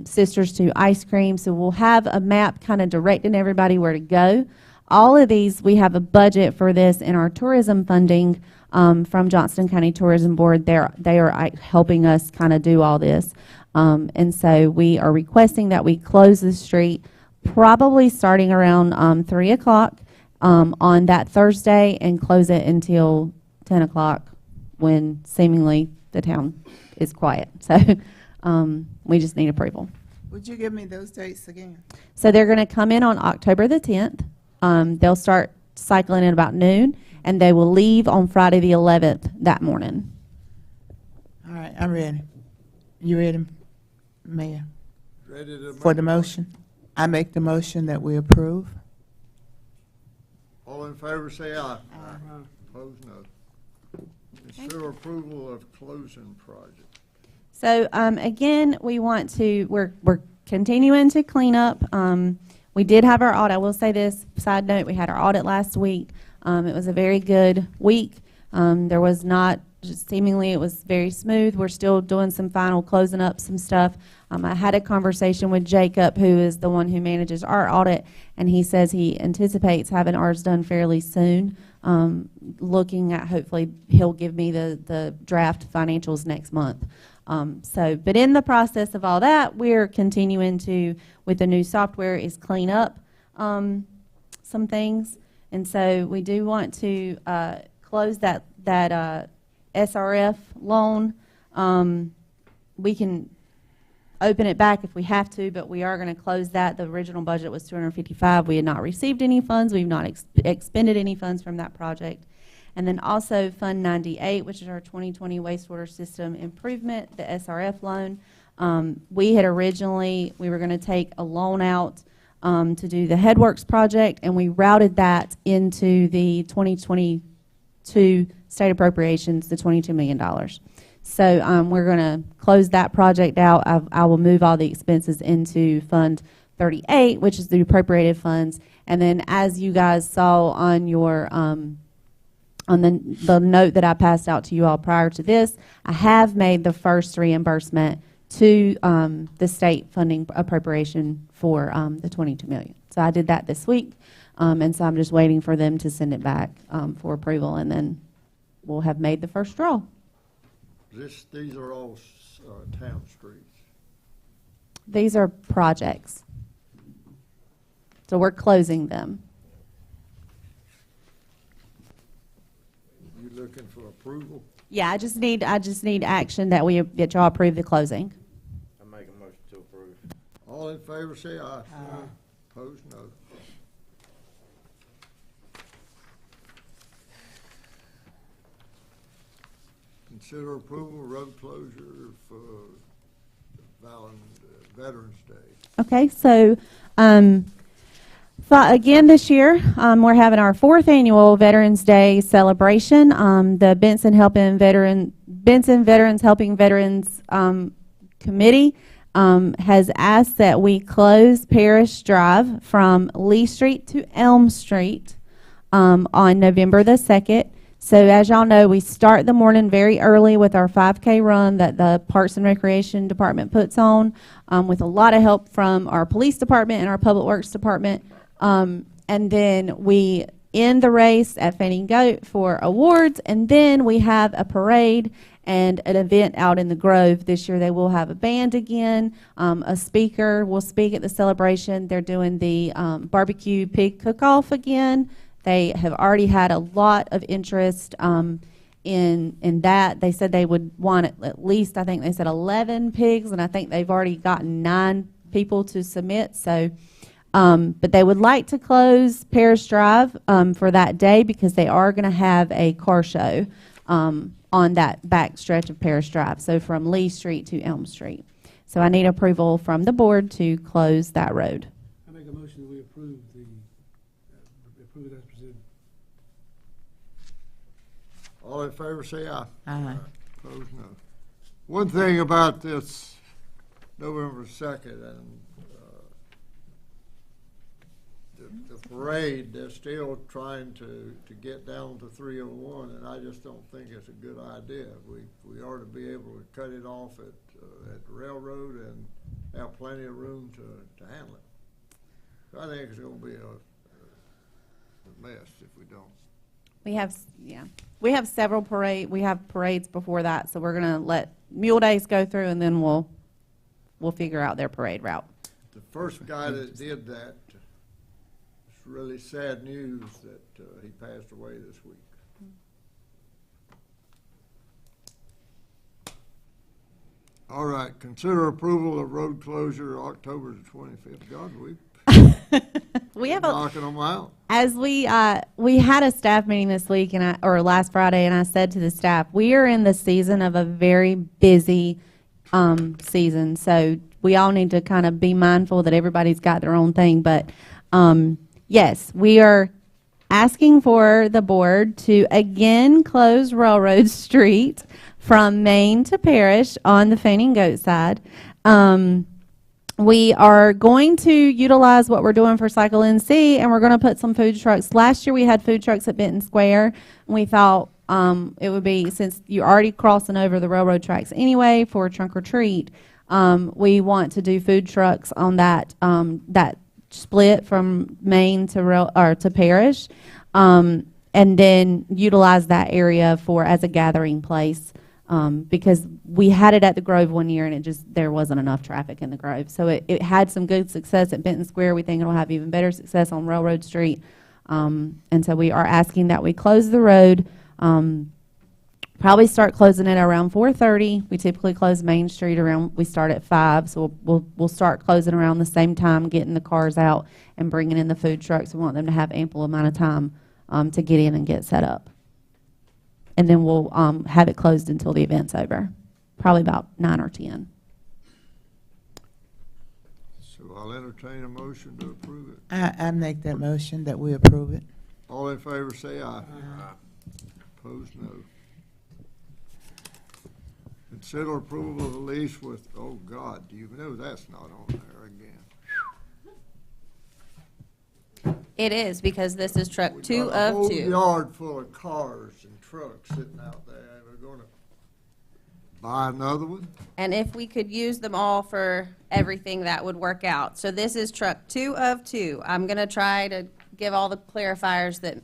Sisters to Ice Cream. So we'll have a map kind of directing everybody where to go. All of these, we have a budget for this in our tourism funding from Johnston County Tourism Board. They are helping us kind of do all this. And so we are requesting that we close the street probably starting around 3 o'clock on that Thursday and close it until 10 o'clock when seemingly the town is quiet. So we just need approval. Would you give me those dates again? So they're going to come in on October the 10th. They'll start cycling at about noon, and they will leave on Friday the 11th that morning. All right, I'm ready. You ready, Mayor? Ready to For the motion? I make the motion that we approve. All in favor, say aye. Aye. Opposed, no. Consider approval of closing project. So again, we're continuing to clean up. We did have our audit. I will say this, side note, we had our audit last week. It was a very good week. There was not, just seemingly it was very smooth. We're still doing some final closing up some stuff. I had a conversation with Jacob, who is the one who manages our audit, and he says he anticipates having ours done fairly soon. Looking at, hopefully he'll give me the draft financials next month. But in the process of all that, we're continuing to, with the new software, is clean up some things. And so we do want to close that SRF loan. We can open it back if we have to, but we are going to close that. The original budget was $255. We had not received any funds. We've not expended any funds from that project. And then also Fund 98, which is our 2020 wastewater system improvement, the SRF loan. We were going to take a loan out to do the Headworks project, and we routed that into the 2022 state appropriations, the $22 million. So we're going to close that project out. I will move all the expenses into Fund 38, which is the appropriated funds. And then as you guys saw on your on the note that I passed out to you all prior to this, I have made the first reimbursement to the state funding appropriation for the $22 million. So I did that this week, and so I'm just waiting for them to send it back for approval, and then we'll have made the first draw. These are all town streets. These are projects. So we're closing them. You looking for approval? Yeah, I just need action that y'all approve the closing. I make a motion to approve. All in favor, say aye. Aye. Opposed, no. Consider approval of road closure for Veterans Day. Okay, so again this year, we're having our 4th annual Veterans Day celebration. The Benson Veterans Helping Veterans Committee has asked that we close Parish Drive from Lee Street to Elm Street on November the 2nd. So as y'all know, we start the morning very early with our 5K run that the Parks and Recreation Department puts on with a lot of help from our police department and our public works department. And then we end the race at Fainting Goat for awards, and then we have a parade and an event out in the Grove. This year they will have a band again. A speaker will speak at the celebration. They're doing the barbecue pig cook-off again. They have already had a lot of interest in that. They said they would want at least, I think they said 11 pigs, and I think they've already gotten 9 people to submit. So, but they would like to close Parish Drive for that day because they are going to have a car show on that back stretch of Parish Drive, so from Lee Street to Elm Street. So I need approval from the board to close that road. I make a motion that we approve it as presented. All in favor, say aye. Aye. Opposed, no. One thing about this November 2nd and the parade, they're still trying to get down to 301, and I just don't think it's a good idea. We ought to be able to cut it off at the railroad and have plenty of room to handle it. So I think it's going to be a mess if we don't. We have several we have parades before that, so we're going to let Mule Days go through, and then we'll figure out their parade route. The first guy that did that, it's really sad news that he passed away this week. All right, consider approval of road closure October the 25th. God, we have knocking them out. As we had a staff meeting this week or last Friday, and I said to the staff, we are in the season of a very busy season, so we all need to kind of be mindful that everybody's got their own thing. But yes, we are asking for the board to again close Railroad Street from Main to Parish on the Fainting Goat side. We are going to utilize what we're doing for Cycle NC, and we're going to put some food trucks. Last year we had food trucks at Benton Square, and we thought it would be, since you're already crossing over the railroad tracks anyway for trunk or treat, we want to do food trucks on that that split from Main to Parish, and then utilize that area as a gathering place. Because we had it at the Grove one year, and there wasn't enough traffic in the Grove. So it had some good success at Benton Square. We think it'll have even better success on Railroad Street. And so we are asking that we close the road, probably start closing it around 4:30. We typically close Main Street we start at 5, so we'll start closing around the same time, getting the cars out and bringing in the food trucks. We want them to have ample amount of time to get in and get set up. And then we'll have it closed until the event's over, probably about 9 or 10. So I'll entertain a motion to approve it. I make that motion that we approve it. All in favor, say aye. Opposed, no. Consider approval of the lease with, oh God, do you know that's not on there again? It is, because this is truck We 2 got a of whole 2. yard full of cars and trucks sitting out there, and we're gonna buy another one? And if we could use them all for everything, that would work out. So this is truck 2 of 2. I'm going to try to give all the clarifiers that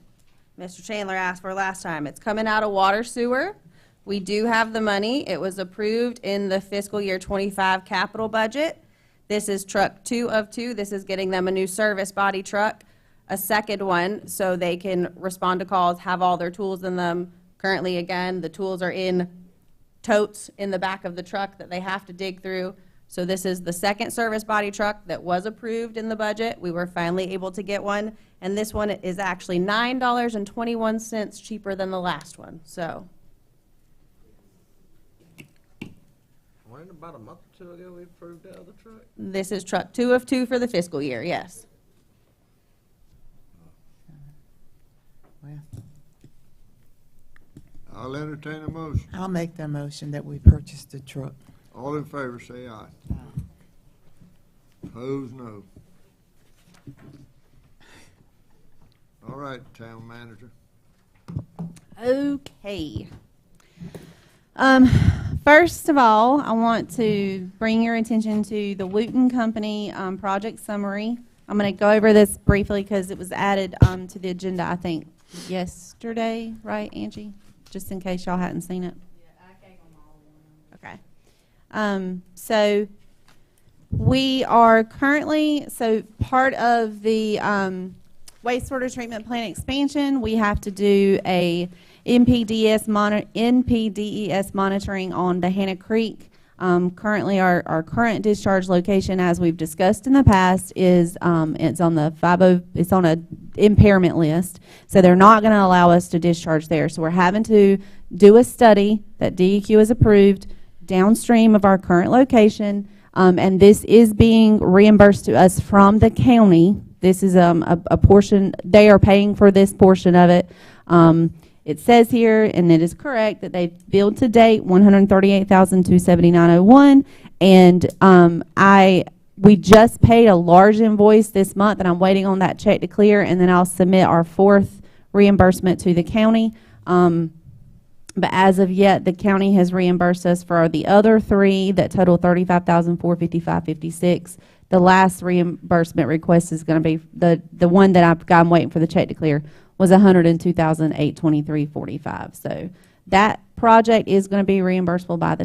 Mr. Chandler asked for last time. It's coming out of water sewer. We do have the money. It was approved in the fiscal year 25 capital budget. This is truck 2 of 2. This is getting them a new service body truck, a second one, so they can respond to calls, have all their tools in them. Currently, again, the tools are in totes in the back of the truck that they have to dig through. So this is the second service body truck that was approved in the budget. We were finally able to get one, and this one is actually $9.21 cheaper than the last one. So Wasn't it about a month or two ago we approved that other truck? this is truck 2 of 2 for the fiscal year, yes. Well, I'll entertain a motion. I'll make that motion that we purchase the truck. All in favor, say aye. Opposed, no. All right, town manager. Okay. First of all, I want to bring your attention to the Wooten Company project summary. I'm going to go over this briefly because it was added to the agenda, I think, yesterday, right, Angie? Just in case y'all hadn't seen it. Yeah, I gave them all one. Okay. So we are currently, part of the wastewater treatment plant expansion, we have to do a NPDES monitoring on the Hannah Creek. Currently, our current discharge location, as we've discussed in the past, is it's on the it's on a impairment list. So they're not going to allow us to discharge there. So we're having to do a study that DEQ has approved downstream of our current location, and this is being reimbursed to us from the county. This is a portion, they are paying for this portion of it. It says here, and it is correct, that they've billed to date $138,279.01, and we just paid a large invoice this month, and I'm waiting on that check to clear, and then I'll submit our 4th reimbursement to the county. But as of yet, the county has reimbursed us for the other 3 that total $35,455.56. The last reimbursement request is going to be the one that I'm waiting for the check to clear was $102,823.45. So that project is going to be reimbursable by the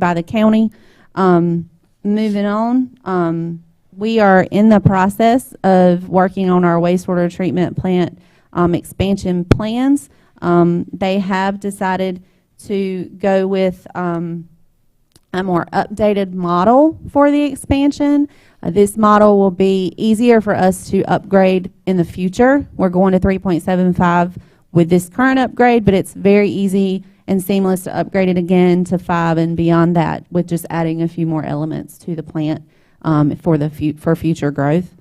by the county. Moving on, we are in the process of working on our wastewater treatment plant expansion plans. They have decided to go with a more updated model for the expansion. This model will be easier for us to upgrade in the future. We're going to 3.75 with this current upgrade, but it's very easy and seamless to upgrade it again to 5 and beyond that with just adding a few more elements to the plant for future growth.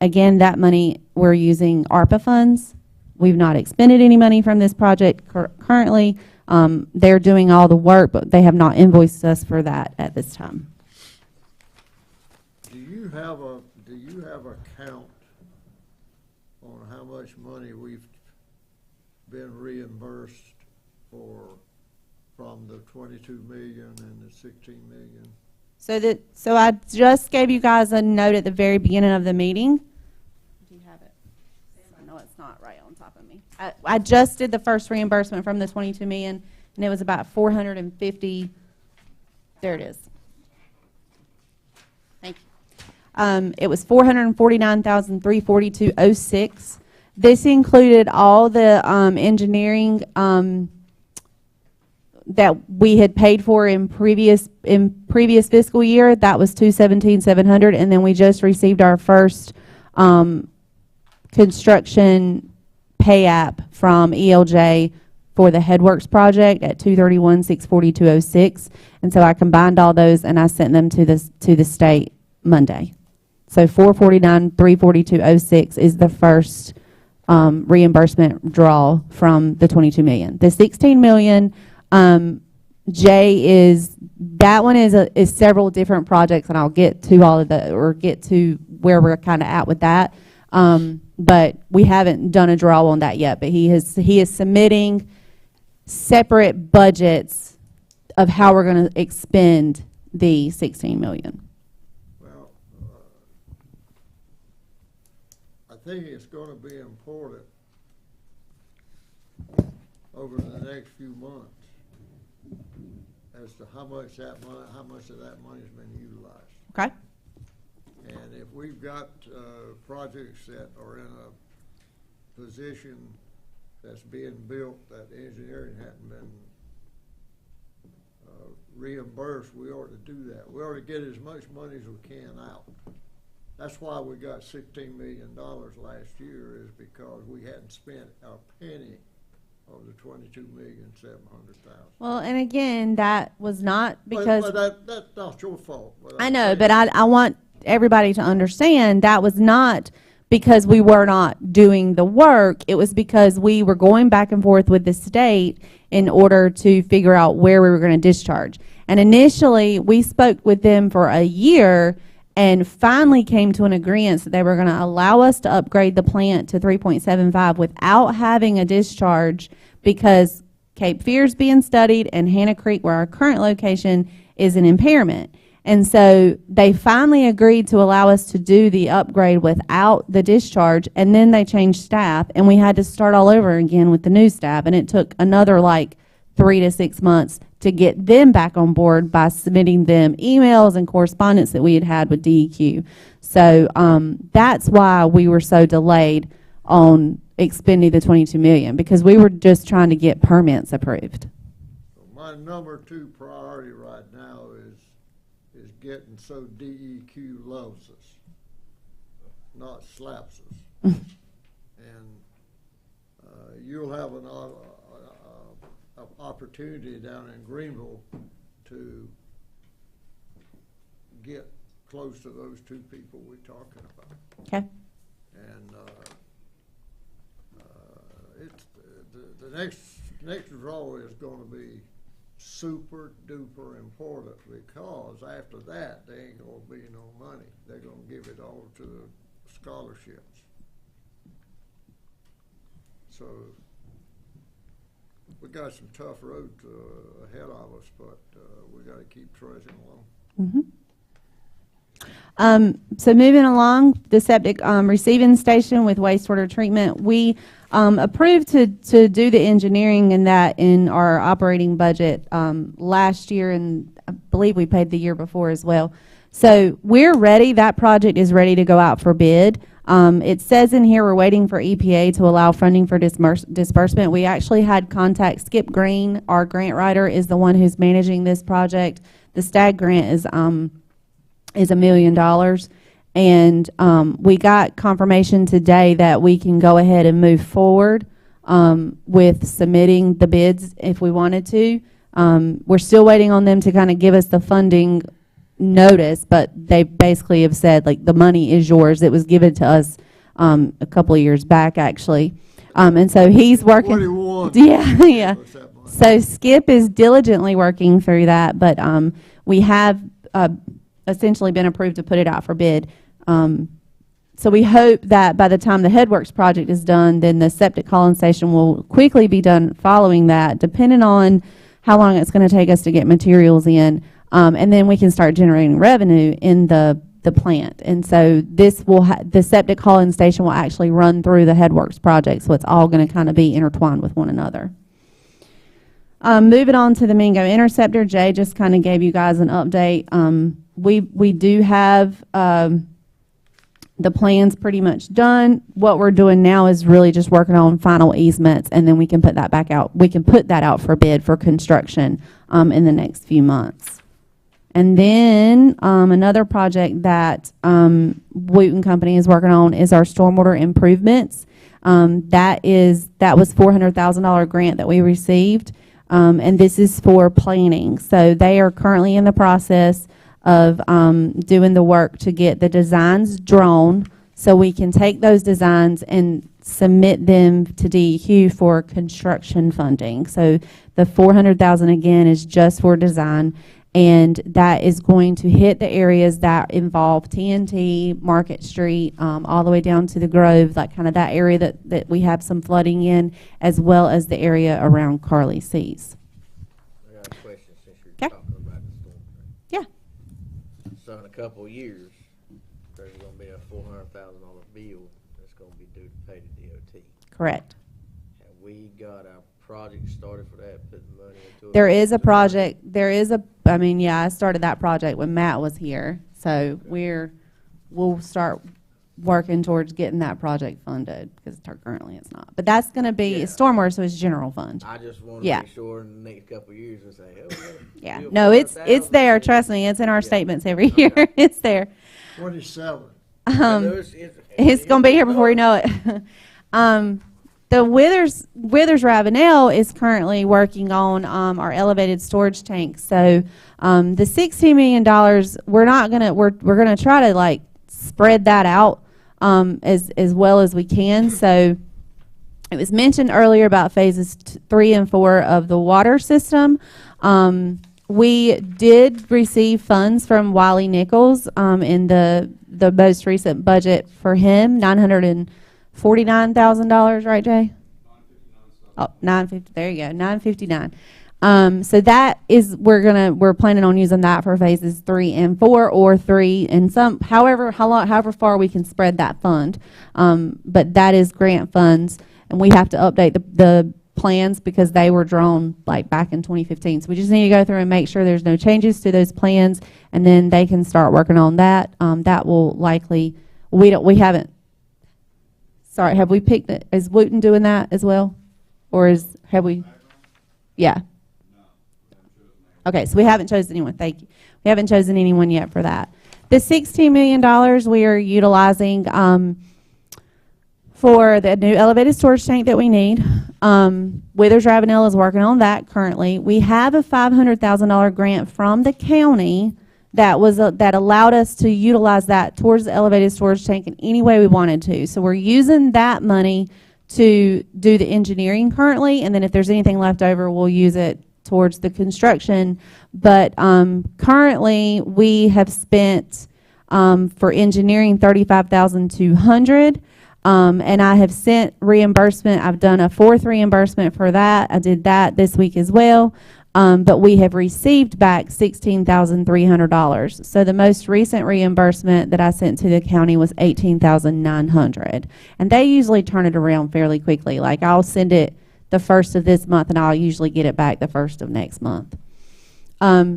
Again, that money, we're using ARPA funds. We've not expended any money from this project currently. They're doing all the work, but they have not invoiced us for that at this time. Do you have a count on how much money we've been reimbursed from the 22 million and the 16 million? So I just gave you guys a note at the very beginning of the meeting. Do you have it? I know it's not right on top of me. I just did the first reimbursement from the 22 million, and it was about 450. There it is. Thank you. It was $449,342.06. This included all the engineering that we had paid for in previous fiscal year. That was $217,700, and then we just received our first construction pay app from ELJ for the Headworks project at $231,642.06, and so I combined all those and I sent them to the state Monday. So $449,342.06 is the first reimbursement draw from the 22 million. The 16 million, Jay, that one is several different projects, and I'll get to all of get to where we're kind of at with that. But we haven't done a draw on that yet. But he is submitting separate budgets of how we're going to expend the 16 million. Well, I think it's going to be important over the next few months as to how much of that money's been utilized. Okay. And if we've got projects that are in a position that's being built that the engineering hadn't been reimbursed, we ought to do that. We ought to get as much money as we can out. That's why we got $16 million last year, is because we hadn't spent a penny of the $22,700,000. Well, and again, that was not because but that's not your fault. I know, but I want everybody to understand that was not because we were not doing the work. It was because we were going back and forth with the state in order to figure out where we were going to discharge. And initially, we spoke with them for a year and finally came to an agreement that they were going to allow us to upgrade the plant to 3.75 without having a discharge, because Cape Fear's being studied and Hannah Creek, where our current location, is an impairment. And so they finally agreed to allow us to do the upgrade without the discharge, and then they changed staff, and we had to start all over again with the new staff, and it took another 3 to 6 months to get them back on board by submitting them emails and correspondence that we had with DEQ. So that's why we were so delayed on expending the 22 million, because we were just trying to get permits approved. So my number 2 priority right now is getting so DEQ loves us, not slaps us. And you'll have an opportunity down in Greenville to get close to those 2 people we're talking about. Okay. And it's the next draw is going to be super duper important, because after that there ain't going to be no money. They're going to give it all to the scholarships. So we got some tough road ahead of us, but we got to keep trudging along. So moving along, the septic receiving station with wastewater treatment, we approved to do the engineering and that in our operating budget last year, and I believe we paid the year before as well. So we're ready. That project is ready to go out for bid. It says in here we're waiting for EPA to allow funding for disbursement. We actually had contact Skip Green, our grant writer, is the one who's managing this project. The STAG grant is $1 million, and we got confirmation today that we can go ahead and move forward with submitting the bids if we wanted to. We're still waiting on them to kind of give us the funding notice, but they basically have said, like, the money is yours. It was given to us a couple of years back, actually. And so he's working. Yeah. So Skip is diligently working through that, but we have essentially been approved to put it out for bid. So we hope that by the time the Headworks project is done, then the septic column station will quickly be done following that, depending on how long it's going to take us to get materials in. And then we can start generating revenue in the plant. And so this will the septic hauling station will actually run through the Headworks project, so it's all going to kind of be intertwined with one another. Moving on to the Mingo Interceptor, Jay just kind of gave you guys an update. We do have the plans pretty much done. What we're doing now is really just working on final easements, and then we can put that back out. We can put that out for bid for construction in the next few months. And then another project that Wooten Company is working on is our stormwater improvements. That was $400,000 grant that we received, and this is for planning. So they are currently in the process of doing the work to get the designs drawn, so we can take those designs and submit them to DEQ for construction funding. So the $400,000 again is just for design, and that is going to hit the areas that involve TNT, Market Street, all the way down to the Grove, like kind of that area that we have some flooding in, as well as the area around Carly Seas. I got a question since you're talking about the storm drain. Yeah. So in a couple of years, there's going to be a $400,000 bill that's going to be due to pay to DOT. Correct. Have we got a project started for that, putting money into it? There is a project. I started that project when Matt was here. So we'll start working towards getting that project funded, because currently it's not. But that's going to be stormwater, so it's general fund. I just want to make sure in the next couple of years we say, yeah. No, it's there. Trust me, it's in our statements every year. It's there. 27. It's going to be here before you know it. The Withers Ravenel is currently working on our elevated storage tank. So the $16 million, we're gonna try to like spread that out as well as we can. So it was mentioned earlier about phases 3 and 4 of the water system. We did receive funds from Wiley Nichols in the most recent budget for him, $949,000, right, Jay? Oh, $950. There you go, $959. So that is we're planning on using that for phases 3 and 4, or 3 and some, however far we can spread that fund. But that is grant funds, and we have to update the plans because they were drawn like back in 2015. So we just need to go through and make sure there's no changes to those plans, and then they can start working on that. That will likely we haven't Sorry, have we picked it? Is Wooten doing that as well? Or have we? Yeah. Okay, so we haven't chosen anyone. Thank you. We haven't chosen anyone yet for that. The $16 million we are utilizing for the new elevated storage tank that we need. Withers Ravenel is working on that currently. We have a $500,000 grant from the county that was that allowed us to utilize that towards the elevated storage tank in any way we wanted to. So we're using that money to do the engineering currently, and then if there's anything left over, we'll use it towards the construction. But currently we have spent for engineering $35,200. And I have sent reimbursement. I've done a 4th reimbursement for that. I did that this week as well. But we have received back $16,300. So the most recent reimbursement that I sent to the county was $18,900. And they usually turn it around fairly quickly. Like I'll send it the 1st of this month and I'll usually get it back the 1st of next month.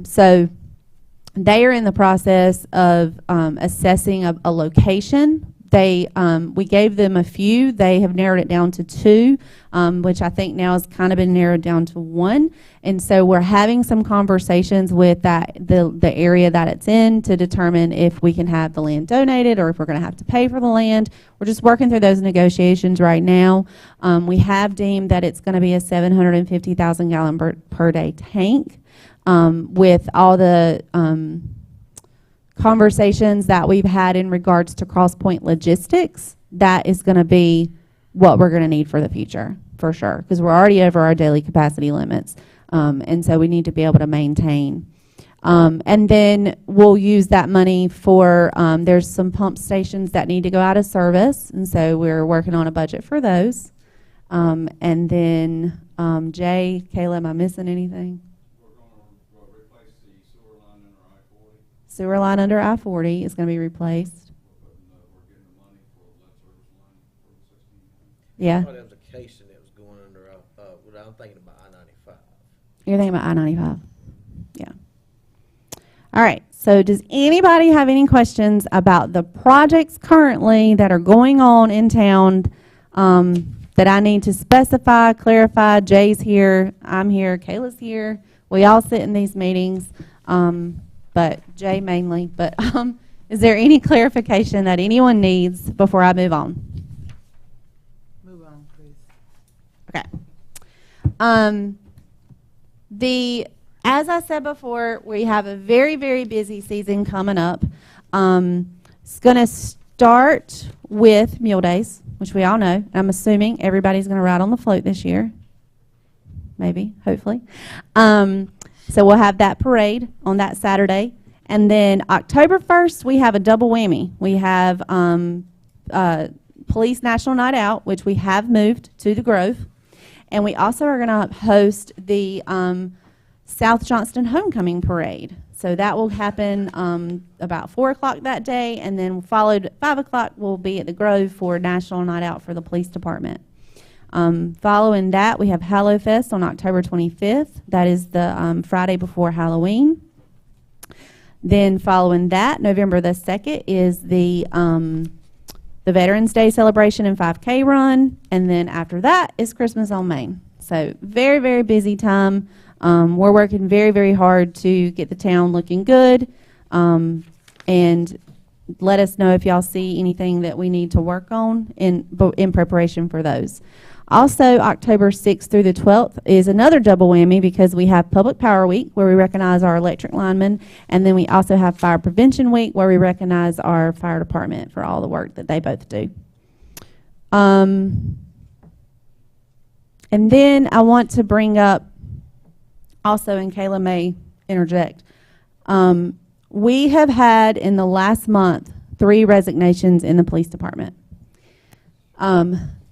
So they are in the process of assessing a location. We gave them a few. They have narrowed it down to 2, which I think now has kind of been narrowed down to 1. And so we're having some conversations with the area that it's in to determine if we can have the land donated or if we're going to have to pay for the land. We're just working through those negotiations right now. We have deemed that it's going to be a 750,000 gallon per day tank with all the conversations that we've had in regards to cross-point logistics. That is going to be what we're going to need for the future, for sure, because we're already over our daily capacity limits, and so we need to be able to maintain. And then we'll use that money for, there's some pump stations that need to go out of service, and so we're working on a budget for those. And then, Jay, Kayla, am I missing anything? Sewer line under I-40 is going to be replaced. Yeah. I thought that was a casing that was going under, I'm thinking about I-95. You're thinking about I-95? Yeah. All right. So does anybody have any questions about the projects currently that are going on in town that I need to specify, clarify? Jay's here. I'm here. Kayla's here. We all sit in these meetings. But Jay mainly. But is there any clarification that anyone needs before I move on? Move on, please. Okay. As I said before, we have a very, very busy season coming up. It's going to start with Mule Days, which we all know. I'm assuming everybody's going to ride on the float this year. Maybe, hopefully. So we'll have that parade on that Saturday. And then October 1st, we have a double whammy. We have Police National Night Out, which we have moved to the Grove. And we also are going to host the South Johnston Homecoming Parade. So that will happen about 4 o'clock that day. And then followed at 5 o'clock, we'll be at the Grove for National Night Out for the police department. Following that, we have Hallow Fest on October 25th. That is the Friday before Halloween. Then following that, November the 2nd is the Veterans Day celebration and 5K run. And then after that is Christmas on Main. So very, very busy time. We're working very, very hard to get the town looking good. And let us know if y'all see anything that we need to work on in preparation for those. Also, October 6th through the 12th is another double whammy because we have Public Power Week where we recognize our electric linemen, and then we also have Fire Prevention Week where we recognize our fire department for all the work that they both do. And then I want to bring up also, and Kayla may interject, we have had in the last month 3 resignations in the police department.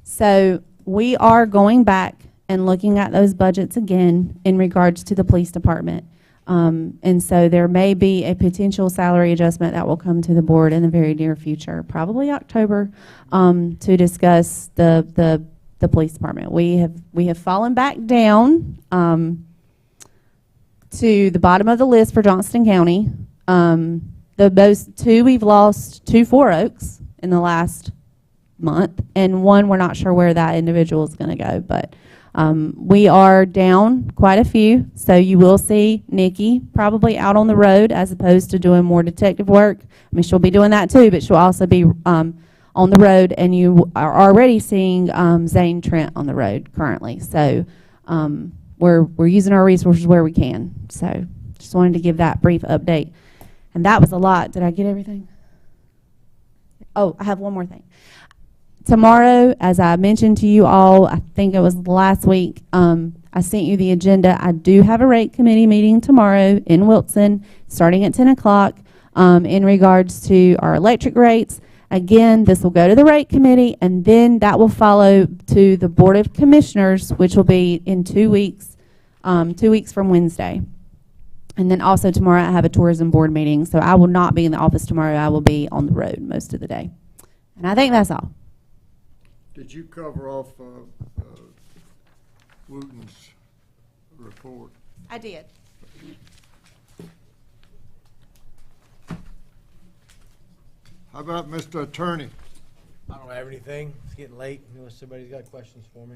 So we are going back and looking at those budgets again in regards to the police department. And so there may be a potential salary adjustment that will come to the board in the very near future, probably October, to discuss the police department. We have fallen back down to the bottom of the list for Johnston County. We've lost 2 4 Oaks in the last month, and one, we're not sure where that individual is going to go, but we are down quite a few, so you will see Nikki probably out on the road as opposed to doing more detective work. I mean, she'll be doing that too, but she'll also be on the road, and you are already seeing Zane Trent on the road currently. So we're using our resources where we can. So just wanted to give that brief update. And that was a lot. Did I get everything? Oh, I have one more thing. Tomorrow, as I mentioned to you all, I think it was last week, I sent you the agenda. I do have a rate committee meeting tomorrow in Wilson, starting at 10 o'clock, in regards to our electric rates. Again, this will go to the rate committee, and then that will follow to the Board of Commissioners, which will be in 2 weeks, 2 weeks from Wednesday. And then also tomorrow I have a tourism board meeting, so I will not be in the office tomorrow. I will be on the road most of the day. And I think that's all. Did you cover off Wooten's report? I did. How about Mr. Attorney? I don't have anything. It's getting late, unless somebody's got questions for me.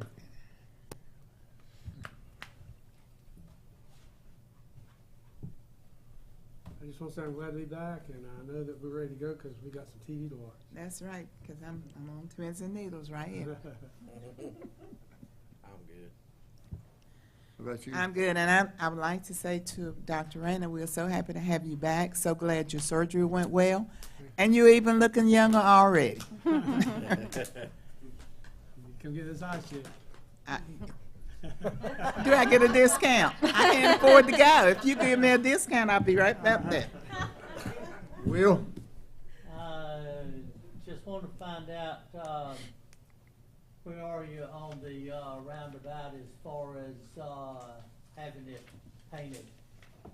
I just want to say I'm glad to be back, and I know that we're ready to go because we got some TV to watch. That's right, because I'm on pins and needles right here. I'm good. How about you? I'm good, and I would like to say to Dr. Rayner, we're so happy to have you back. So glad your surgery went well, and you're even looking younger already. Come get this eye check. Do I get a discount? I can't afford to go. If you give me a discount, I'll be right back there. Will? Just want to find out, where are you on the roundabout as far as having it painted?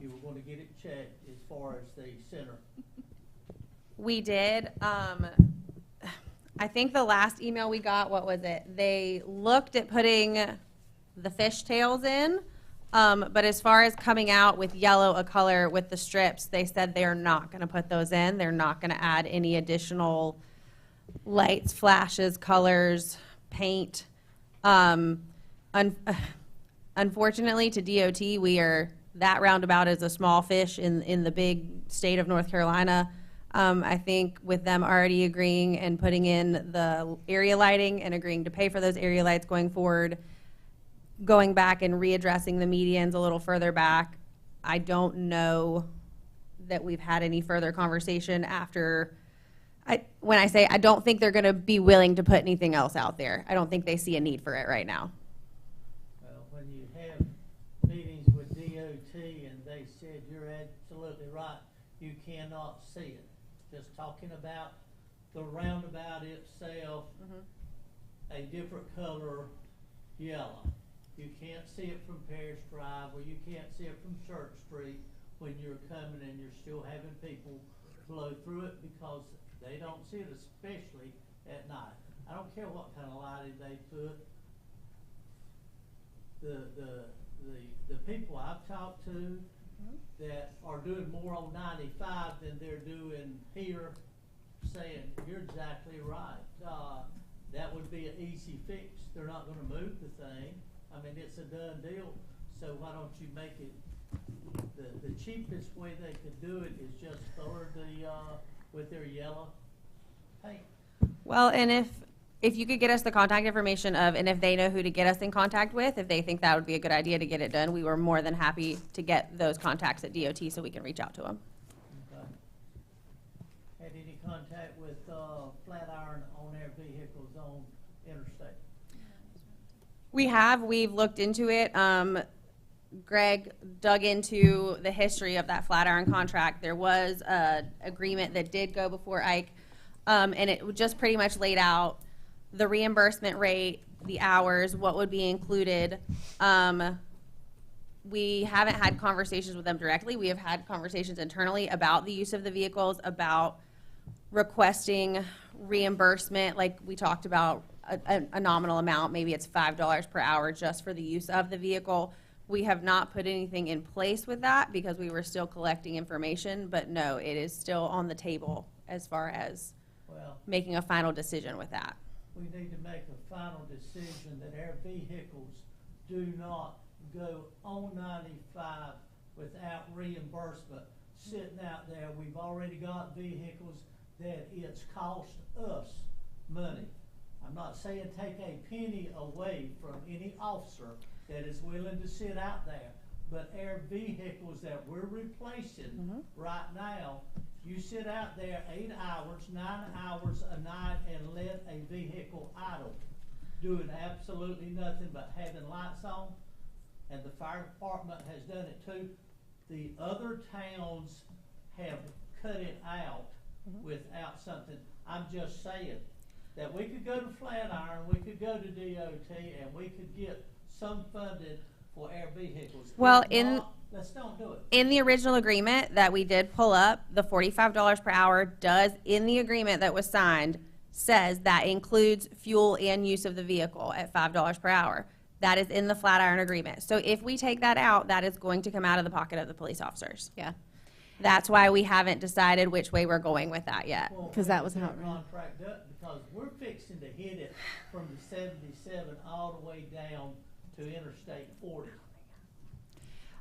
You were going to get it checked as far as the center. We did. I think the last email we got, what was it? They looked at putting the fishtails in, but as far as coming out with yellow, a color with the strips, they said they're not going to put those in. They're not going to add any additional lights, flashes, colors, paint. Unfortunately, to DOT, that roundabout is a small fish in the big state of North Carolina. I think with them already agreeing and putting in the area lighting and agreeing to pay for those area lights going forward, going back and readdressing the medians a little further back, I don't know that we've had any further conversation after. When I say I don't think they're going to be willing to put anything else out there. I don't think they see a need for it right now. Well, when you have meetings with DOT and they said you're absolutely right, you cannot see it. Just talking about the roundabout itself, a different color yellow. You can't see it from Parish Drive, or you can't see it from Church Street when you're coming and you're still having people blow through it because they don't see it, especially at night. I don't care what kind of lighting they put. The people I've talked to that are doing more on 95 than they're doing here, saying you're exactly right. That would be an easy fix. They're not going to move the thing. I mean, it's a done deal. So why don't you make it the cheapest way they could do it is just color with their yellow paint. Well, and if you could get us the contact information of, and if they know who to get us in contact with, if they think that would be a good idea to get it done, we were more than happy to get those contacts at DOT so we can reach out to them. Okay. Had any contact with Flatiron on their vehicles on interstate? We've looked into it. Greg dug into the history of that Flatiron contract. There was an agreement that did go before Ike, and it just pretty much laid out the reimbursement rate, the hours, what would be included. We haven't had conversations with them directly. We have had conversations internally about the use of the vehicles, about requesting reimbursement, like we talked about a nominal amount. Maybe it's $5 per hour just for the use of the vehicle. We have not put anything in place with that because we were still collecting information, but no, it is still on the table as far as making a final decision with that. we need to make a final decision that our vehicles do not go on 95 without reimbursement sitting out there. We've already got vehicles that it's cost us money. I'm not saying take a penny away from any officer that is willing to sit out there, but our vehicles that we're replacing right now, you sit out there 8 hours, 9 hours a night and let a vehicle idle, doing absolutely nothing but having lights on, and the fire department has done it too. The other towns have cut it out without something. I'm just saying that we could go to Flatiron, we could go to DOT, and we could get some funding for our vehicles. Well, If not, let's don't do it. in the original agreement that we did pull up, the $45 per hour does, in the agreement that was signed, says that includes fuel and use of the vehicle at $5 per hour. That is in the Flatiron agreement. So if we take that out, that is going to come out of the pocket of the police officers. Yeah. That's why we haven't decided which way we're going with that yet. Well, 'Cause that was how it we ran. contract up, because we're fixing to hit it from the 77 all the way down to Interstate 40.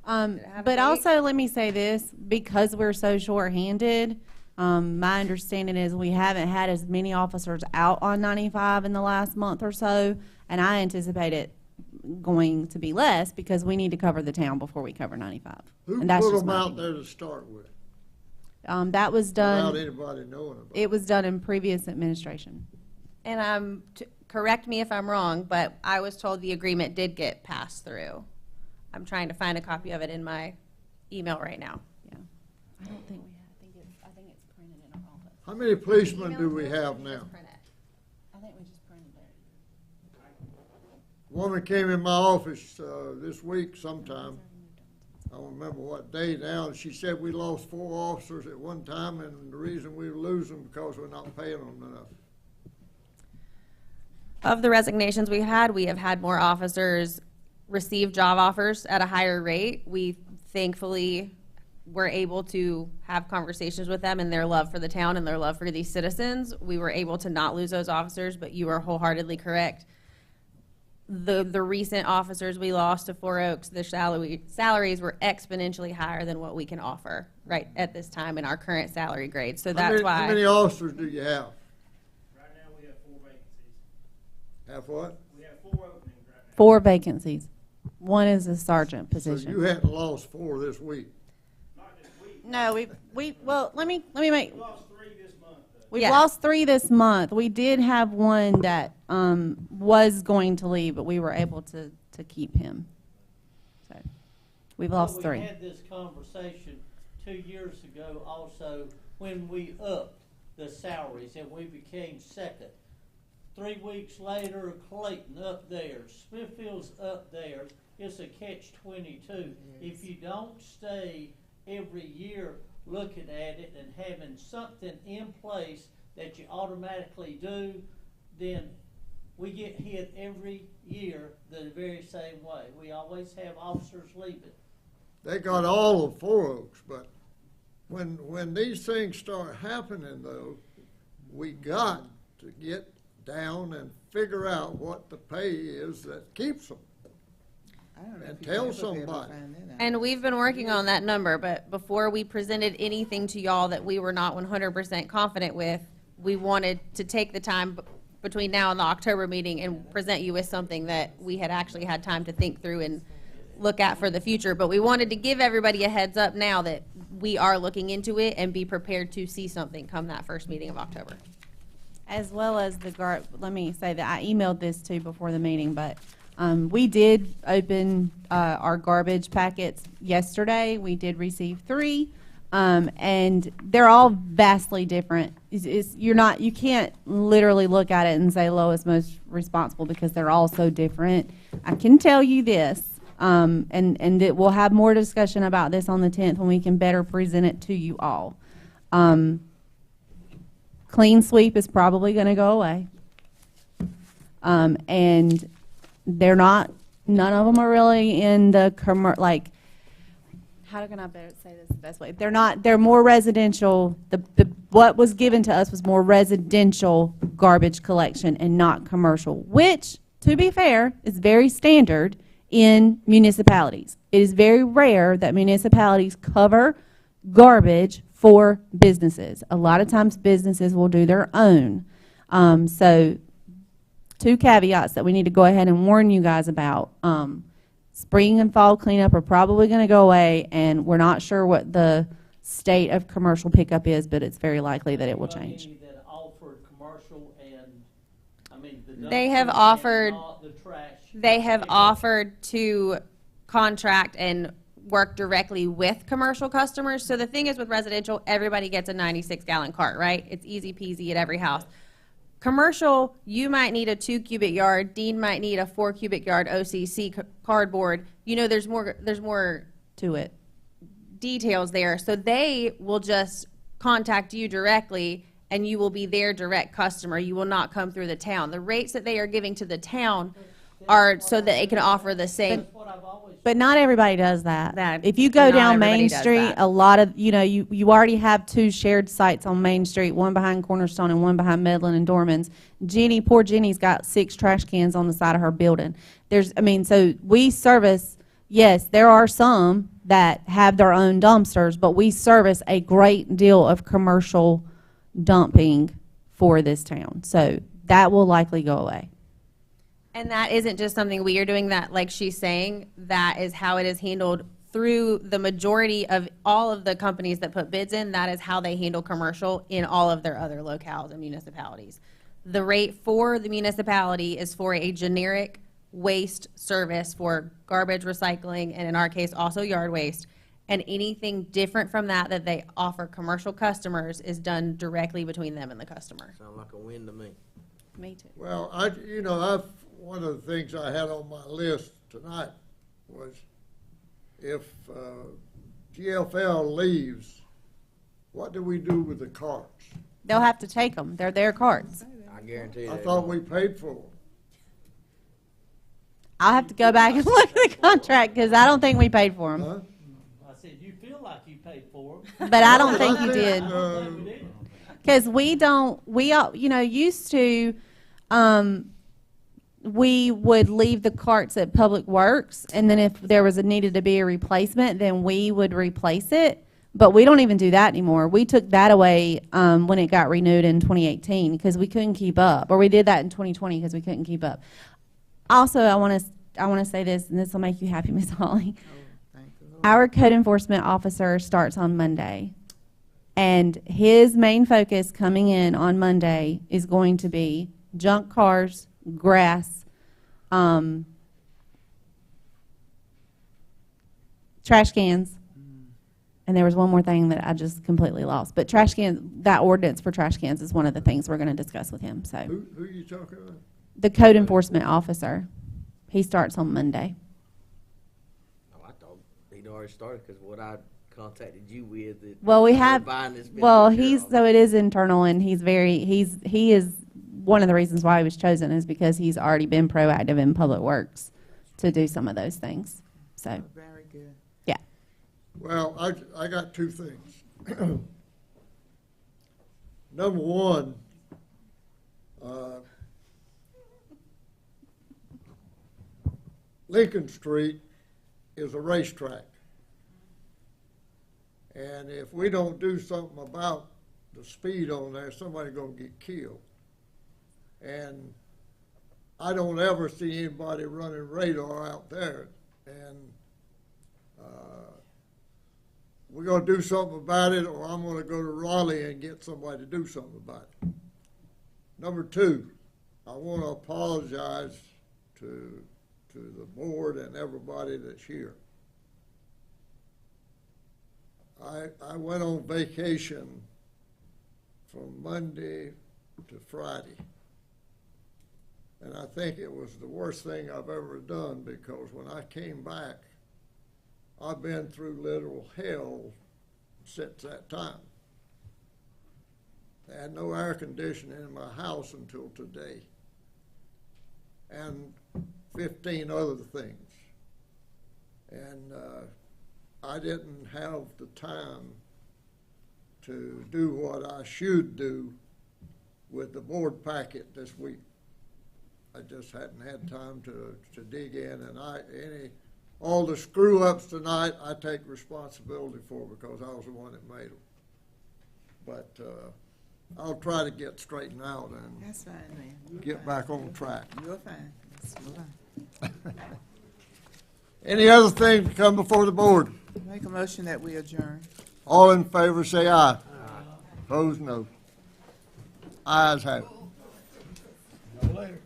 date? But also, let me say this, because we're so short-handed, my understanding is we haven't had as many officers out on 95 in the last month or so, and I anticipate it going to be less because we need to cover the town before we cover 95. Who And that's put just them my out opinion. there to start with, That was without done, anybody knowing about it? it was done in previous administration. And correct me if I'm wrong, but I was told the agreement did get passed through. I'm trying to find a copy of it in my email right now. Yeah. I don't think we have, I think it's printed in our office. How many policemen do we have now? I think we just printed it. Woman came in my office this week sometime. I don't remember what day now. She said we lost 4 officers at one time, and the reason we were losing because we're not paying them enough. Of the resignations we have had more officers receive job offers at a higher rate. We thankfully were able to have conversations with them and their love for the town and their love for these citizens. We were able to not lose those officers, but you are wholeheartedly correct. The recent officers we lost to Four Oaks, their salaries were exponentially higher than what we can offer right at this time in our current salary grade. So that's why. How many officers do you have? Right now, we have 4 vacancies. Have what? We have 4 openings right now. 4 vacancies. One is a sergeant So position. you hadn't lost 4 this week? Not this week. No, well, let me make. We lost 3 this month, though. We've Yeah. lost 3 this month. We did have one that was going to leave, but we were able to keep him. So we've lost We 3. had this conversation 2 years ago also when we upped the salaries and we became second. 3 weeks later, Clayton up theirs, Smithfield's up theirs. It's a catch-22. If you don't stay every year looking at it and having something in place that you automatically do, then we get hit every year the very same way. We always have officers leaving. They got all of Four Oaks, but when these things start happening, though, we got to get down and figure out what the pay is that keeps them. I don't know And if tell you'll ever be able to somebody. find that out. And we've been working on that number, but before we presented anything to y'all that we were not 100% confident with, we wanted to take the time between now and the October meeting and present you with something that we had actually had time to think through and look at for the future. But we wanted to give everybody a heads up now that we are looking into it and be prepared to see something come that first meeting of October. As well as let me say that I emailed this to before the meeting, but we did open our garbage packets yesterday. We did receive 3, and they're all vastly different. You can't literally look at it and say lowest most responsible because they're all so different. I can tell you this, and we'll have more discussion about this on the 10th when we can better present it to you all. Clean sweep is probably going to go away. And none of them are really in the how can I better say this the best way? They're more residential. What was given to us was more residential garbage collection and not commercial, which, to be fair, is very standard in municipalities. It is very rare that municipalities cover garbage for businesses. A lot of times businesses will do their own. So 2 caveats that we need to go ahead and warn you guys about. Spring and fall cleanup are probably going to go away, and we're not sure what the state of commercial pickup is, but it's very likely that it will change. Any that offer commercial and, I mean, the They have dumpsters and offered, not the trash. they have offered to contract and work directly with commercial customers. So the thing is with residential, everybody gets a 96-gallon cart, right? It's easy peasy at every house. Commercial, you might need a 2 cubic yard. Dean might need a 4 cubic yard OCC cardboard. You know, there's more To it. details there. So they will just contact you directly, and you will be their direct customer. You will not come through the town. The rates that they are giving to the town are so that they can offer the same. But not everybody does that. If you go Not down everybody Main does Street, that. a lot of, you already have 2 shared sites on Main Street, one behind Cornerstone and one behind Medlin and Dorman's. Poor Jenny's got 6 trash cans on the side of her building. So we service, yes, there are some that have their own dumpsters, but we service a great deal of commercial dumping for this town. So that will likely go away. And that isn't just something we are doing, that, like she's saying, that is how it is handled through the majority of all of the companies that put bids in. That is how they handle commercial in all of their other locales and municipalities. The rate for the municipality is for a generic waste service for garbage, recycling, and in our case, also yard waste. And anything different from that that they offer commercial customers is done directly between them and the customer. Sound like a win to me. Me too. Well, one of the things I had on my list tonight was if GFL leaves, what do we do with the carts? They'll have to take them. They're their carts. I guarantee you. I thought we paid for them. I'll have to go back and look at the contract because I don't think we paid for them. Huh? I said, you feel like you paid for them. But I don't think you did. We did. Because used to, we would leave the carts at Public Works, and then if there needed to be a replacement, then we would replace it. But we don't even do that anymore. We took that away when it got renewed in 2018 because we couldn't keep up, or we did that in 2020 because we couldn't keep up. Also, I want to say this, and this will make you happy, Ms. Holly. Our code enforcement officer starts on Monday, and his main focus coming in on Monday is going to be junk cars, grass, trash cans, and there was one more thing that I just completely lost. But trash cans, that ordinance for trash cans is one of the things we're going to discuss with him. So Who are you talking about? the code enforcement officer, he starts on Monday. Oh, I thought he'd already started because what I contacted you with. Well, we we're have, buying this well, business so it is internal, and he is, one of the reasons why he was chosen is because he's already been proactive in Public Works to do some of those things. So, Very good. yeah. Well, I got 2 things. Number one, Lincoln Street is a racetrack. And if we don't do something about the speed on there, somebody's gonna get killed. And I don't ever see anybody running radar out there. And we're gonna do something about it, or I'm gonna go to Raleigh and get somebody to do something about it. Number 2, I wanna apologize to the board and everybody that's here. I went on vacation from Monday to Friday. And I think it was the worst thing I've ever done, because when I came back, I've been through literal hell since that time. I had no air conditioning in my house until today, and 15 other things. And I didn't have the time to do what I should do with the board packet this week. I just hadn't had time to dig in, and all the screw-ups tonight, I take responsibility for because I was the one that made them. But I'll try to get straightened out and That's fine, man. You're get fine. back on track. You're fine. Let's move on. Any other thing to come before the board? Make a motion that we adjourn. All in favor, say aye. Opposed, no. Ayes have it. No later.